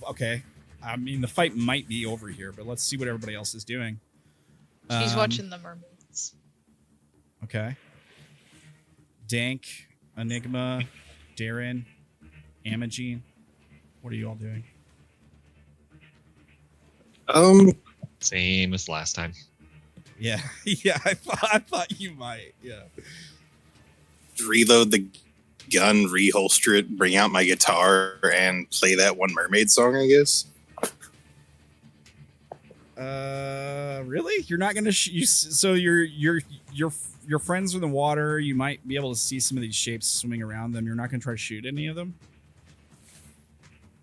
Okay. I mean, the fight might be over here, but let's see what everybody else is doing. She's watching the mermaids. Okay. Dank, Enigma, Derrin, Amagine. What are you all doing? Same as last time. Yeah, yeah. I thought you might. Yeah. Reload the gun, reholster it, bring out my guitar, and play that one mermaid song, I guess. Really? You're not gonna so you're friends in the water. You might be able to see some of these shapes swimming around them. You're not gonna try to shoot any of them?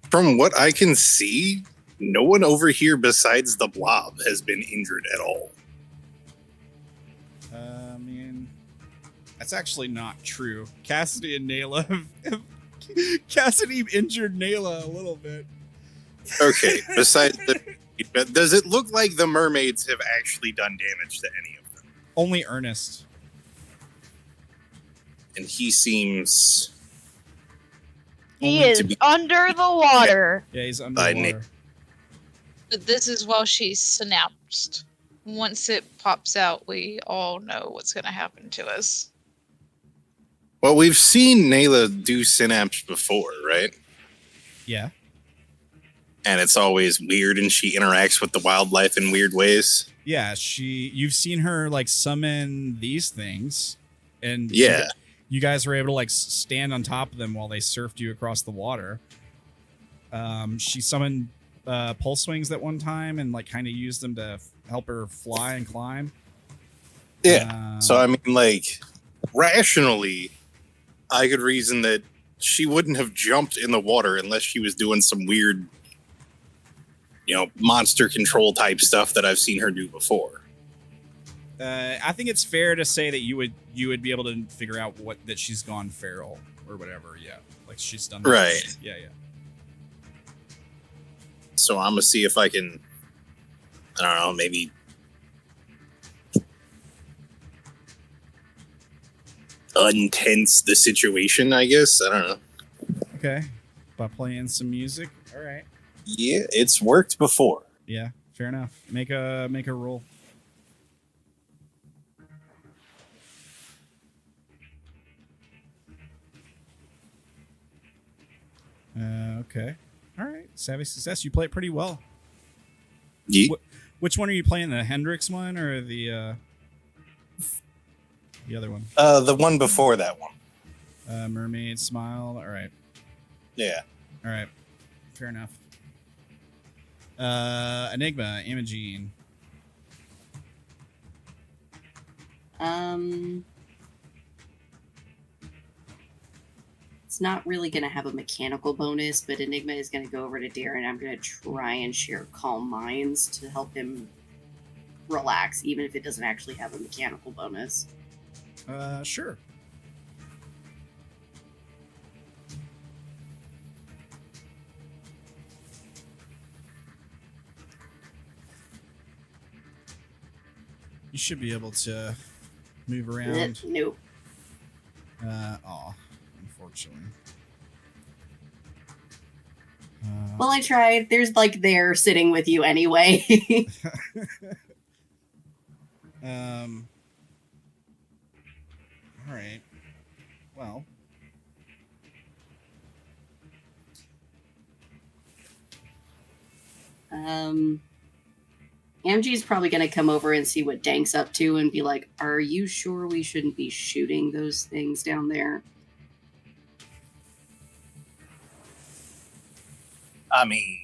From what I can see, no one over here besides the blob has been injured at all. I mean, that's actually not true. Cassidy and Naela Cassidy injured Naela a little bit. Okay, besides does it look like the mermaids have actually done damage to any of them? Only Ernest. And he seems... He is under the water. Yeah, he's underwater. But this is while she's synapsed. Once it pops out, we all know what's going to happen to us. Well, we've seen Naela do synapse before, right? Yeah. And it's always weird, and she interacts with the wildlife in weird ways. Yeah, you've seen her like summon these things, and yeah, you guys were able to like stand on top of them while they surfed you across the water. She summoned pulse wings that one time and like kind of used them to help her fly and climb. Yeah. So I mean, like, rationally, I could reason that she wouldn't have jumped in the water unless she was doing some weird, monster control type stuff that I've seen her do before. I think it's fair to say that you would be able to figure out that she's gone feral or whatever. Yeah, like she's done that. Right. Yeah. So I'm gonna see if I can, I don't know, maybe untense the situation, I guess. I don't know. Okay. By playing some music. All right. Yeah, it's worked before. Yeah, fair enough. Make a roll. Okay. All right. Savvy success. You play it pretty well. Yeah. Which one are you playing? The Hendrix one or the other one? The one before that one. Mermaid Smile. All right. Yeah. All right. Fair enough. Enigma, Imogene. It's not really going to have a mechanical bonus, but Enigma is going to go over to Derrin. I'm going to try and share Calm Minds to help him relax, even if it doesn't actually have a mechanical bonus. Sure. You should be able to move around. Nope. Unfortunately. Well, I tried. There's like they're sitting with you anyway. All right. Well. Amg's probably going to come over and see what Dank's up to and be like, are you sure we shouldn't be shooting those things down there? I mean,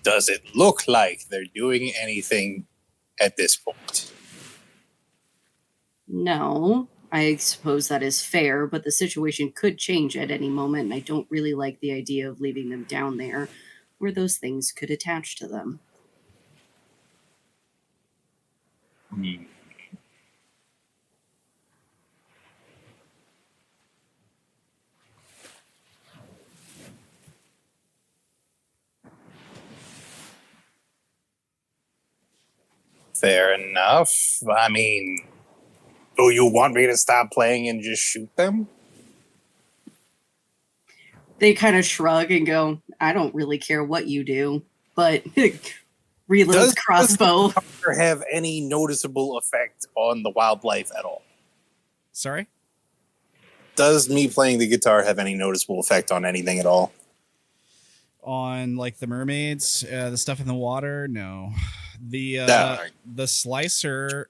does it look like they're doing anything at this point? No, I suppose that is fair, but the situation could change at any moment, and I don't really like the idea of leaving them down there where those things could attach to them. Fair enough. I mean, do you want me to stop playing and just shoot them? They kind of shrug and go, I don't really care what you do, but reloads crossbow. Does the have any noticeable effect on the wildlife at all? Sorry? Does me playing the guitar have any noticeable effect on anything at all? On like the mermaids, the stuff in the water? No. The slicer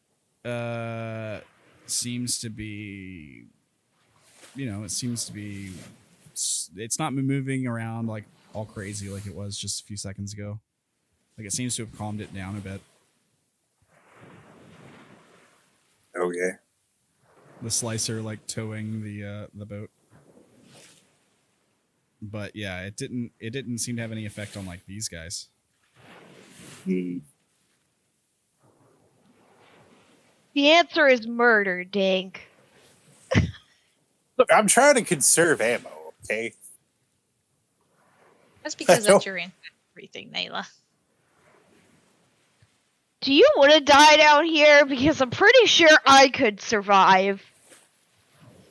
seems to be, it's not moving around like all crazy like it was just a few seconds ago. Like it seems to have calmed it down a bit. Okay. The slicer like towing the boat. But yeah, it didn't seem to have any effect on like these guys. The answer is murder, Dank. Look, I'm trying to conserve ammo, okay? That's because that's your answer to everything, Naela. Do you want to die down here? Because I'm pretty sure I could survive.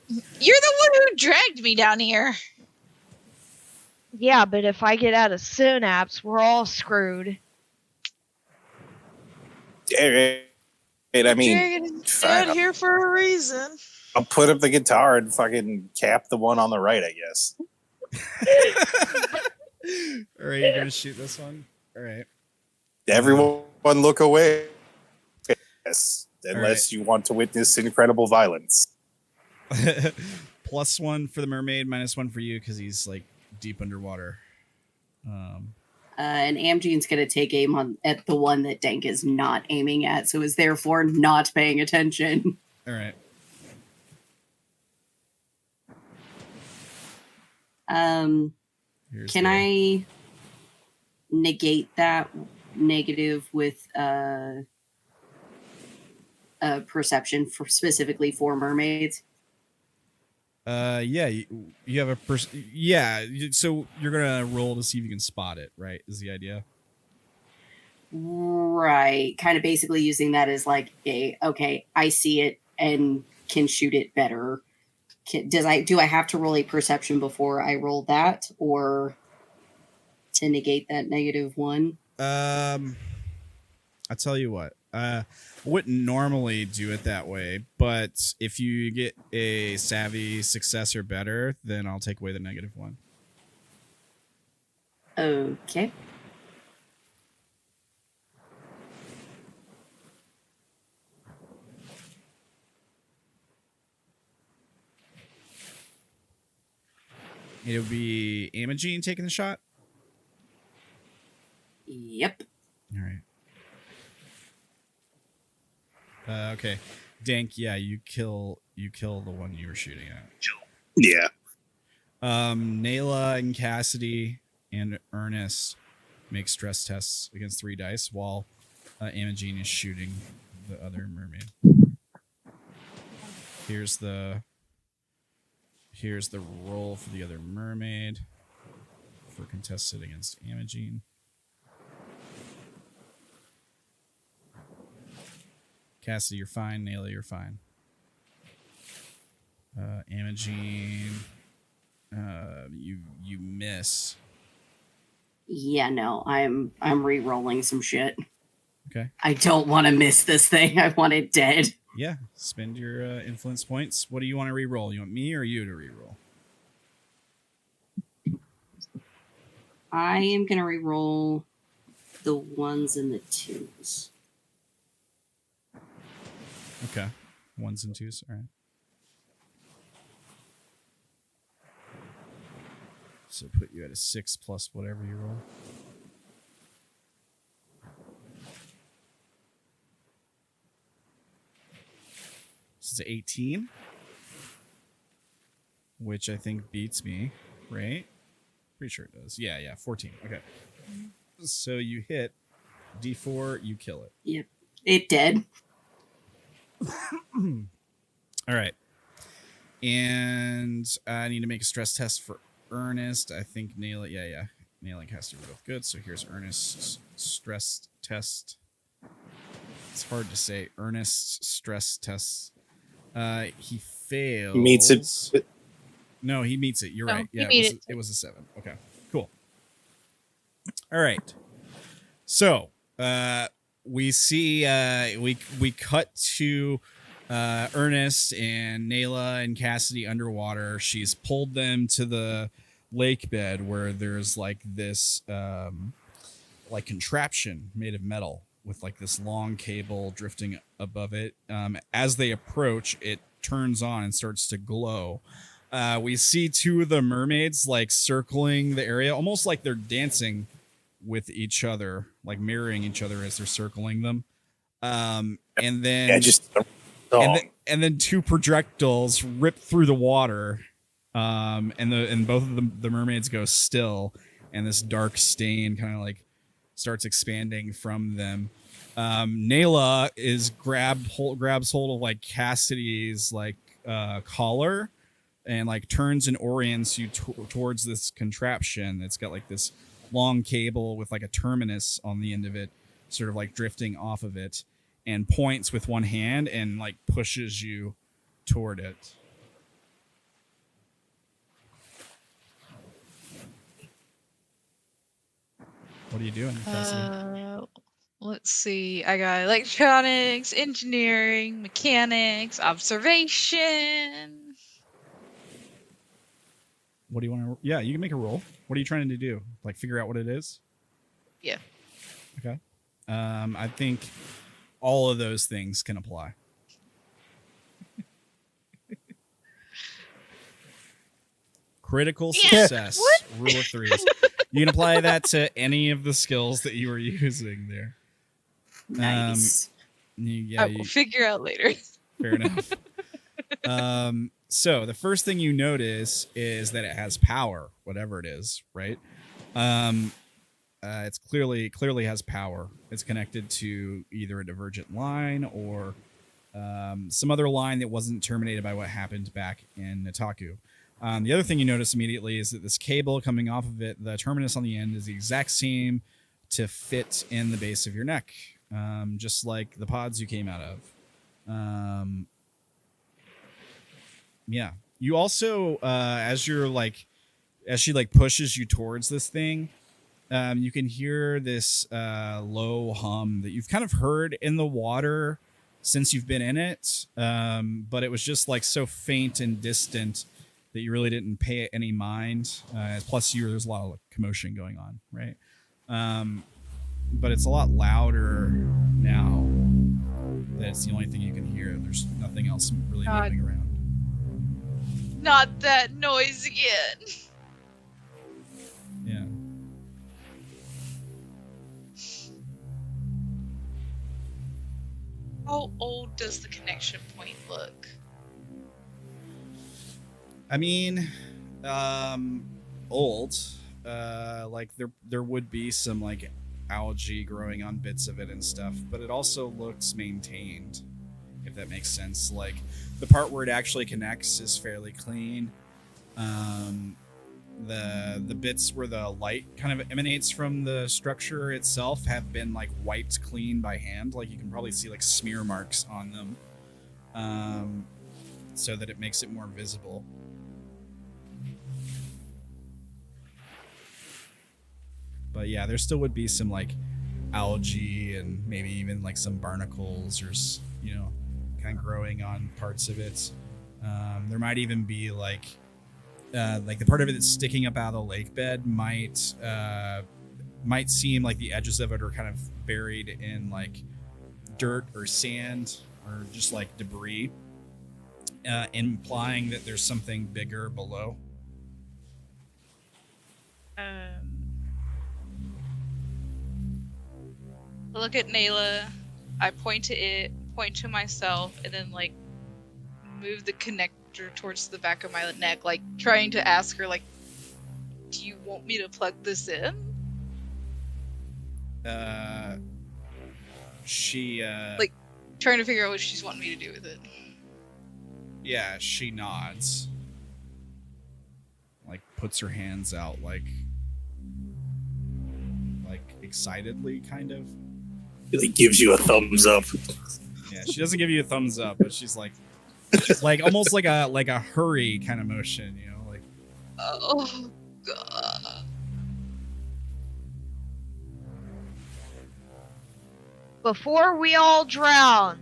You're the one who dragged me down here. Yeah, but if I get out of synapse, we're all screwed. I mean, Dragged out here for a reason. I'll put up the guitar and fucking cap the one on the right, I guess. All right, you're gonna shoot this one. All right. Everyone look away. Yes, unless right. you want to witness incredible violence. +1 for the mermaid, -1 for you because he's like deep underwater. And Amgene's going to take aim at the one that Dank is not aiming at, so is therefore not paying attention. All right. Can I negate that negative with perception for specifically for mermaids? Yeah, you have a so you're gonna roll to see if you can spot it, right? Is the idea? Right. Kind of basically using that as like okay, I see it and can shoot it better. Do I have to roll a perception before I roll that, or to negate that -1? I'll tell you what. I wouldn't normally do it that way, but if you get a savvy success or better, then I'll take away the -1. Okay. It'll be Imogene taking the shot. Yep. All right. Okay. Dank, yeah, you kill the one you were shooting at. Yeah. Naela and Cassidy and Ernest make stress tests against 3 dice while Imogene is shooting the other mermaid. Here's the roll for the other mermaid for contested against Imogene. Cassidy, you're fine. Naela, you're fine. Imogene, you miss. Yeah, no, I'm re-rolling some shit. Okay. I don't want to miss this thing. I want it dead. Yeah, spend your influence points. What do you want to re-roll? You want me or you to re-roll? I am gonna re-roll the 1s and the 2s. Okay. 1s and 2s. All right. So put you at a 6 plus whatever you roll. This is 18, which I think beats me, right? Pretty sure it does. Yeah, 14. Okay. So you hit D4, you kill it. Yep. It dead. All right. And I need to make a stress test for Ernest. I think Naela, yeah. Naela and Cassidy were both good. So here's Ernest's stress test. It's hard to say. Ernest's stress test. He fails. He meets it. No, he meets it. You're right. Yeah, it was a 7. Okay, cool. All right. So we see we cut to Ernest and Naela and Cassidy underwater. She's pulled them to the lake bed where there's like this like contraption made of metal with like this long cable drifting above it. As they approach, it turns on and starts to glow. We see 2 of the mermaids like circling the area, almost like they're dancing with each other, like mirroring each other as they're circling them. And then and then 2 projectiles rip through the water, and both of the mermaids go still, and this dark stain kind of like starts expanding from them. Naela grabs hold of like Cassidy's like collar and like turns and orients you towards this contraption. It's got like this long cable with like a terminus on the end of it, sort of like drifting off of it, and points with one hand and like pushes you toward it. What are you doing, Cassidy? Let's see. I got electronics, engineering, mechanics, observation. What do you want to? Yeah, you can make a roll. What are you trying to do? Like figure out what it is? Yeah. Okay. I think all of those things can apply. Critical success. Rule of 3s. You can apply that to any of the skills that you were using there. Nice. I will figure out later. Fair enough. So the first thing you notice is that it has power, whatever it is, right? It's clearly has power. It's connected to either a divergent line or some other line that wasn't terminated by what happened back in Nataku. The other thing you notice immediately is that this cable coming off of it, the terminus on the end, is the exact same to fit in the base of your neck, just like the pods you came out of. Yeah. You also, as she pushes you towards this thing, you can hear this low hum that you've kind of heard in the water since you've been in it, but it was just like so faint and distant that you really didn't pay it any mind. Plus, there's a lot of commotion going on, right? But it's a lot louder now. That's the only thing you can hear. There's nothing else really moving around. Not that noise again. Yeah. How old does the connection point look? I mean, old. Like there would be some like algae growing on bits of it and stuff, but it also looks maintained, if that makes sense. Like the part where it actually connects is fairly clean. The bits where the light kind of emanates from the structure itself have been like wiped clean by hand. Like you can probably see like smear marks on them, so that it makes it more visible. But yeah, there still would be some like algae and maybe even like some barnacles or, you know, kind of growing on parts of it. There might even be like the part of it that's sticking up out of the lake bed might seem like the edges of it are kind of buried in like dirt or sand or just like debris, implying that there's something bigger below. I look at Naela, I point to it, point to myself, and then like move the connector towards the back of my neck, like trying to ask her, like, do you want me to plug this in? She like trying to figure out what she's wanting me to do with it. Yeah, she nods. Like puts her hands out like excitedly, kind of. It like gives you a thumbs up. Yeah, she doesn't give you a thumbs up, but she's like almost like a hurry kind of motion, you know, like. Oh god. Before we all drown.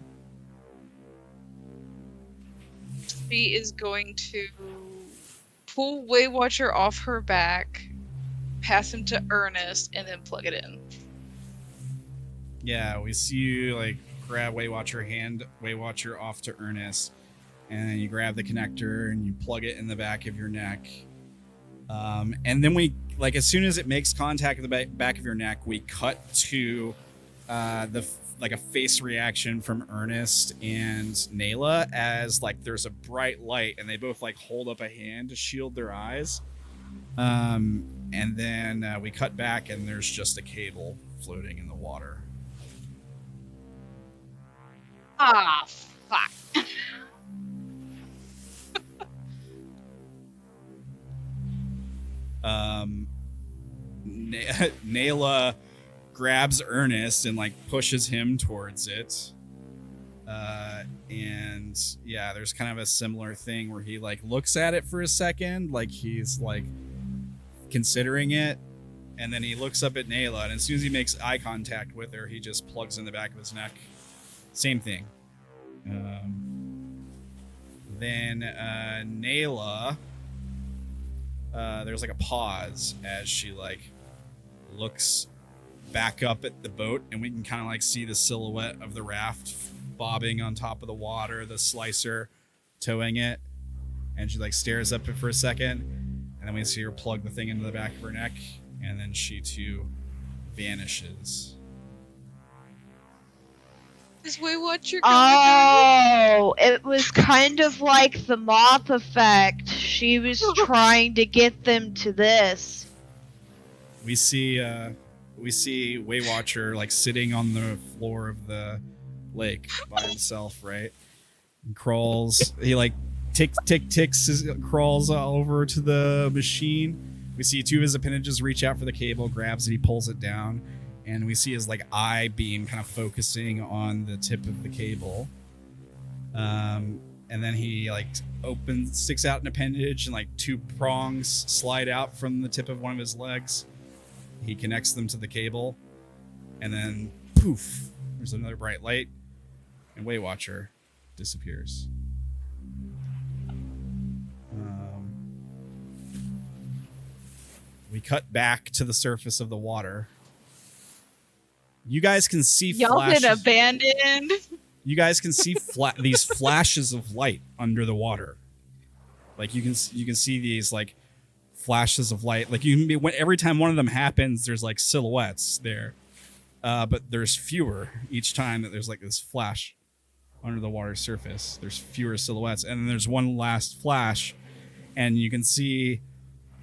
She is going to pull Waywatcher off her back, pass him to Ernest, and then plug it in. Yeah, we see you like grab Waywatcher, hand Waywatcher off to Ernest, and then you grab the connector and you plug it in the back of your neck. And then we, like, as soon as it makes contact with the back of your neck, we cut to a face reaction from Ernest and Naela as like there's a bright light, and they both like hold up a hand to shield their eyes. And then we cut back, and there's just a cable floating in the water. Ah, fuck. Naela grabs Ernest and like pushes him towards it. And yeah, there's kind of a similar thing where he like looks at it for a second, like he's like considering it, and then he looks up at Naela, and as soon as he makes eye contact with her, he just plugs in the back of his neck. Same thing. Then Naela, there's like a pause as she like looks back up at the boat, and we can kind of like see the silhouette of the raft bobbing on top of the water, the slicer towing it, and she like stares up for a second, and then we see her plug the thing into the back of her neck, and then she too vanishes. Is Waywatcher going Oh, it was kind of like the moth effect. She was trying to get them to this. We see Waywatcher like sitting on the floor of the lake by himself, right? And crawls. He like ticks, crawls over to the machine. We see two of his appendages reach out for the cable, grabs it, he pulls it down, and we see his like eye beam kind of focusing on the tip of the cable. And then he like sticks out an appendage, and like two prongs slide out from the tip of one of his legs. He connects them to the cable, and then poof, there's another bright light, and Waywatcher disappears. We cut back to the surface of the water. You guys can see Y'all flashes. been abandoned. You guys can see these flashes of light under the water. Like you can see these like flashes of light. Like you can be, every time one of them happens, there's like silhouettes there, but there's fewer each time that there's like this flash. under the water surface. There's fewer silhouettes, and then there's one last flash, and you can see.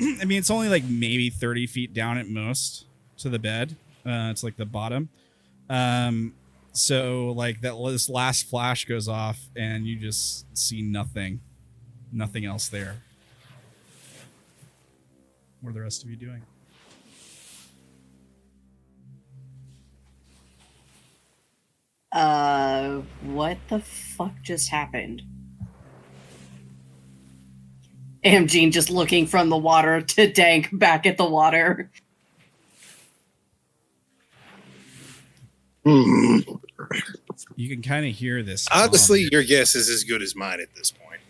I mean, it's only like maybe 30 feet down at most to the bed. It's like the bottom. So like this last flash goes off, and you just see nothing else there. What are the rest of you doing? What the fuck just happened? Amjean just looking from the water to Dank back at the water. You can kind of hear this. Honestly, your guess is as good as mine at this point.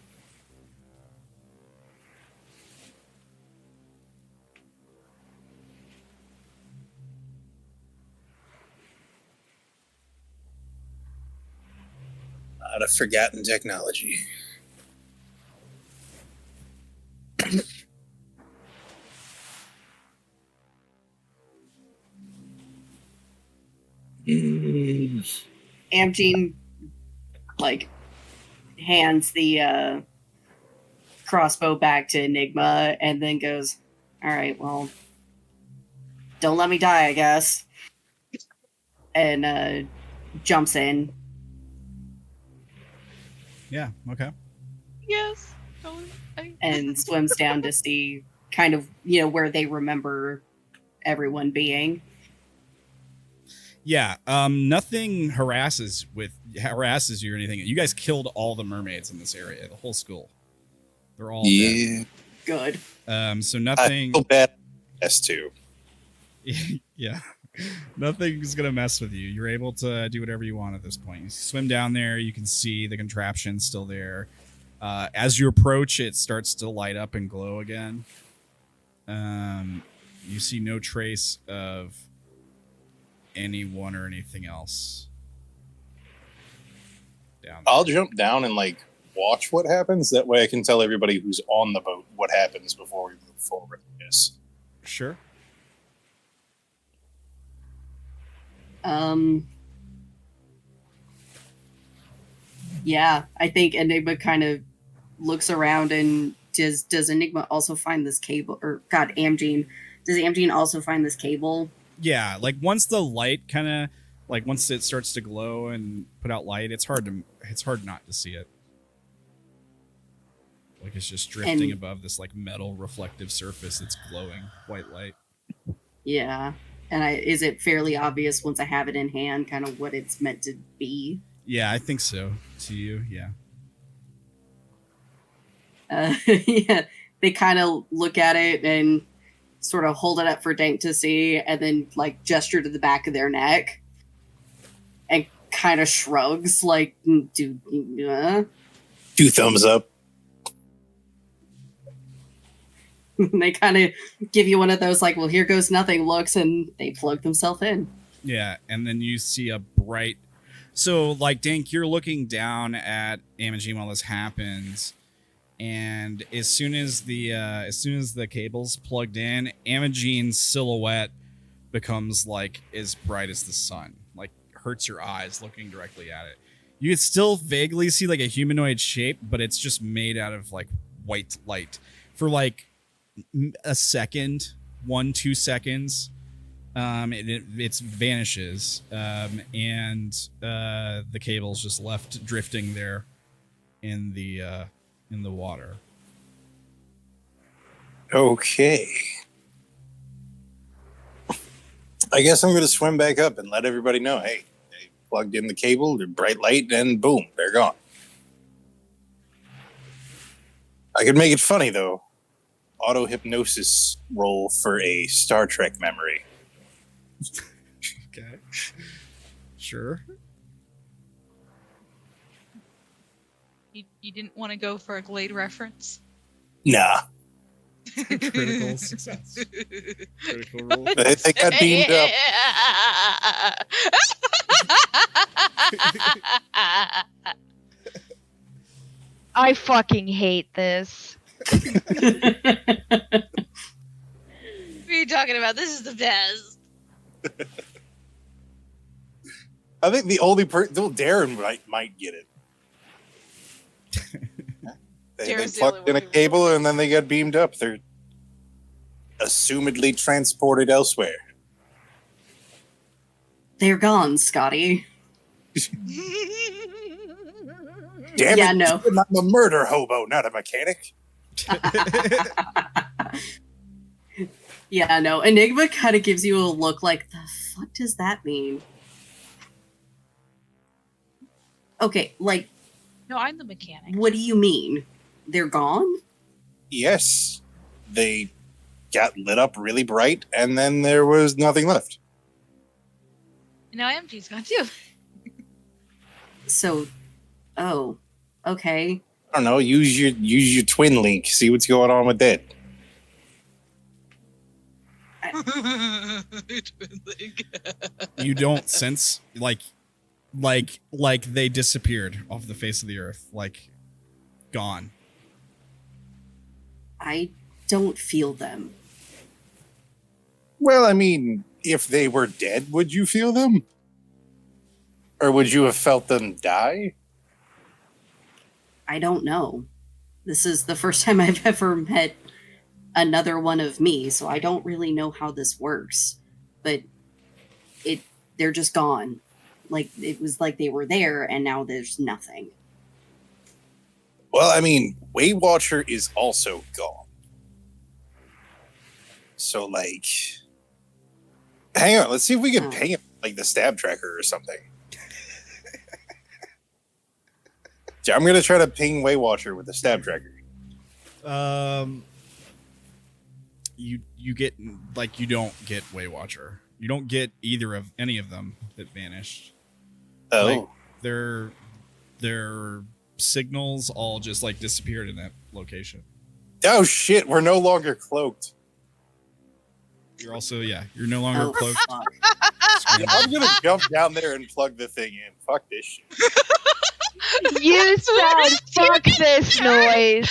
Out of forgotten technology. Amjean, like, hands the crossbow back to Enigma and then goes, all right, well, don't let me die, I guess. And jumps in. Yeah, okay. Yes. And swims down to see kind of, where they remember everyone being. Yeah, nothing harasses you or anything. You guys killed all the mermaids in this area, the whole school. They're all dead. Good. So nothing. I feel bad. S2. Yeah. Nothing's gonna mess with you. You're able to do whatever you want at this point. You swim down there, you can see the contraption still there. As you approach, it starts to light up and glow again. You see no trace of anyone or anything else down there. I'll jump down and watch what happens. That way I can tell everybody who's on the boat what happens before we move forward. Yes. Sure. Yeah, I think Enigma kind of looks around and does Enigma also find this cable? Or God, Amjean. Does Amjean also find this cable? Yeah, once the light once it starts to glow and put out light, it's hard not to see it. It's just drifting above this metal reflective surface. It's glowing white light. Yeah. And is it fairly obvious once I have it in hand kind of what it's meant to be? Yeah, I think so. To you, yeah. Yeah, they kind of look at it and sort of hold it up for Dank to see, and then gesture to the back of their neck, and kind of shrugs, two thumbs up. They kind of give you one of those well, here goes nothing looks, and they plug themselves in. Yeah, and then you see a bright. So Dank, you're looking down at Amjean while this happens. And as soon as the cable's plugged in, Amjean's silhouette becomes as bright as the sun. Hurts your eyes looking directly at it. You can still vaguely see a humanoid shape, but it's just made out of white light. For a second, 1-2 seconds, it vanishes, and the cable's just left drifting there in the water. Okay. I guess I'm going to swim back up and let everybody know, hey, they plugged in the cable, the bright light, and boom, they're gone. I could make it funny, though. Auto-hypnosis roll for a Star Trek memory. Okay. Sure. You didn't want to go for a Glade reference? Nah. Critical success. Critical roll. They got beamed up. I fucking hate this. What are you talking about? This is the best. I think the only person, Derrin might get it. They Darren's the plugged only in a one who cable really and then they got beamed up. They're assumedly transported elsewhere. They're gone, Scotty. Damn Yeah, it! no. I'm a murder hobo, not a mechanic. Yeah, no. Enigma kind of gives you a look like, the fuck does that mean? Okay, like, No, I'm the mechanic. what do you mean? They're gone? Yes, they got lit up really bright, and then there was nothing left. Now MG's gone too. So, oh, okay. I don't know. Use your twin link. See what's going on with that. You don't sense like they disappeared off the face of the earth, like gone. I don't feel them. Well, I mean, if they were dead, would you feel them? Or would you have felt them die? I don't know. This is the first time I've ever met another one of me, so I don't really know how this works. But they're just gone. Like, it was like they were there and now there's nothing. Well, I mean, Waywatcher is also gone. So, like, hang on, let's see if we can ping him like the stab tracker or something. Yeah, I'm gonna try to ping Waywatcher with the stab tracker. You get like you don't get Waywatcher. You don't get any of them that vanished. Oh, Like, their signals all just like disappeared in that location. oh shit! We're no longer cloaked. You're also you're no longer Oh, cloaked. fuck. I'm gonna jump down there and plug the thing in. Fuck this shit. You said fuck this noise.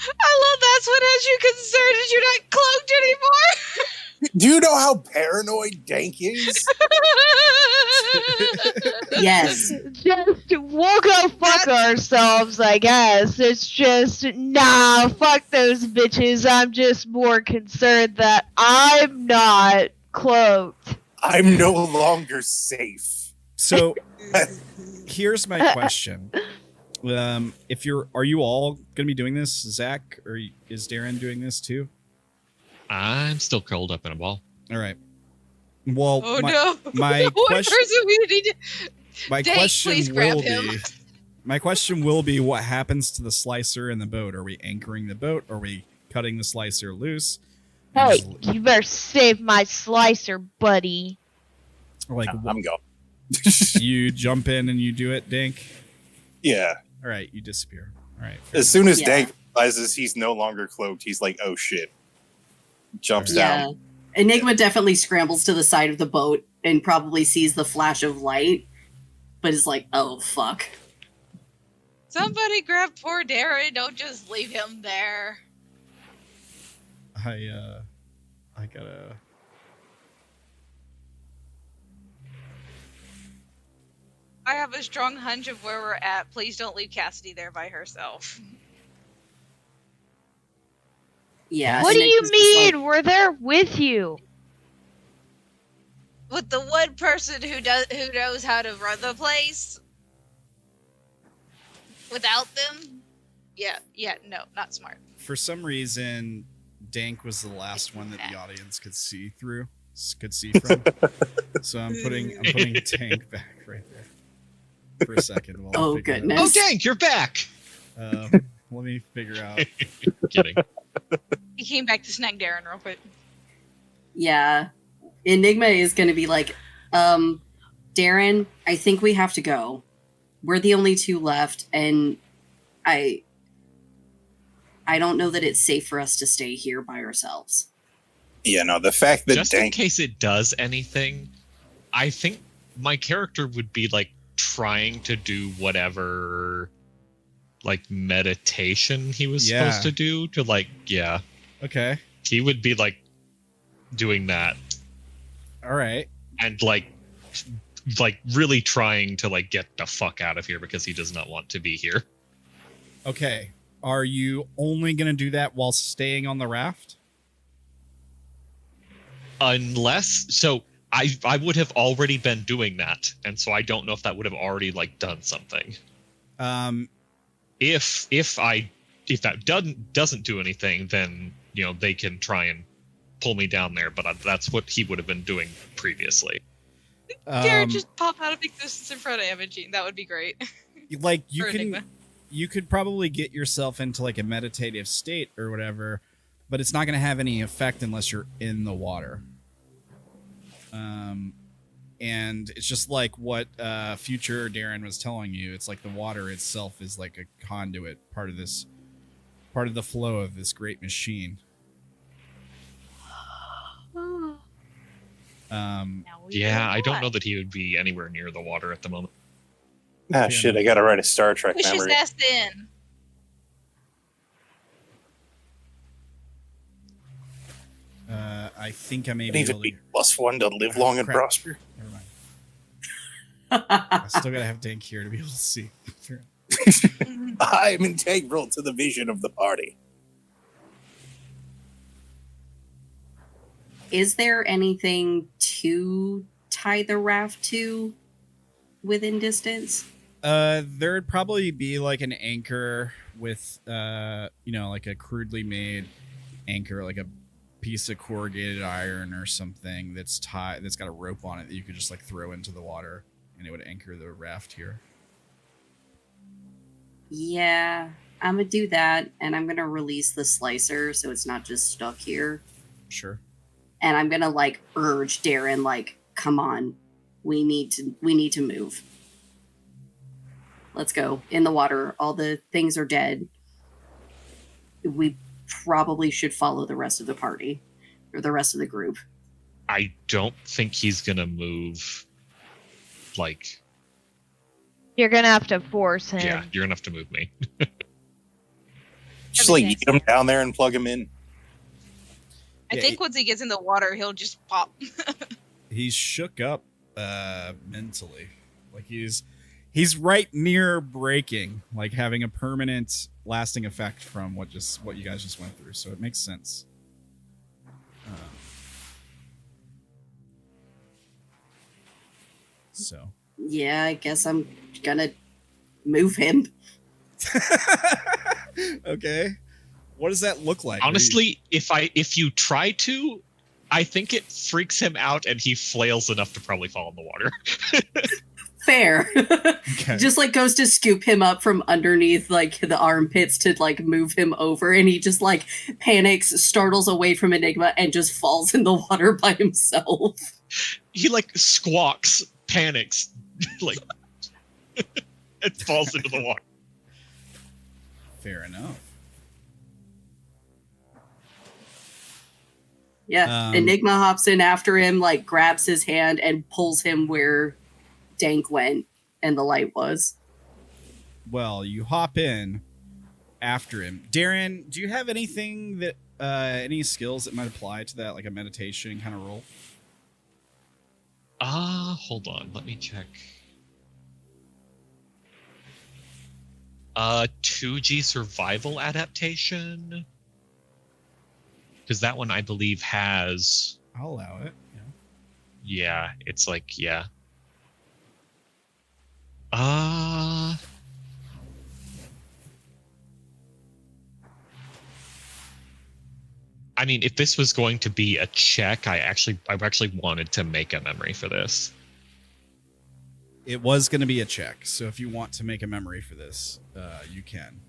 I love that's what has you concerned is you're not cloaked anymore. Do you know how paranoid Dank is? Yes. Just we'll go fuck ourselves, I guess. It's just nah, fuck those bitches. I'm just more concerned that I'm not cloaked. I'm no longer safe. So here's my question. Are you all gonna be doing this, Zach, or is Derrin doing this too? I'm still curled up in a ball. All right. Well, Oh my, no! my One question, person we need to. my Dank, question please grab will him. be, my question will be, what happens to the slicer in the boat? Are we anchoring the boat? Are we cutting the slicer loose? Hey, you better save my slicer, buddy. Like, I'm going. you jump in and you do it, Dank. Yeah. All right, you disappear. All right. fair As soon as Yeah. Dank realizes he's no longer cloaked, he's like, "Oh shit!" Jumps Yeah. down. Enigma definitely scrambles to the side of the boat and probably sees the flash of light, but is like, oh, fuck. Somebody grab poor Derrin. Don't just leave him there. enough. I gotta. I have a strong hunch of where we're at. Please don't leave Cassidy there by herself. Yeah. What do you Enigma's just like, mean? We're there with you. With the one person who knows how to run the place. Without them, no, not smart. For some reason, Dank was the last one that the audience could see from. So I'm putting Dank back right there for a second. While I Oh, figure it out. goodness. Oh, Dank, you're back. Let me figure out. Kidding. He came back to snag Derrin real quick. yeah. Enigma is going to be like, Derrin, I think we have to go. We're the only two left, and I don't know that it's safe for us to stay here by ourselves. Yeah, no, the fact that Just in Dank. case it does anything, I think my character would be like trying to do whatever like meditation he was supposed to do to like, Okay. he would be like doing that All right. and like like really trying to like get the fuck out of here because he does not want to be here. Okay. Are you only going to do that while staying on the raft? Unless, so I would have already been doing that, and so I don't know if that would have already like done something. If that doesn't do anything, then they can try and pull me down there. But that's what he would have been doing previously. Derrin, just pop out of existence in front of Imogene. That would be great. Like Or Enigma. you could probably get yourself into like a meditative state or whatever, but it's not going to have any effect unless you're in the water. And it's just like what future Derrin was telling you. It's like the water itself is like a conduit, part of the flow of this great machine. Yeah, I don't know that he would be anywhere near the water at the moment. Ah, shit, I gotta write a Star Trek Push his memory. ass in. I think I may Could be even able to... be +1 to live long and Crap. prosper. Never mind. I still gotta have Dank here to be able to see. I'm integral to the vision of the party. Is there anything to tie the raft to within distance? There'd probably be like an anchor with, like a crudely made anchor, like a piece of corrugated iron or something that's got a rope on it that you could just like throw into the water and it would anchor the raft here. Yeah, I'm gonna do that, and I'm gonna release the slicer so it's not just stuck here. Sure. And I'm gonna like urge Derrin, like, come on, we need to move. Let's go in the water. All the things are dead. We probably should follow the rest of the party or the rest of the group. I don't think he's gonna move. Like, You're gonna have to force him. yeah, you're gonna have to move me. Just like eat him down there and plug him in. I think once he gets in the water, he'll just pop. He's shook up mentally. Like he's right near breaking, like having a permanent lasting effect from what you guys just went through. So it makes sense. So Yeah, I guess I'm gonna move him. okay. What does that look like? Honestly, if you try to, I think it freaks him out and he flails enough to probably fall in the water. Fair. Okay. Just like goes to scoop him up from underneath like the armpits to like move him over, and he just like panics, startles away from Enigma, and just falls in the water by himself. He like squawks, panics, like and falls into the water. Fair enough. Yeah, Enigma hops in after him, like grabs his hand and pulls him where Dank went and the light was. Well, you hop in after him. Derrin, do you have anything that any skills that might apply to that, like a meditation kind of role? Hold on, let me check. 2G survival adaptation. Because that one, I believe, has... I'll allow it. Yeah, it's like, yeah. I mean, if this was going to be a check, I actually wanted to make a memory for this. It was going to be a check, so if you want to make a memory for this, you can.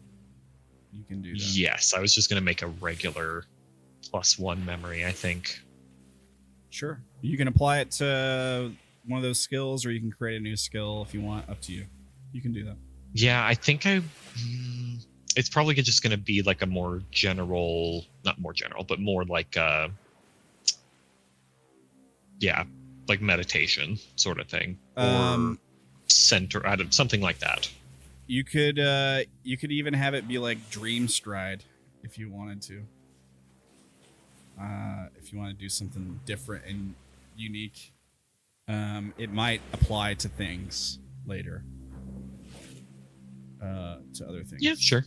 You can do that. Yes, I was just going to make a regular +1 memory, I think. Sure. You can apply it to one of those skills, or you can create a new skill if you want. Up to you. You can do that. Yeah, I think it's probably just going to be like a more general, not more general, but more like like meditation sort of thing, or center, something like that. You could even have it be like dream stride if you wanted to. If you want to do something different and unique. It might apply to things later. To other things. Yeah, sure.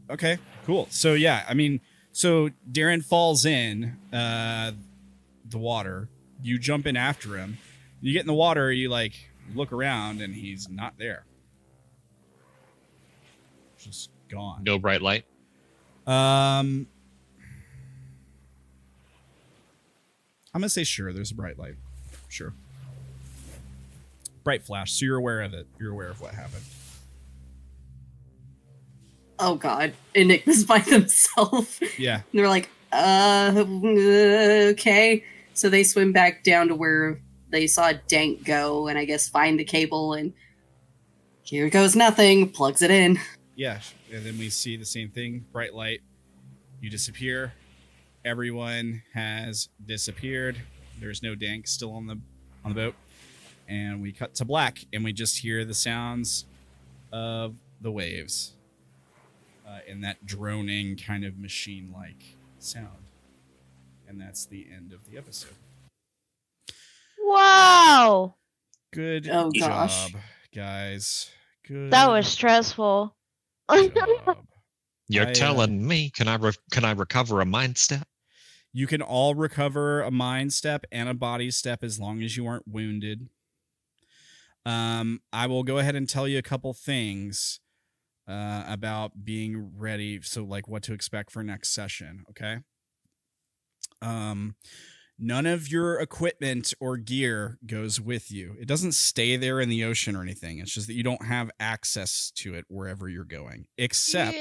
Okay, cool. So yeah, I mean, so Derrin falls in the water. You jump in after him. You get in the water, you like look around and he's not there. Just gone. No bright light. I'm gonna say sure, there's a bright light. Sure. Bright flash, so you're aware of it. You're aware of what happened. Oh god, Enigma's by themselves. Yeah. And they're like, okay. So they swim back down to where they saw Dank go, and I guess find the cable, and here goes nothing. Plugs it in. Yeah, and then we see the same thing. Bright light. You disappear. Everyone has disappeared. There's no Dank still on the boat. And we cut to black, and we just hear the sounds of the waves in that droning kind of machine-like sound. And that's the end of the episode. Wow. Good Oh, job, gosh. guys. Good. That was stressful. job. You're telling me, can I recover a mind step? You can all recover a mind step and a body step as long as you aren't wounded. I will go ahead and tell you a couple things about being ready. So, like, what to expect for next session. Okay. None of your equipment or gear goes with you. It doesn't stay there in the ocean or anything. It's just that you don't have access to it wherever you're going, except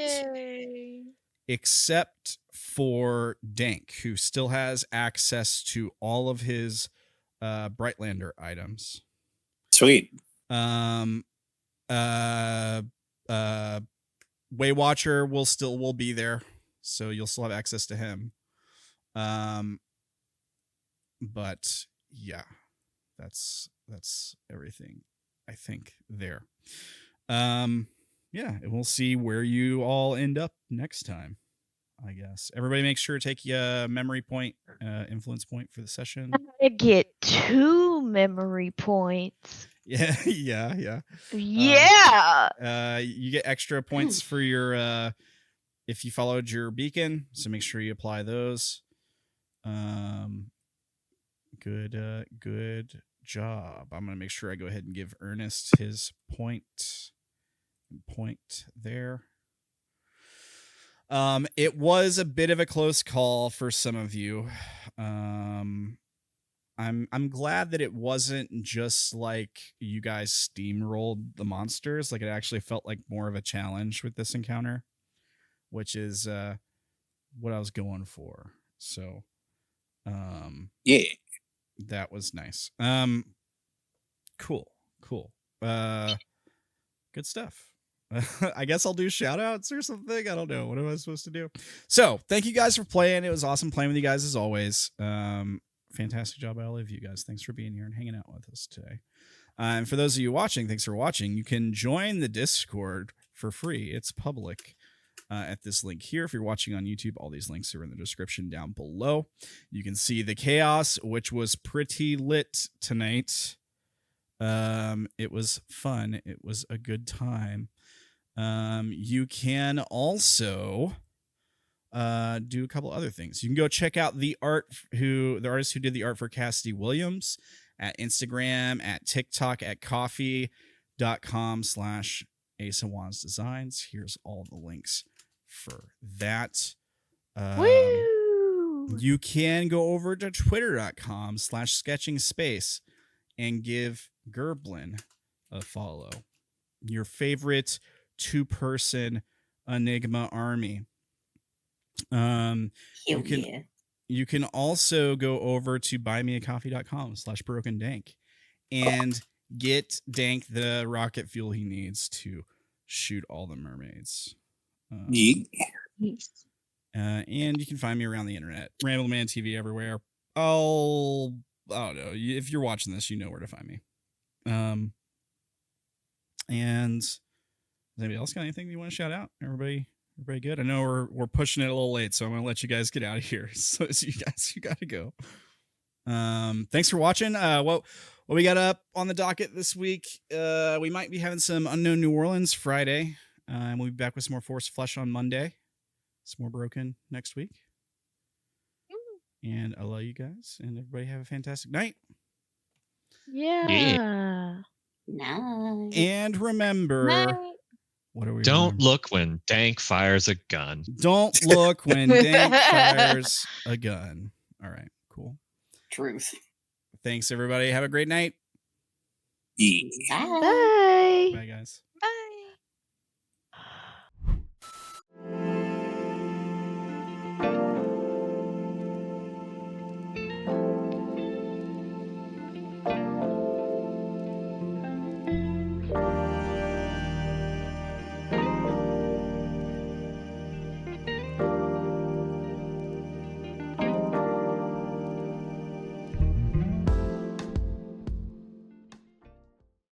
for Dank, who still has access to all of his Brightlander items. Sweet. Waywatcher will be there, so you'll still have access to him. But yeah, that's everything I think there. Yeah, and we'll see where you all end up next time, I guess. Everybody make sure to take a memory point, influence point for the session. I get 2 memory points. Yeah. Yeah. You get extra points for your if you followed your beacon, so make sure you apply those. Good job. I'm gonna make sure I go ahead and give Ernest his point there. It was a bit of a close call for some of you. I'm glad that it wasn't just like you guys steamrolled the monsters. Like, it actually felt like more of a challenge with this encounter, which is what I was going for. So Yeah. that was nice. Cool. Good stuff. I guess I'll do shout outs or something. I don't know. What am I supposed to do? So thank you guys for playing. It was awesome playing with you guys as always. Fantastic job by all of you guys. Thanks for being here and hanging out with us today. And for those of you watching, thanks for watching. You can join the Discord for free. It's public at this link here. If you're watching on YouTube, all these links are in the description down below. You can see the chaos, which was pretty lit tonight. It was fun. It was a good time. You can also do a couple other things. You can go check out the artist who did the art for Cassidy Williams at Instagram, at TikTok, at coffee.com/AsaWansDesigns. Here's all the links for that. Woo! You can go over to twitter.com/sketchingspace and give Gerblin a follow. Your favorite 2-person Enigma army. You can also go over to buymeacoffee.com/brokendank and get Dank the rocket fuel he needs to shoot all the mermaids. And you can find me around the internet. Ramblin TV everywhere. I don't know. If you're watching this, you know where to find me. And does anybody else got anything you want to shout out? Everybody good? I know we're pushing it a little late, so I'm gonna let you guys get out of here. So you got to go. Thanks for watching. What we got up on the docket this week? We might be having some Unknown New Orleans Friday. And we'll be back with some more Force Flesh on Monday. Some more Broken next week. And I love you guys. And everybody have a fantastic night. Yeah. Nice. And remember, what are we? Don't look when Dank fires a gun. Don't look when Dank fires a gun. All right, cool. Truth. Thanks, everybody. Have a great night. Bye. Bye. Bye, guys. Bye.